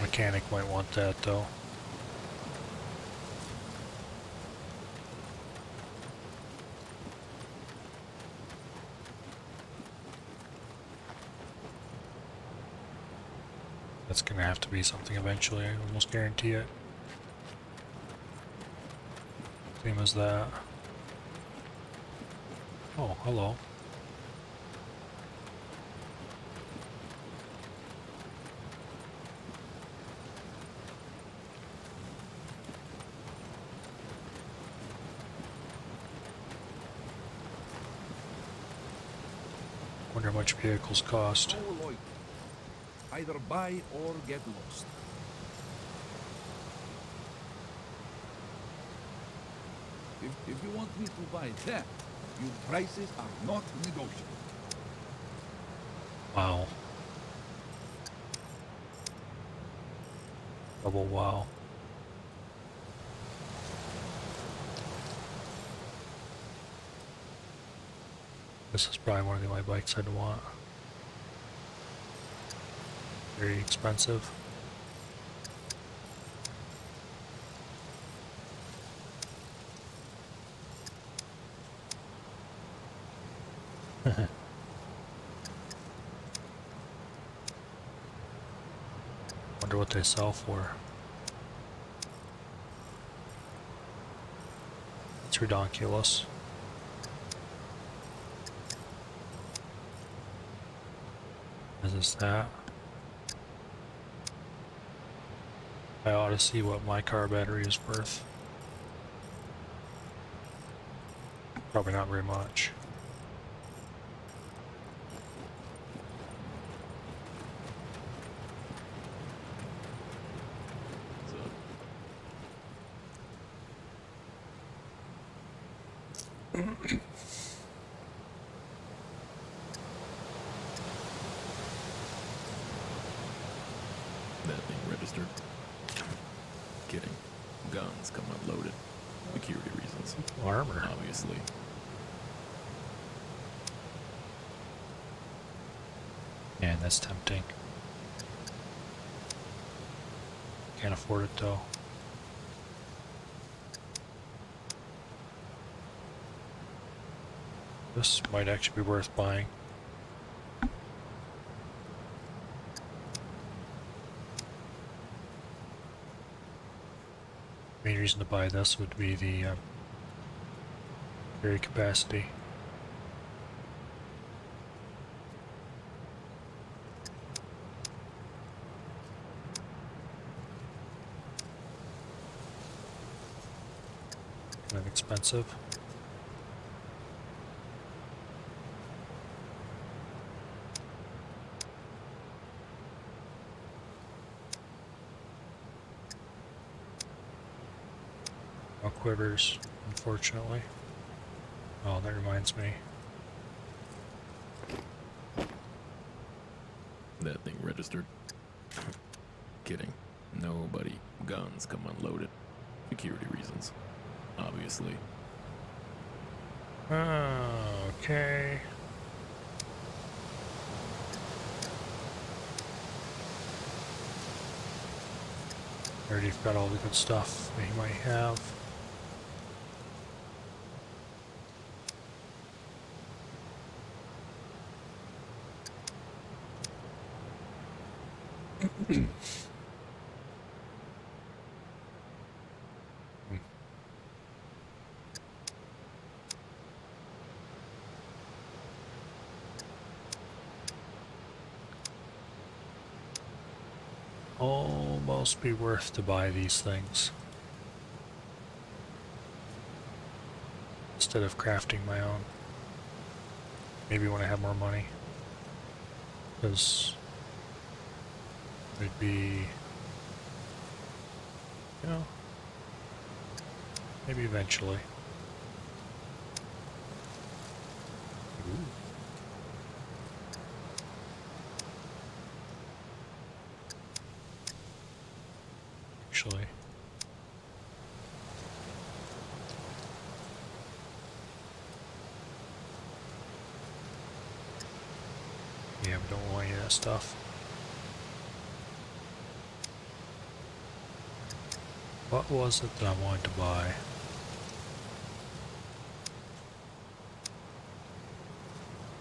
Mechanic might want that though. That's gonna have to be something eventually, I almost guarantee it. Same as that. Oh, hello. Wonder how much vehicles cost. Oh, Lloyd. Either buy or get lost. If you want me to buy that, your prices are not negotiable. Wow. Double wow. This is probably one of the only bikes I'd want. Very expensive. Wonder what they sell for. It's ridiculous. Is that? I ought to see what my car battery is worth. Probably not very much. That thing registered. Kidding. Guns come unloaded. Security reasons. Armor. Obviously. Man, that's tempting. Can't afford it though. This might actually be worth buying. Main reason to buy this would be the carry capacity. Kind of expensive. No quivers, unfortunately. Oh, that reminds me. That thing registered. Kidding. Nobody. Guns come unloaded. Security reasons. Obviously. Okay. Already got all the good stuff that he might have. Almost be worth to buy these things instead of crafting my own. Maybe when I have more money, because it'd be, you know, maybe eventually. Ooh. Actually. Yeah, we don't want any of that stuff. What was it that I wanted to buy?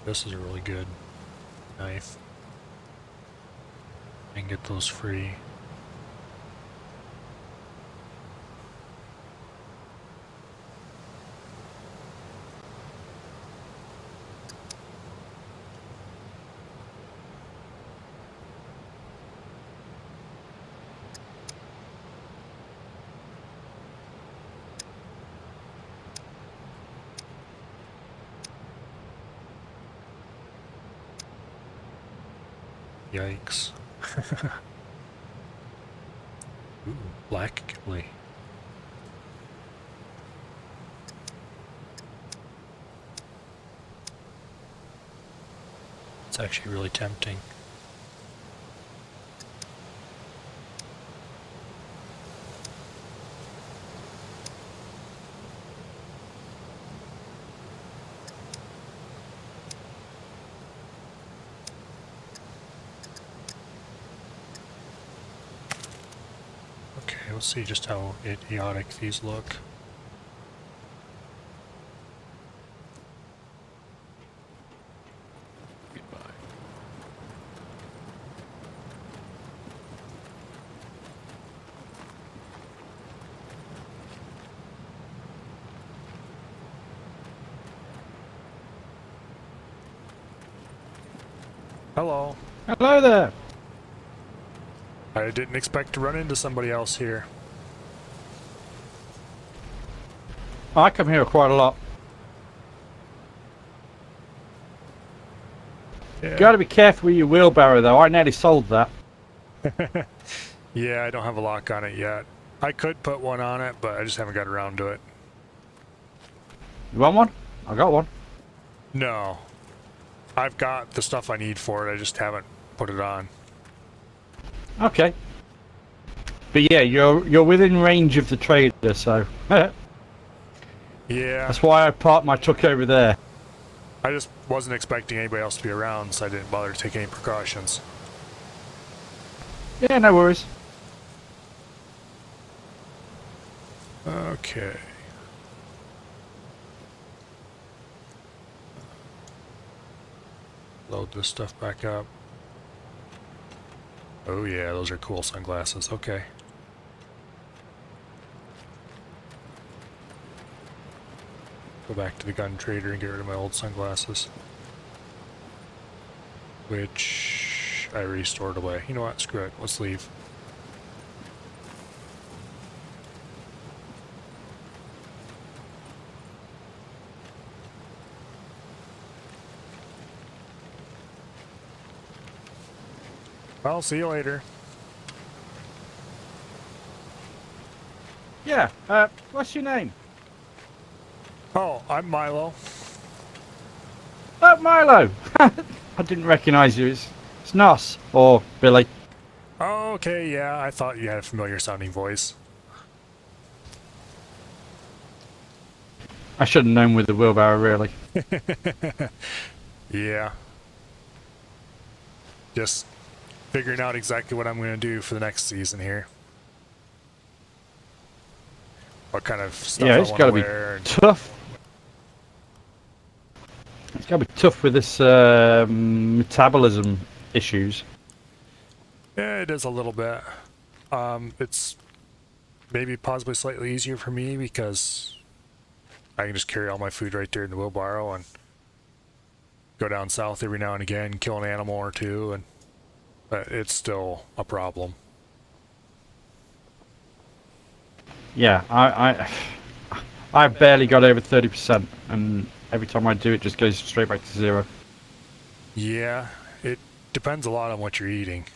This is a really good knife. I can get those free. Yikes. Ooh, black Ghibli. It's actually really tempting. Okay, let's see just how idiotic these look. Goodbye. Hello. Hello there. I didn't expect to run into somebody else here. I come here quite a lot. Yeah. Got to be careful with your wheelbarrow, though. I nearly sold that. Yeah, I don't have a lock on it yet. I could put one on it, but I just haven't got around to it. You want one? I got one. No. I've got the stuff I need for it, I just haven't put it on. Okay. But yeah, you're within range of the trader, so Yeah. that's why I parked my truck over there. I just wasn't expecting anybody else to be around, so I didn't bother to take any precautions. Yeah, no worries. Okay. Load this stuff back up. Oh yeah, those are cool sunglasses. Okay. Go back to the gun trader and get rid of my old sunglasses. Which I already stored away. You know what? Screw it. Let's leave. Well, see you later. Yeah. What's your name? Oh, I'm Milo. Oh, Milo. I didn't recognise you. It's Nos or Billy. Oh, okay, yeah, I thought you had a familiar sounding voice. I should have known with the wheelbarrow, really. Yeah. Just figuring out exactly what I'm going to do for the next season here. What kind of stuff Yeah, I it's want got to to be wear. And tough. It's got to be tough with this metabolism issues. yeah, it is a little bit. It's maybe possibly slightly easier for me because I can just carry all my food right there in the wheelbarrow and go down south every now and again, kill an animal or two, and but it's still a problem. Yeah, I've barely got over 30%, and every time I do, it just goes straight back to zero. Yeah, it depends a lot on what you're eating.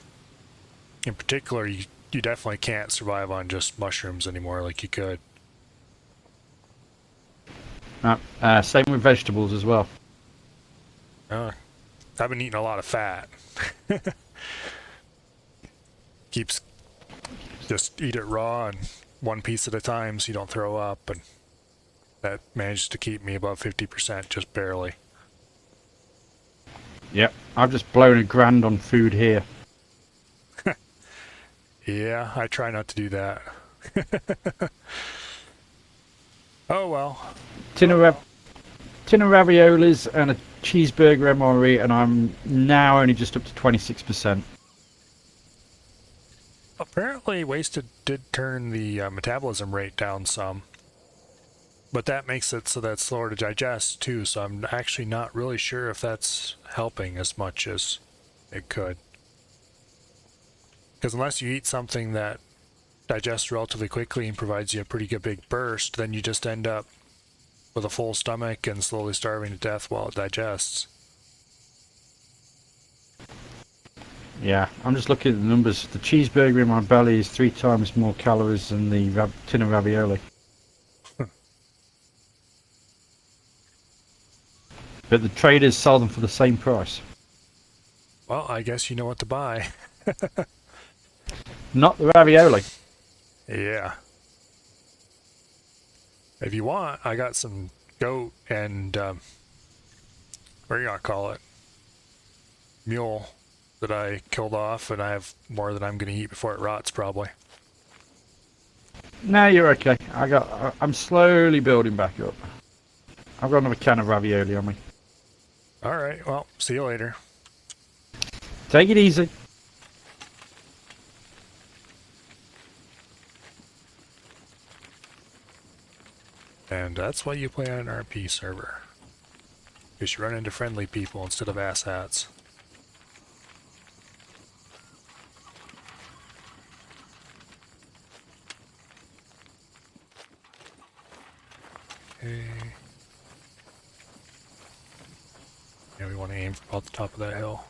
In particular, you definitely can't survive on just mushrooms anymore like you could. Same with vegetables as well. Uh, I've been eating a lot of fat. Keeps just eat it raw and one piece at a time so you don't throw up, and that managed to keep me above 50% just barely. Yep, I've just blown $1,000 on food here. Yeah, I try not to do that. Oh well. Tin of raviolis and a cheeseburger MRE, and I'm now only just up to 26%. Apparently, wasted did turn the metabolism rate down some, but that makes it so that it's slower to digest too. So I'm actually not really sure if that's helping as much as it could. Because unless you eat something that digests relatively quickly and provides you a pretty good big burst, then you just end up with a full stomach and slowly starving to death while it digests. Yeah, I'm just looking at the numbers. The cheeseburger in my belly is 3 times more calories than the tin of ravioli. But the traders sell them for the same price. Well, I guess you know what to buy. Not the ravioli. Yeah. If you want, I got some goat and, what do you gonna call it? Mule that I killed off, and I have more that I'm gonna eat before it rots, probably. No, you're okay. I'm slowly building back up. I've got another can of ravioli on me. Alright, well, see you later. Take it easy. And that's why you play on an RP server. Because you run into friendly people instead of asshats. Okay. Yeah, we want to aim for about the top of that hill.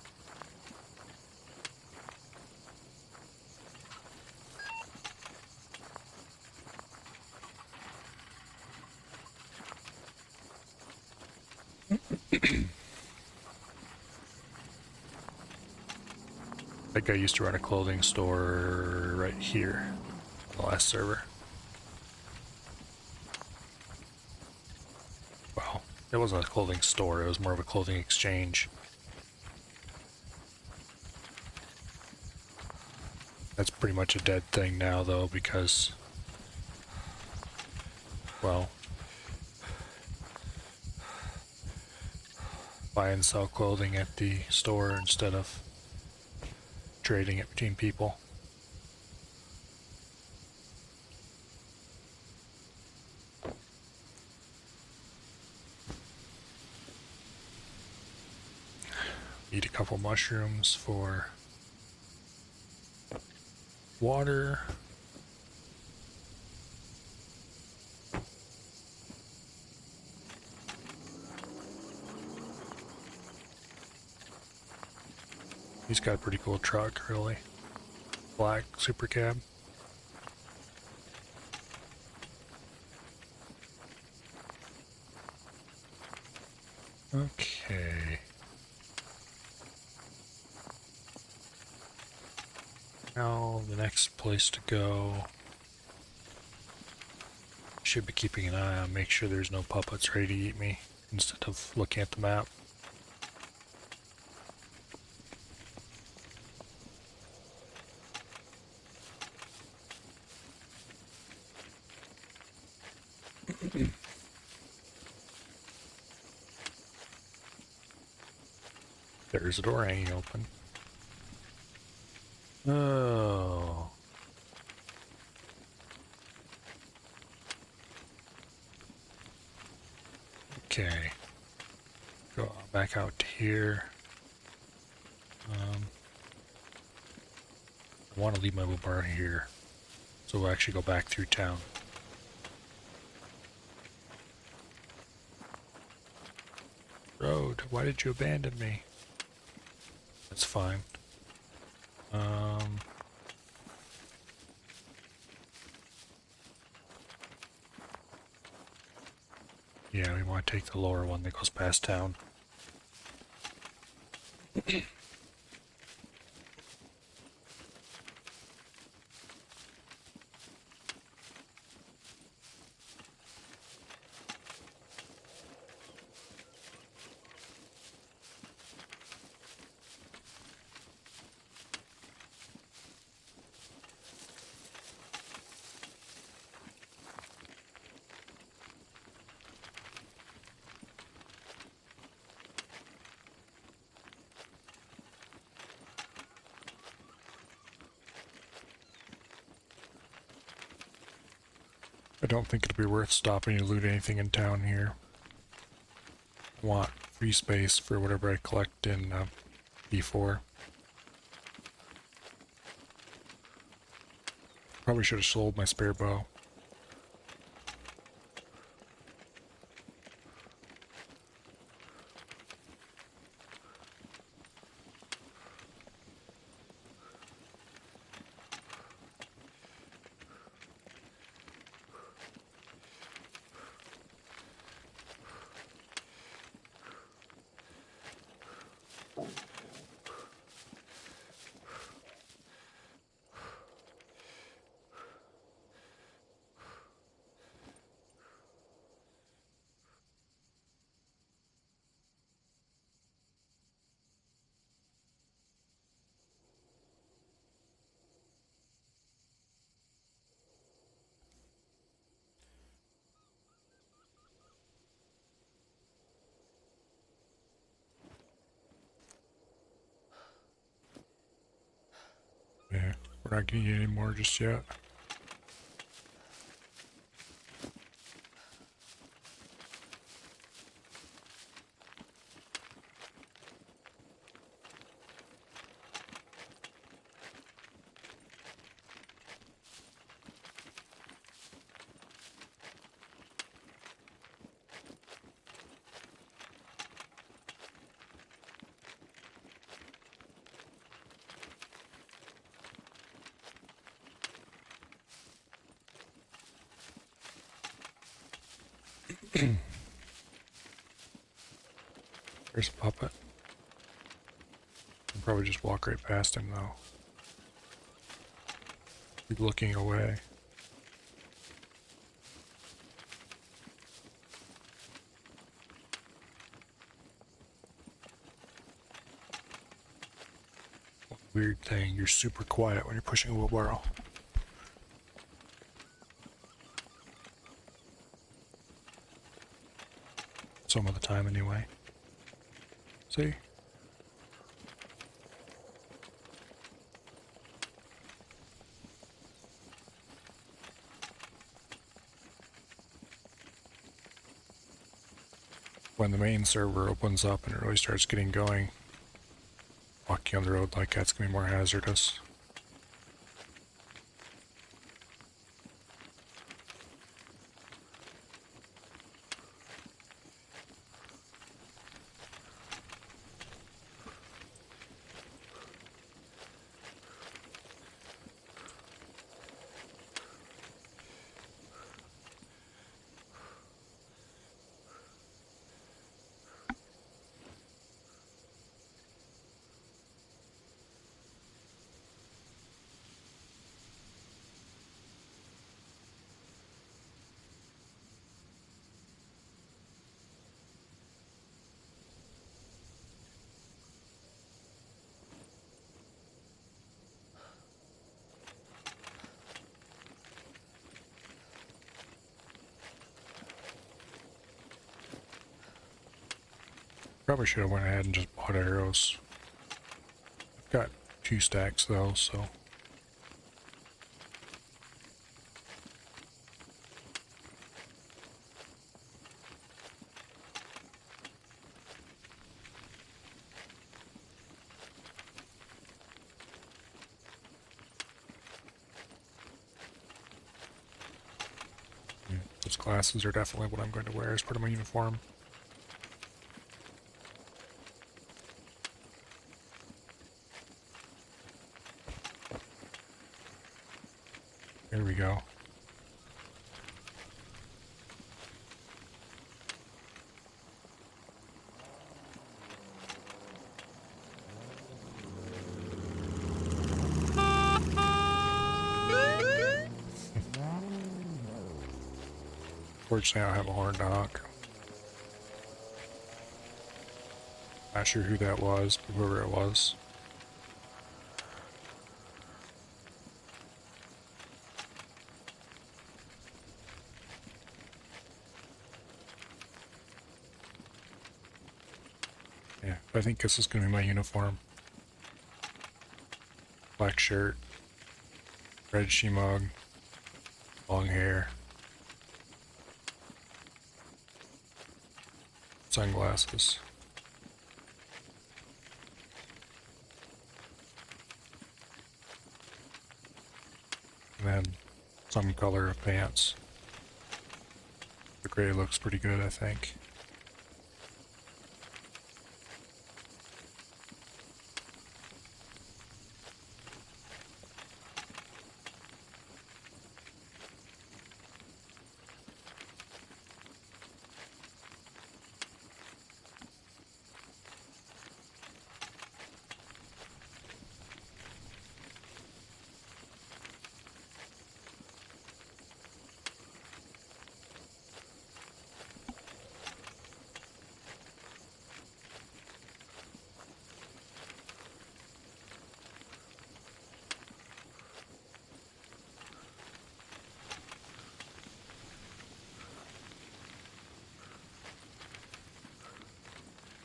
That guy used to run a clothing store right here, the last server. Well, it wasn't a clothing store, it was more of a clothing exchange. That's pretty much a dead thing now, though, because, well, buy and sell clothing at the store instead of trading it between people. Eat a couple mushrooms for water. He's got a pretty cool truck, really. Black super cab. Okay. Now, the next place to go. Should be keeping an eye on, make sure there's no puppets ready to eat me instead of looking at the map. There's a door hanging open. Oh. Okay. Go back out to here. I want to leave my wheelbarrow here. So we'll actually go back through town. Road, why did you abandon me? That's fine. Yeah, we want to take the lower one that goes past town. I don't think it'll be worth stopping to loot anything in town here. I want free space for whatever I collect in B4. Probably should have sold my spare bow. Yeah, we're not getting any more just yet. There's a puppet. I'll probably just walk right past him though. Keep looking away. Weird thing, you're super quiet when you're pushing a wheelbarrow. Some of the time anyway. See? When the main server opens up and it really starts getting going, walking on the road like that's gonna be more hazardous. Probably should have went ahead and just bought arrows. I've got 2 stacks though, so. Those glasses are definitely what I'm going to wear as part of my uniform. There we go. Fortunately, I don't have a horn to honk. Not sure who that was, but whoever it was. Yeah, I think this is going to be my uniform. Black shirt, red shemagh, long hair, sunglasses. And then some color of pants. The gray looks pretty good, I think.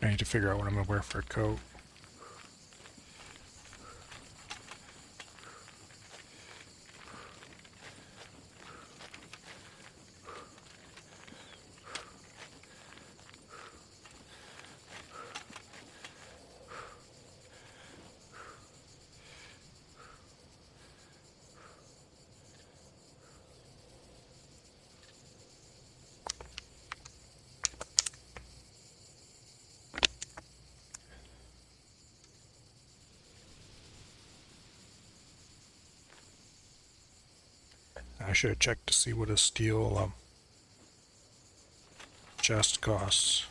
I need to figure out what I'm going to wear for a coat. I should have checked to see what a steel chest costs.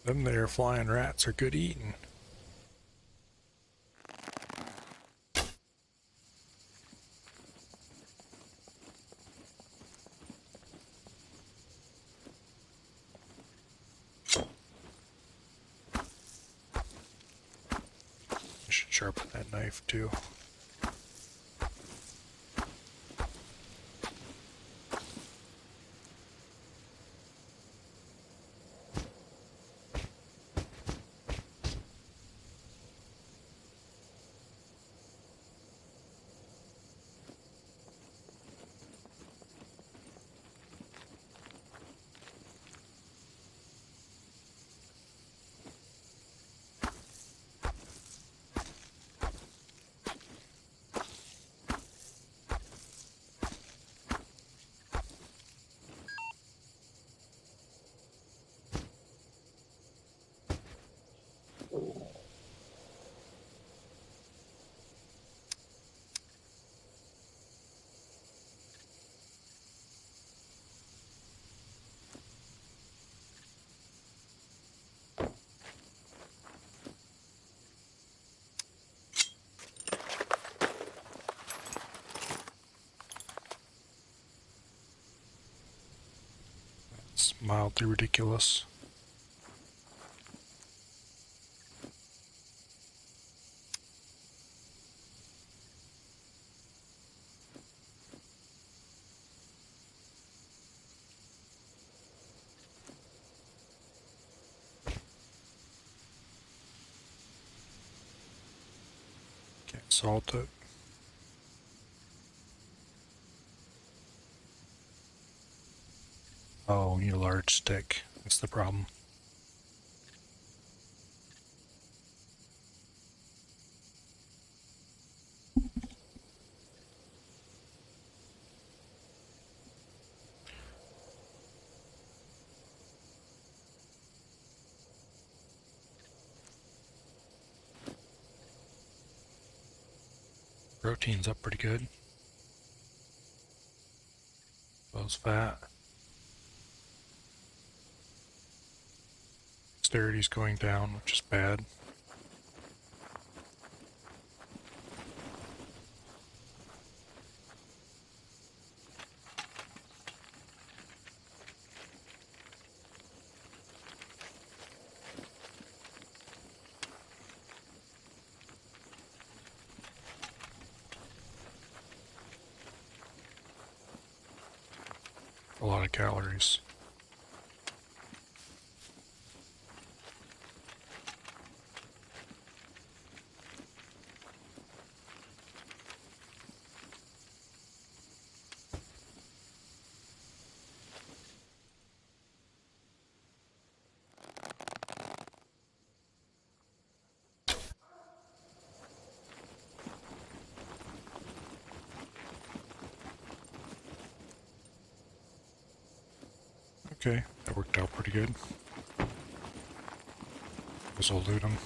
Them there flying rats are good eating. I should sharpen that knife too. It's mildly ridiculous. Salt it. Oh, we need a large stick. That's the problem. Protein's up pretty good. So's fat. Dexterity's going down, which is bad. A lot of calories. Okay, that worked out pretty good. Guess I'll loot them.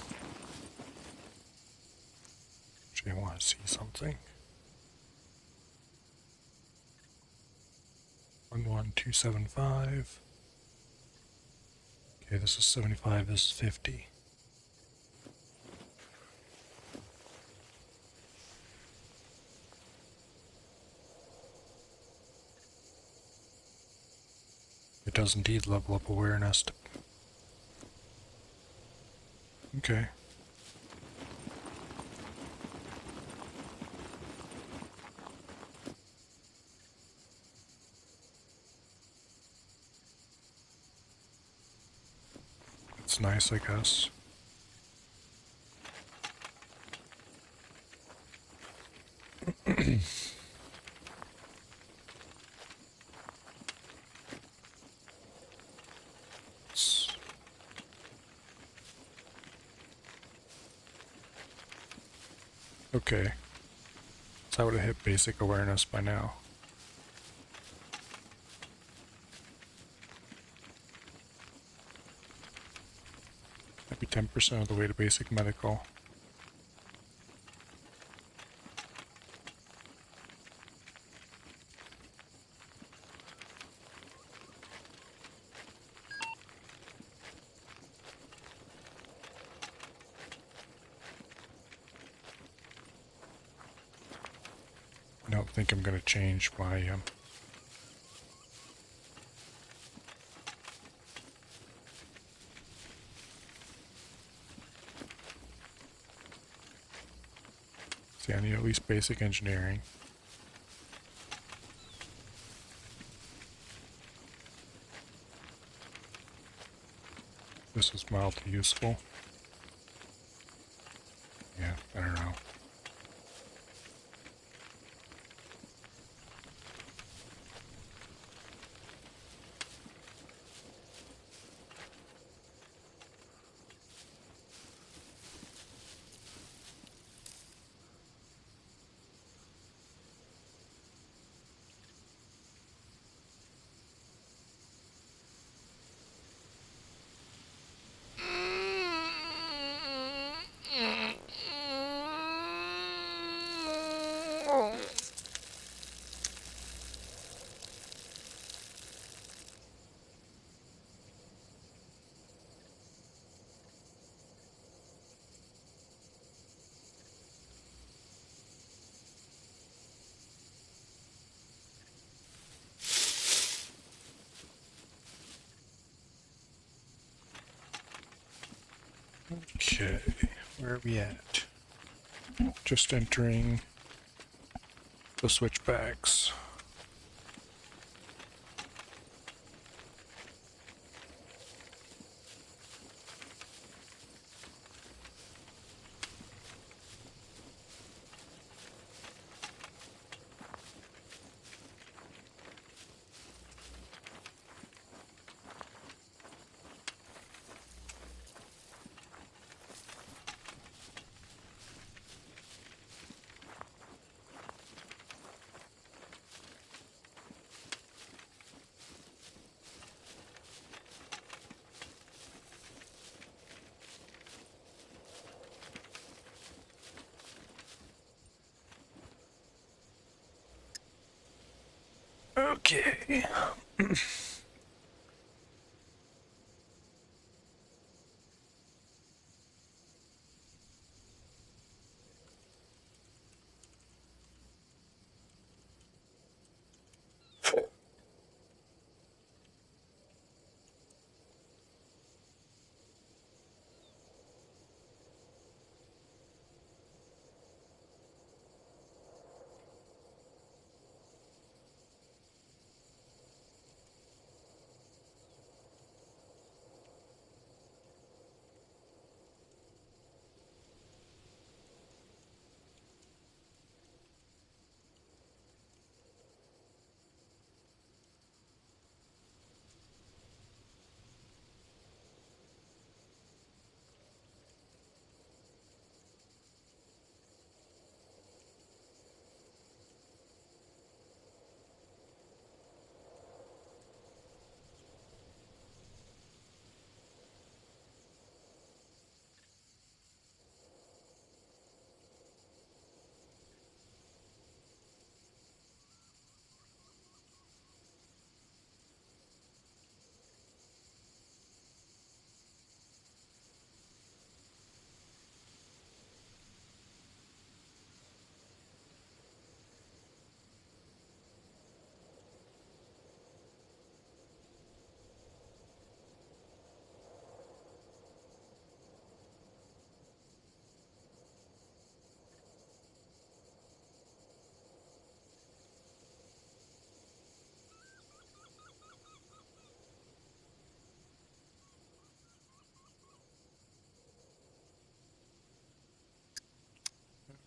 Actually, I want to see something. 11275. Okay, this is 75, this is 50. It does indeed level up awareness. Okay. It's nice, I guess. Okay. So I would have hit basic awareness by now. Maybe 10% of the way to basic medical. I don't think I'm going to change my see, I need at least basic engineering. This is mildly useful. Yeah, I don't know. Okay, where are we at? Just entering the switchbacks. Okay.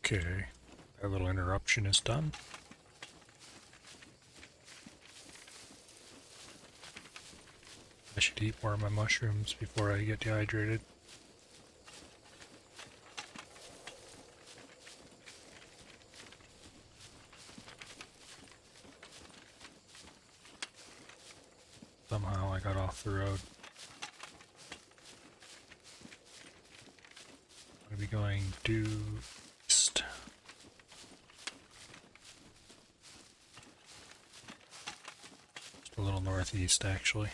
Okay. That little interruption is done. I should eat more of my mushrooms before I get dehydrated. Somehow I got off the road. I'm going to be going due east. Just a little northeast, actually.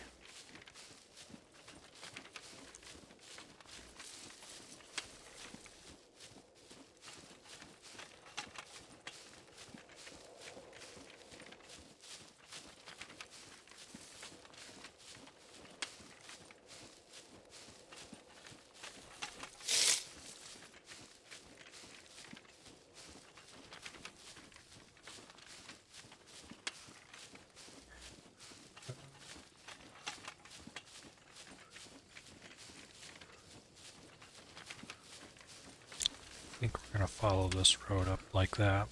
I think we're going to follow this road up like that.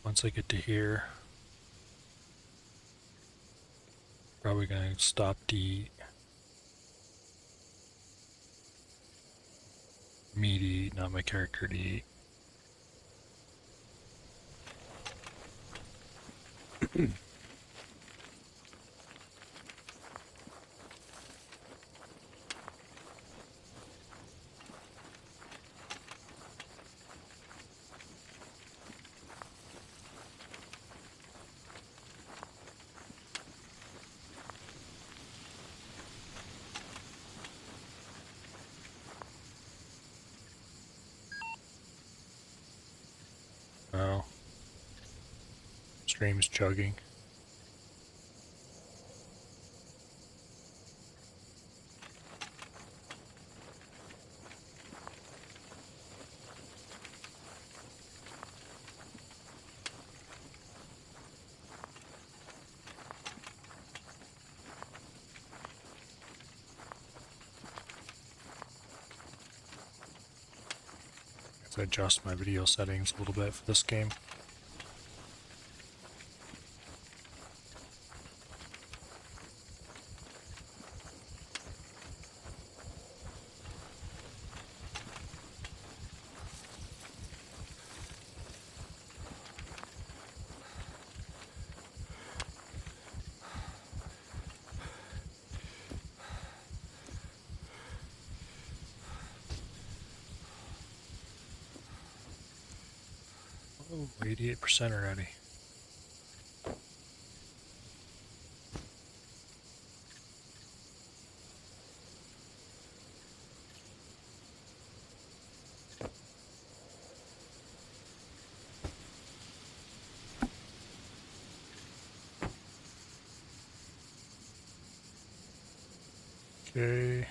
Once I get to here, probably going to stop to eat. Me to eat, not my character to eat. Oh. Stream's chugging. I have to adjust my video settings a little bit for this game. 88% already. Okay.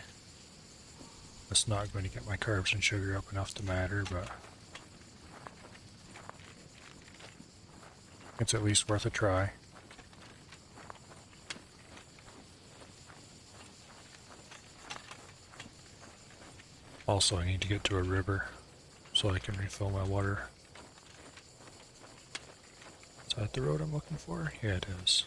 That's not going to get my carbs and sugar up enough to matter, but it's at least worth a try. Also, I need to get to a river so I can refill my water. Is that the road I'm looking for? Yeah, it is.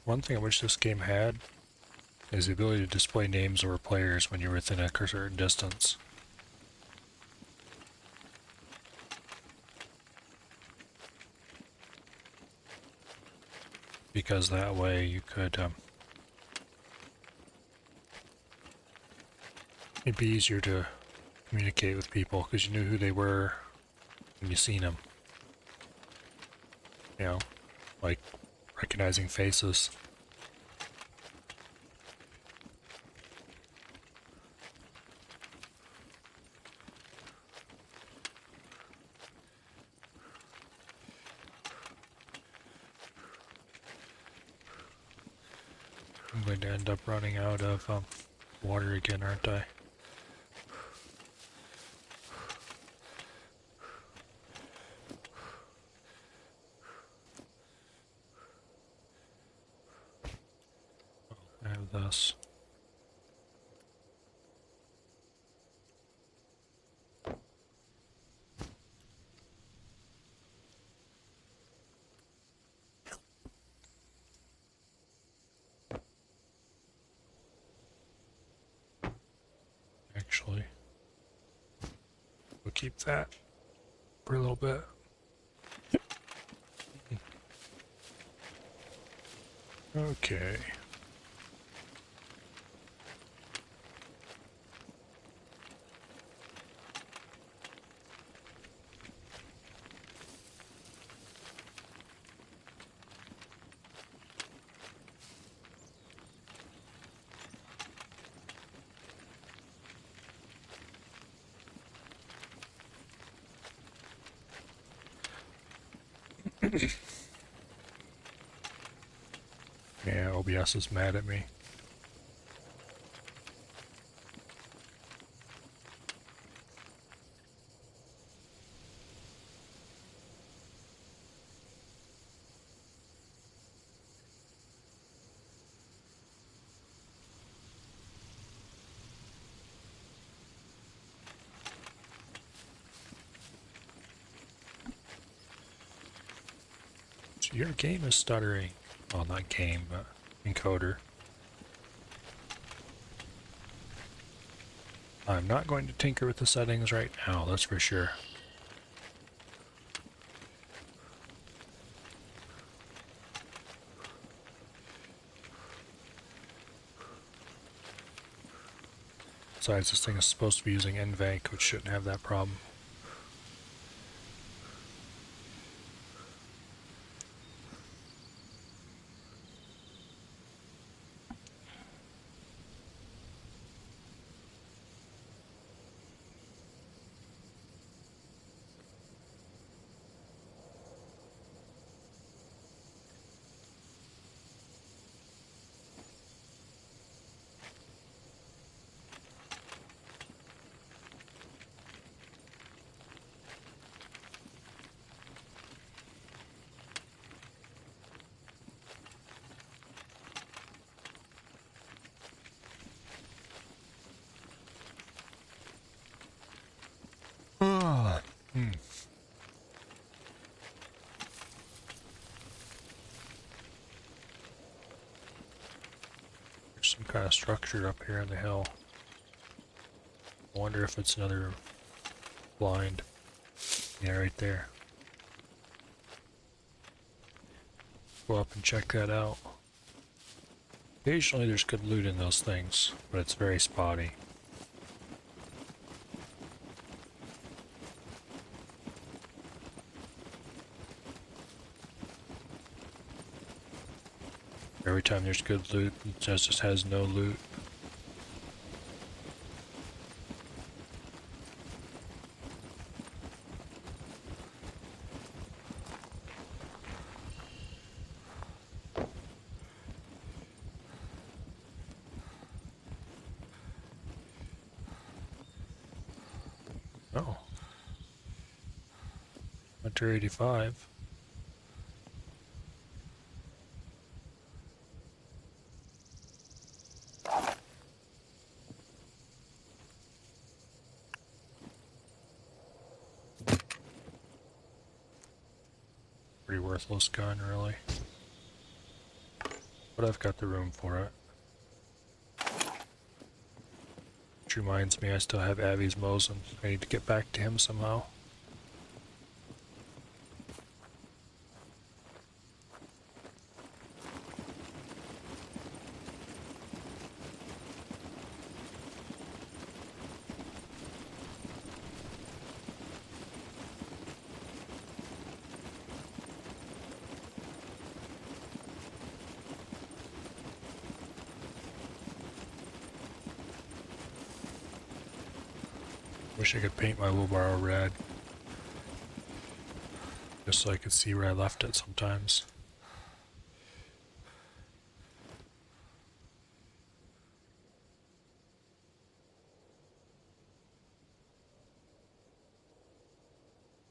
One thing I wish this game had is the ability to display names over players when you're within a certain distance. Because that way you could, it'd be easier to communicate with people because you knew who they were when you seen them. You know, like recognizing faces. I'm going to end up running out of water again, aren't I? I have this. Actually, we'll keep that for a little bit. Okay. Yeah, OBS is mad at me. So your game is stuttering. Well, not game, but encoder. I'm not going to tinker with the settings right now, that's for sure. Besides, this thing is supposed to be using NVENC, which shouldn't have that problem. of structure up here on the hill. I wonder if it's another blind. Yeah, right there. Go up and check that out. Occasionally there's good loot in those things, but it's very spotty. Every time there's good loot, it just has no loot. Oh. Hunter 85. Pretty worthless gun, really. But I've got the room for it. Which reminds me, I still have Abby's Mosin. I need to get back to him somehow. Wish I could paint my wheelbarrow red. Just so I could see where I left it sometimes.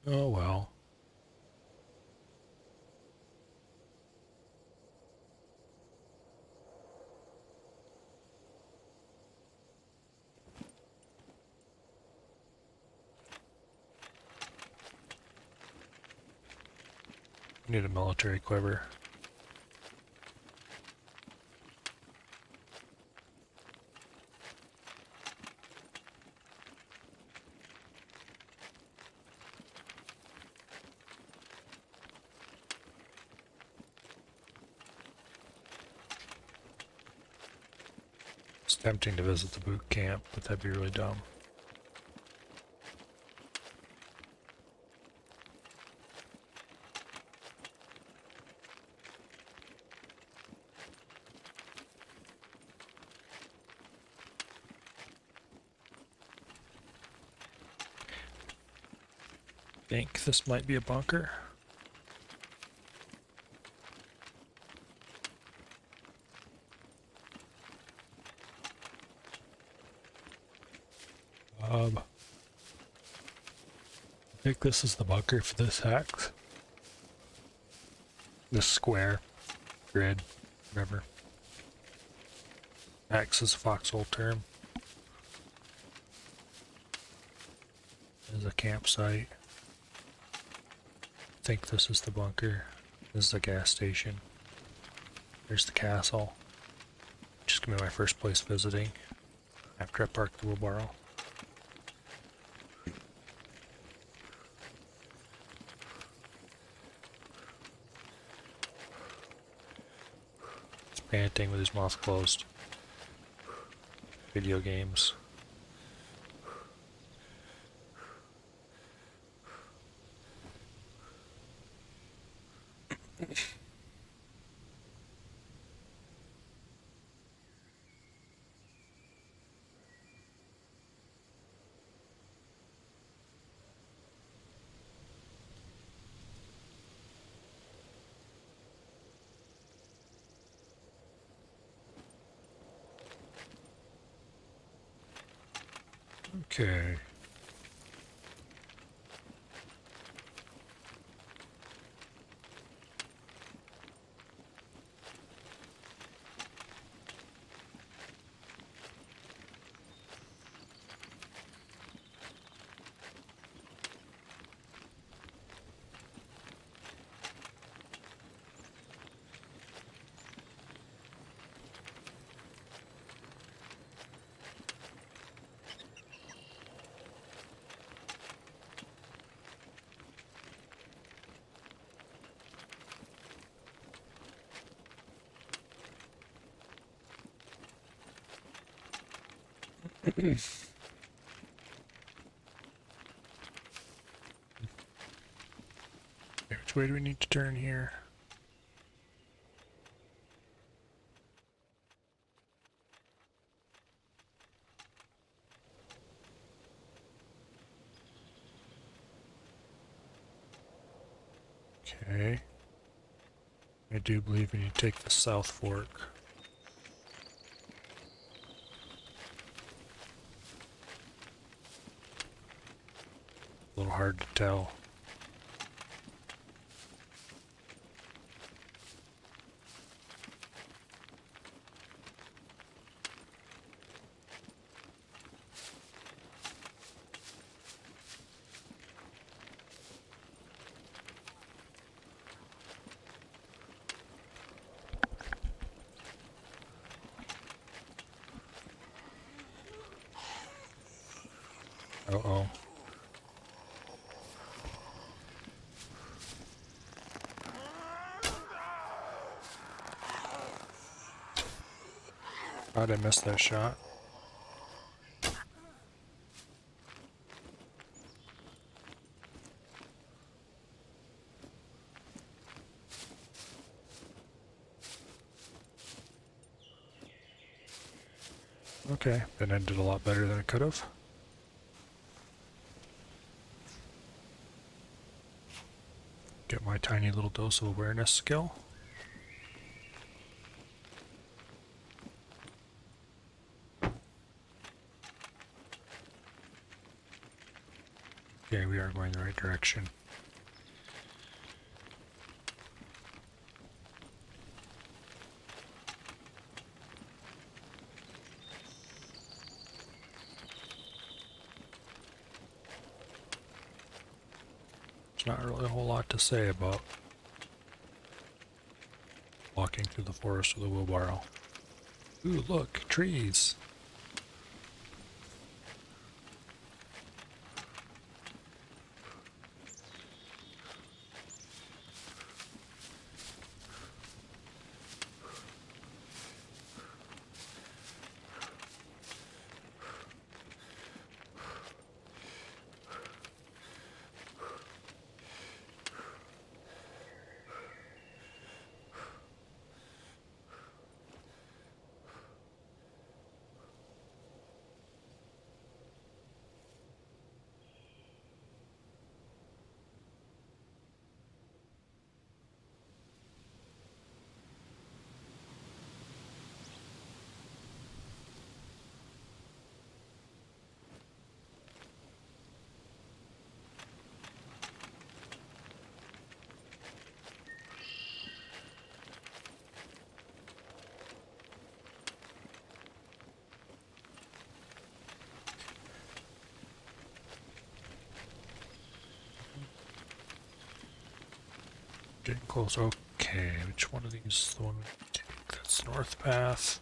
Oh well. Need a military quiver. It's tempting to visit the boot camp, but that'd be really dumb. Think this might be a bunker. I think this is the bunker for this hex. This square, grid, whatever. Hex is a foxhole term. There's a campsite. I think this is the bunker. This is the gas station. There's the castle. Just gonna be my first place visiting after I park the wheelbarrow. He's panting with his mouth closed. Video games. Okay. Which way do we need to turn here? Okay. I do believe we need to take the South Fork. A little hard to tell. Uh-oh. How'd I miss that shot? Okay, that ended a lot better than it could have. Get my tiny little dose of awareness skill. Okay, we are going the right direction. There's not really a whole lot to say about walking through the forest with a wheelbarrow. Ooh, look, trees. Getting close. Okay, which one of these is the one we take? That's the north path.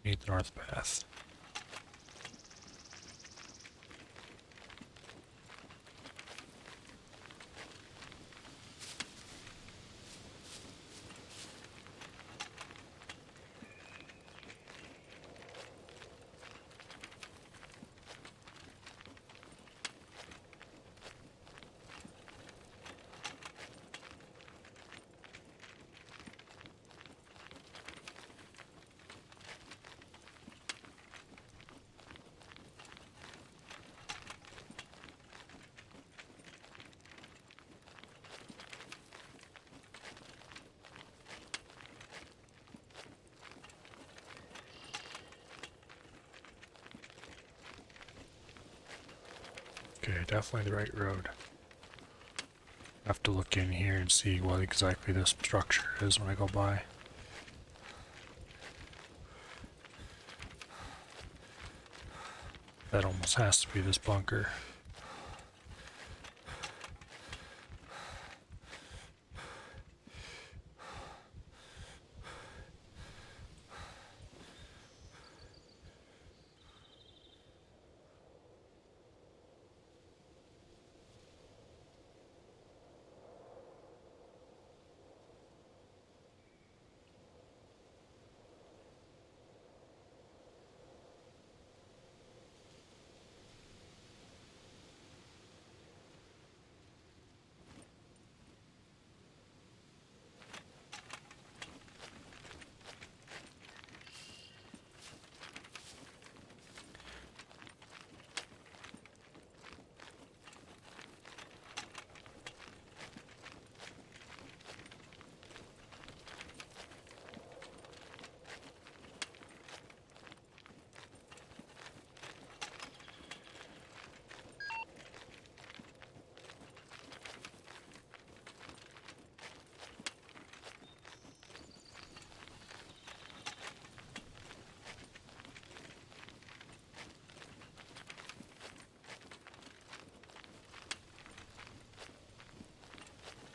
Need the north path. Okay, definitely the right road. Have to look in here and see what exactly this structure is when I go by. That almost has to be this bunker.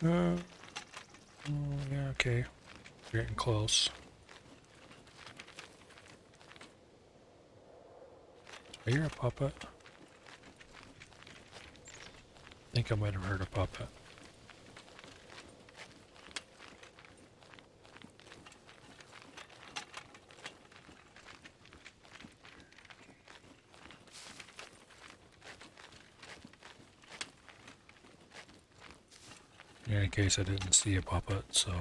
Oh, yeah, okay. We're getting close. Are you a puppet? I think I might have heard a puppet. Yeah, in case I didn't see a puppet, so.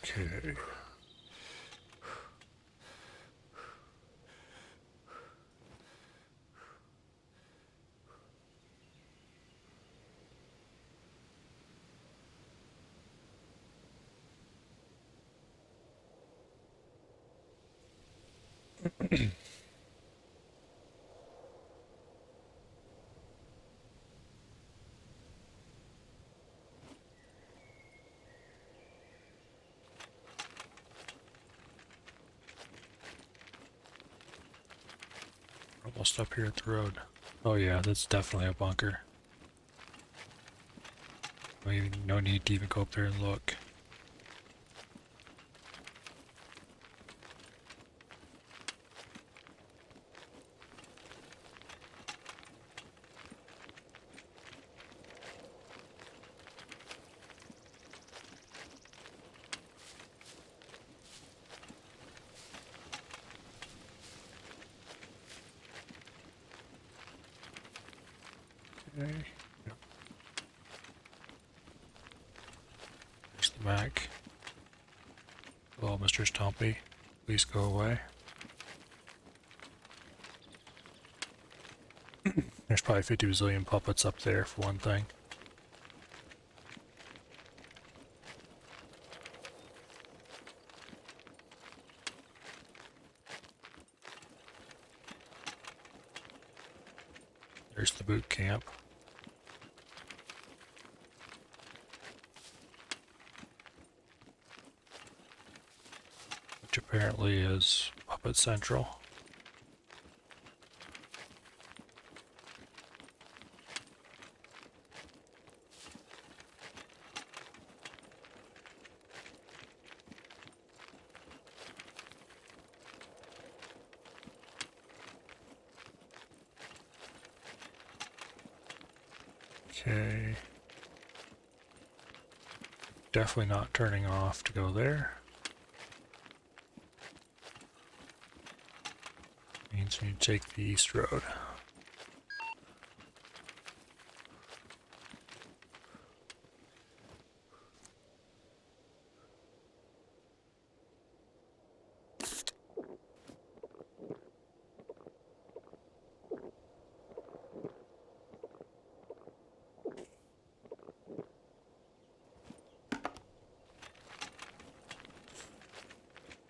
Okay. Almost up here at the road. Oh yeah, that's definitely a bunker. No need to even go up there and look. Okay. Yep. There's the Mac. Hello, Mr. Stompy. Please go away. There's probably 50 bazillion puppets up there for one thing. There's the boot camp. Which apparently is Puppet Central. Okay. Definitely not turning off to go there. Means we need to take the east road.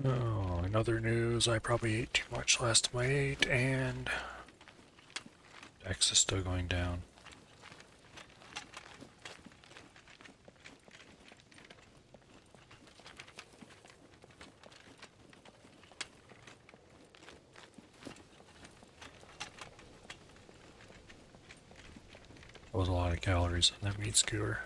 Oh, in other news, I probably ate too much last time I ate, and X is still going down. That was a lot of calories on that meat skewer.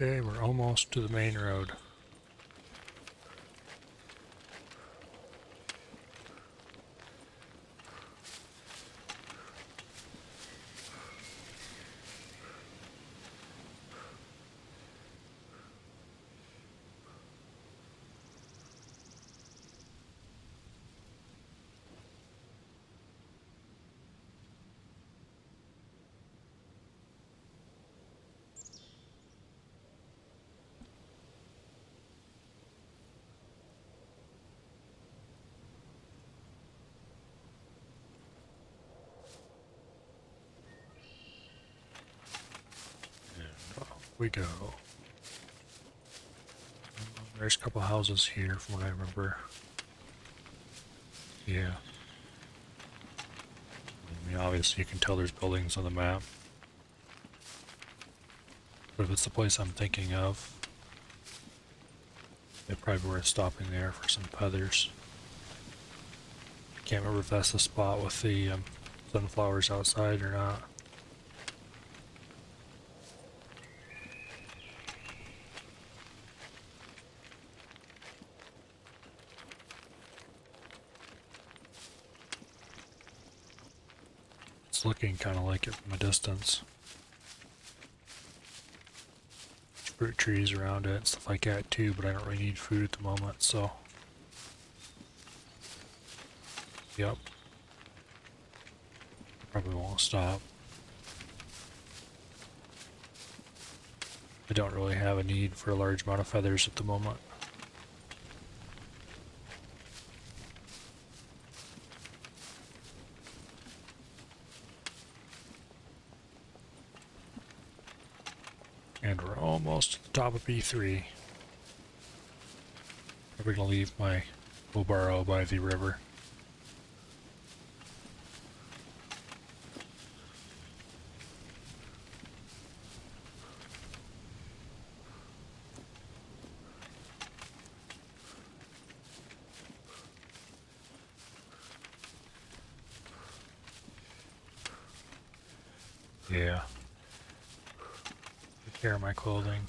Okay, we're almost to the main road. we go. There's a couple houses here from what I remember. Yeah. I mean, obviously you can tell there's buildings on the map. But if it's the place I'm thinking of, it'd probably be worth stopping there for some feathers. Can't remember if that's the spot with the sunflowers outside or not. It's looking kind of like it from a distance. There's fruit trees around it and stuff like that too, but I don't really need food at the moment, so. Yep. Probably won't stop. I don't really have a need for a large amount of feathers at the moment. And we're almost at the top of B3. Probably gonna leave my barrow by the river. Yeah. Take care of my clothing.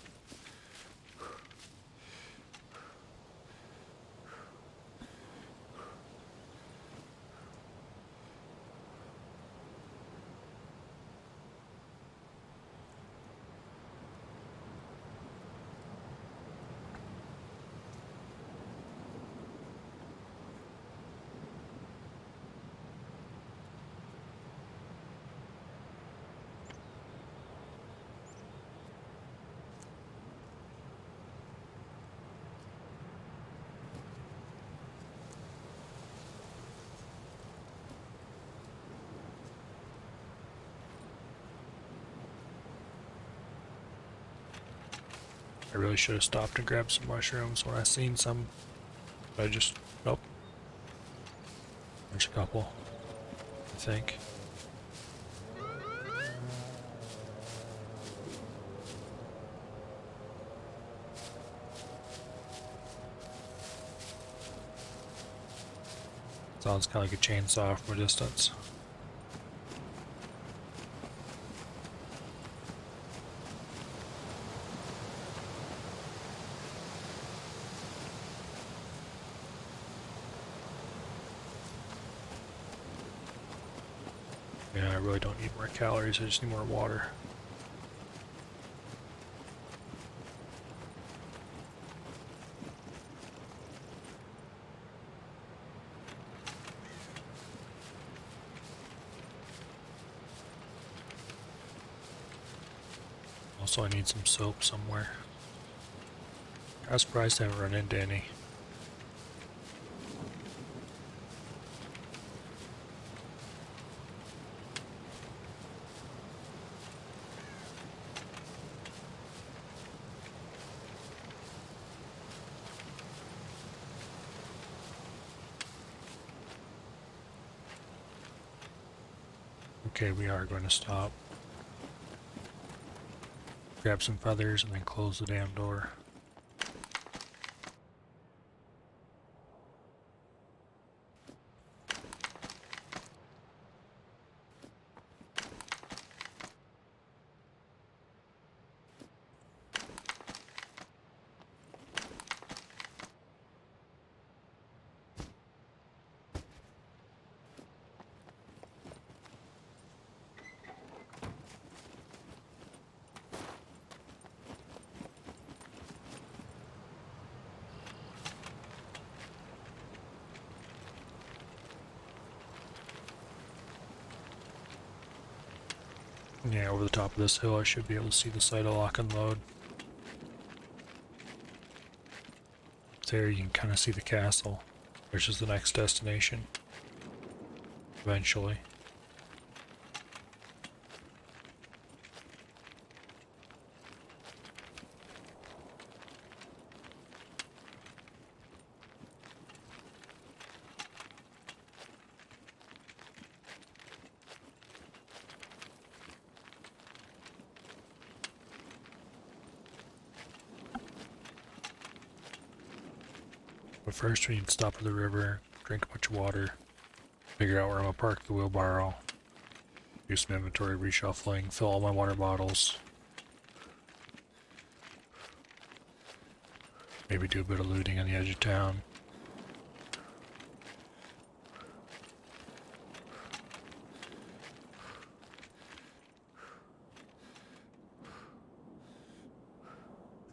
I really should have stopped and grabbed some mushrooms when I seen some. But I just, nope. There's a couple, I think. Sounds kind of like a chainsaw from a distance. Yeah, I really don't need more calories, I just need more water. Also, I need some soap somewhere. I was surprised I haven't run into any. Okay, we are going to stop. Grab some feathers and then close the damn door. Yeah, over the top of this hill I should be able to see the site of lock and load. There you can kind of see the castle, which is the next destination. Eventually. But first we need to stop at the river, drink a bunch of water, figure out where I'm gonna park the wheelbarrow, do some inventory reshuffling, fill all my water bottles, maybe do a bit of looting on the edge of town.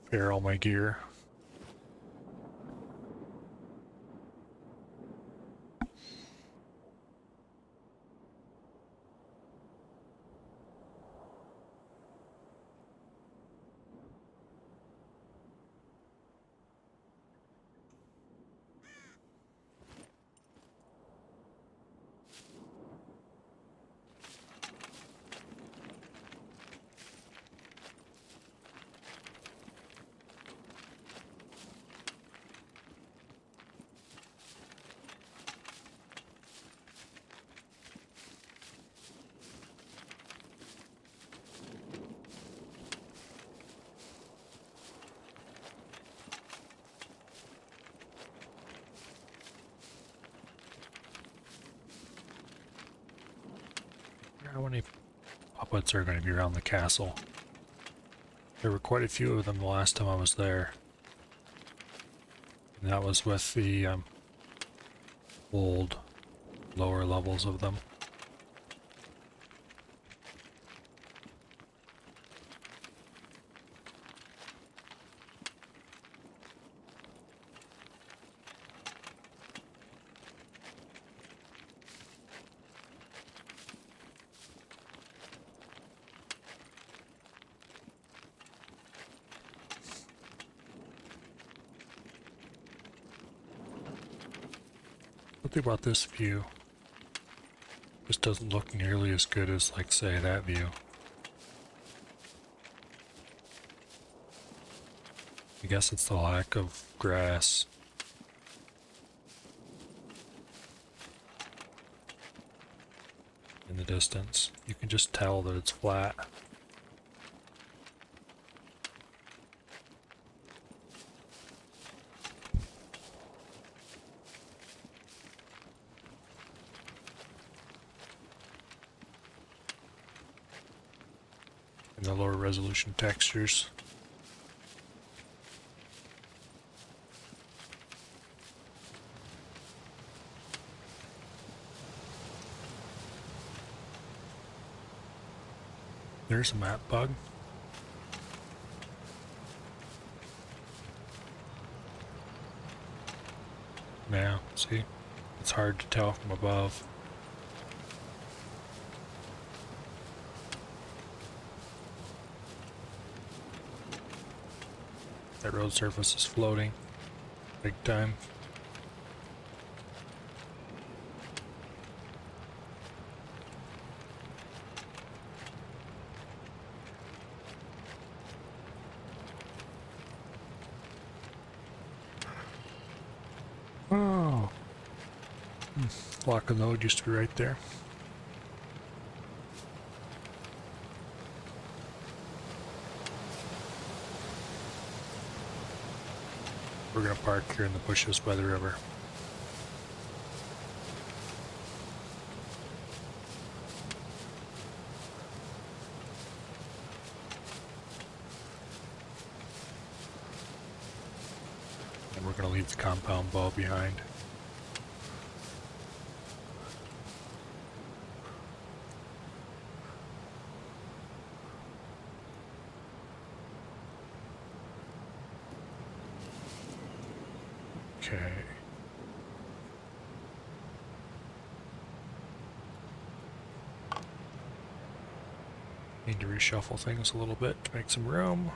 Clear all my gear. How many puppets are going to be around the castle? There were quite a few of them the last time I was there. And that was with the old lower levels of them. Something about this view just doesn't look nearly as good as, like, say, that view. I guess it's the lack of grass. In the distance. You can just tell that it's flat. And the lower resolution textures. There's a map bug. Now, see? It's hard to tell from above. That road surface is floating. Big time. Oh. Lock and load used to be right there. We're gonna park here in the bushes by the river. And we're gonna leave the compound bow behind. Okay. Need to reshuffle things a little bit to make some room.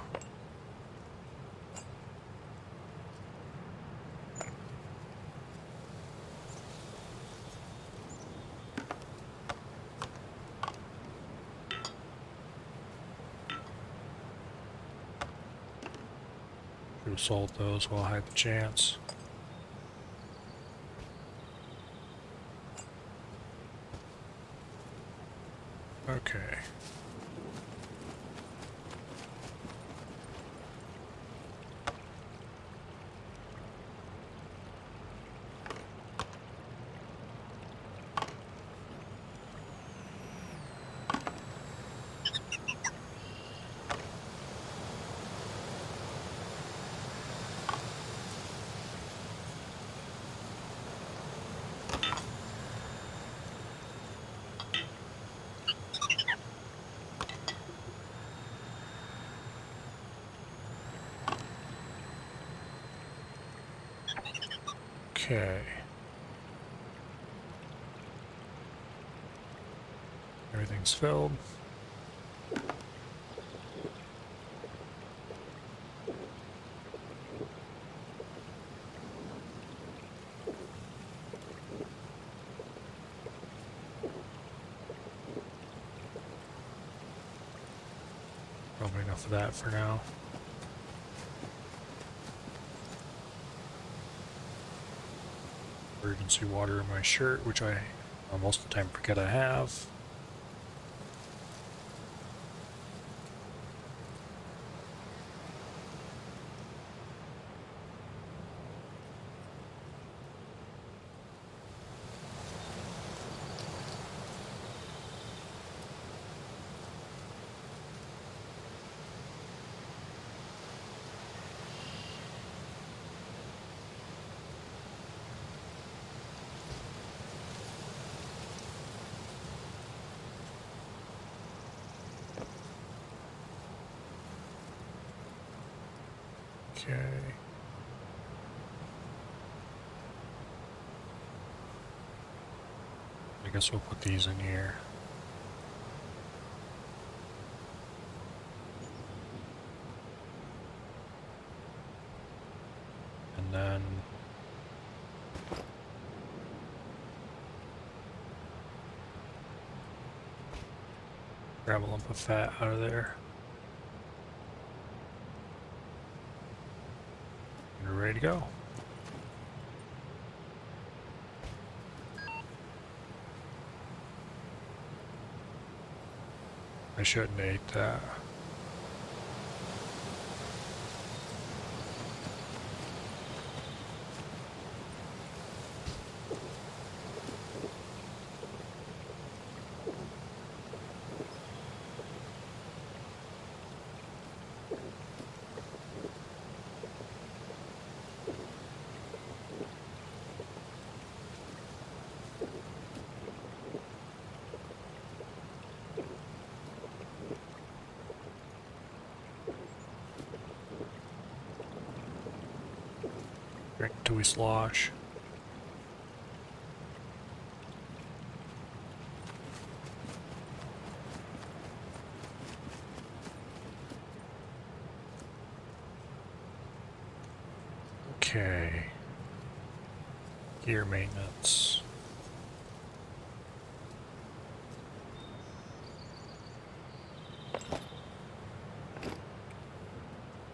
Should have sold those while I had the chance. Okay. Okay. Everything's filled. Probably enough of that for now. Emergency water in my shirt, which I most of the time forget I have. Okay. I guess we'll put these in here. And then grab a lump of fat out of there. And we're ready to go. I shouldn't have ate that. Drink till we slosh. Okay. Gear maintenance.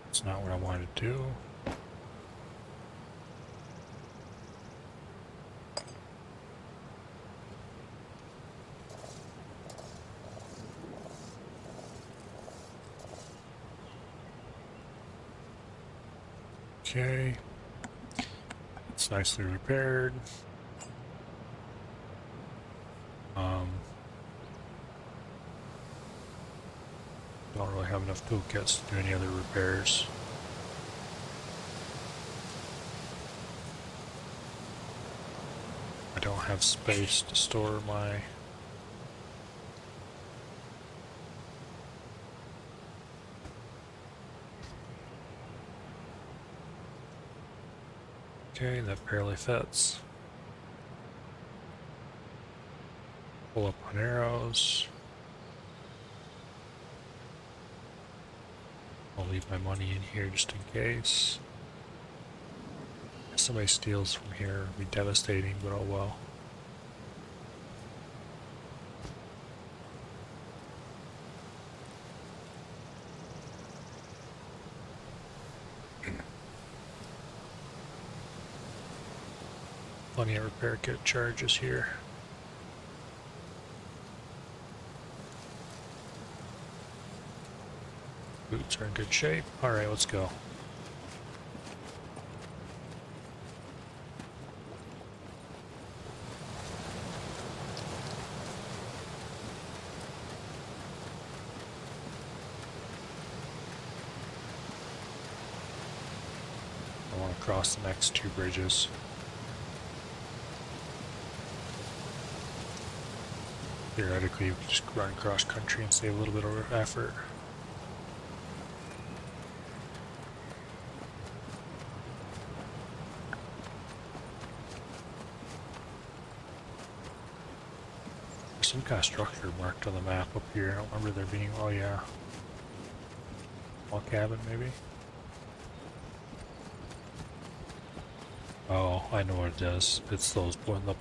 That's not what I wanted to do. Okay. It's nicely repaired. Don't really have enough toolkits to do any other repairs. I don't have space to store my okay, that barely fits. Pull up on arrows. I'll leave my money in here just in case. If somebody steals from here, it'd be devastating, but oh well. Plenty of repair kit charges here. Boots are in good shape. Alright, let's go. I want to cross the next two bridges. Theoretically, we could just run cross country and save a little bit of effort. There's some kind of structure marked on the map up here. I don't remember there being. Oh yeah, log cabin maybe. Oh, I know what it is. It's those putting up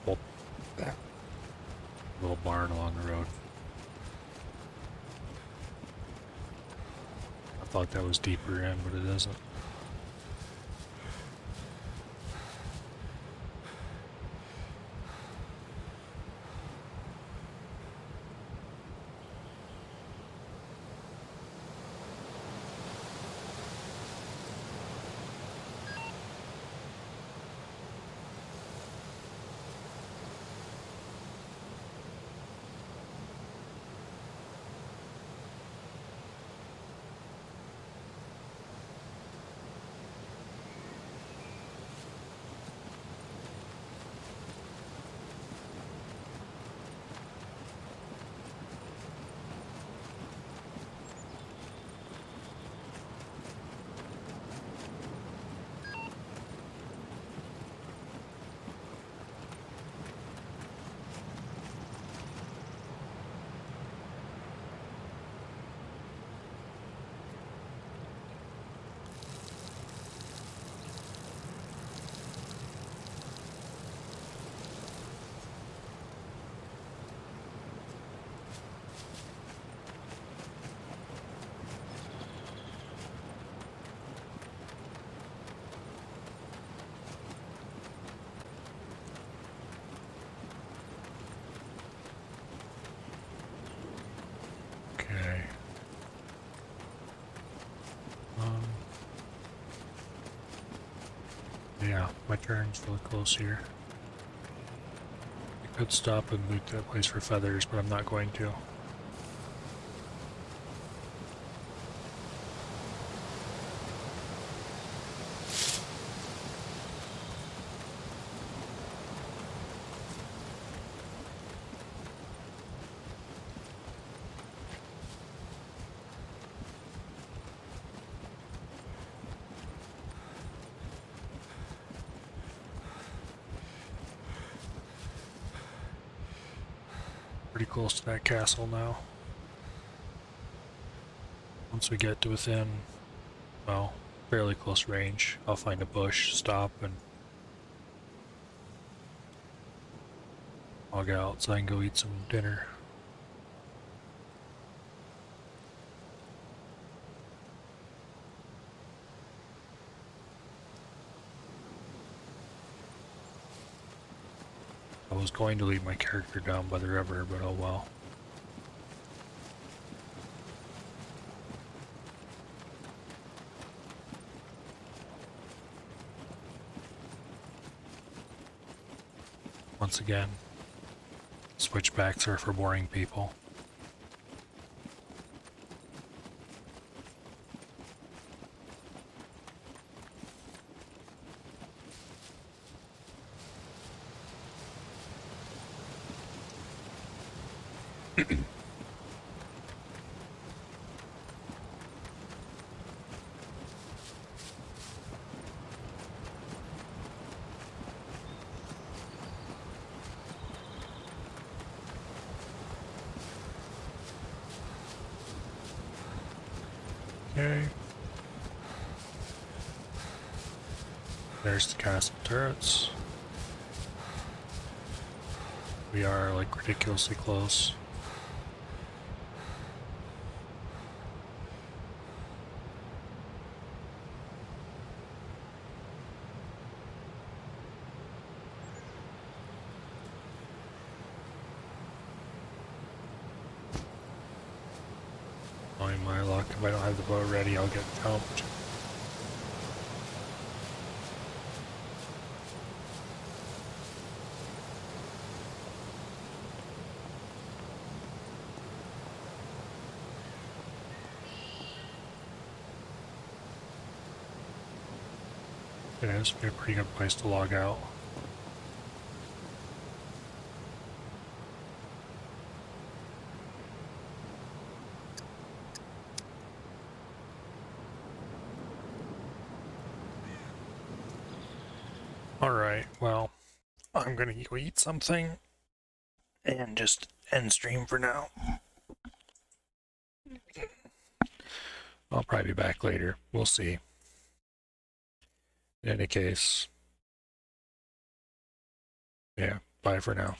little barn along the road. I thought that was deeper in, but it isn't. Okay. Yeah, my turn's really close here. I could stop and loot that place for feathers, but I'm not going to. Pretty close to that castle now. Once we get to within, well, fairly close range, I'll find a bush, stop, and I'll get out so I can go eat some dinner. I was going to leave my character down by the river, but oh well. Once again, switchbacks are for boring people. Okay. There's the castle turrets. We are like ridiculously close. Knowing my luck, if I don't have the bow ready, I'll get dumped. It is a pretty good place to log out. Alright, well, I'm gonna go eat something, and just end stream for now. I'll probably be back later. We'll see. In any case, yeah, bye for now.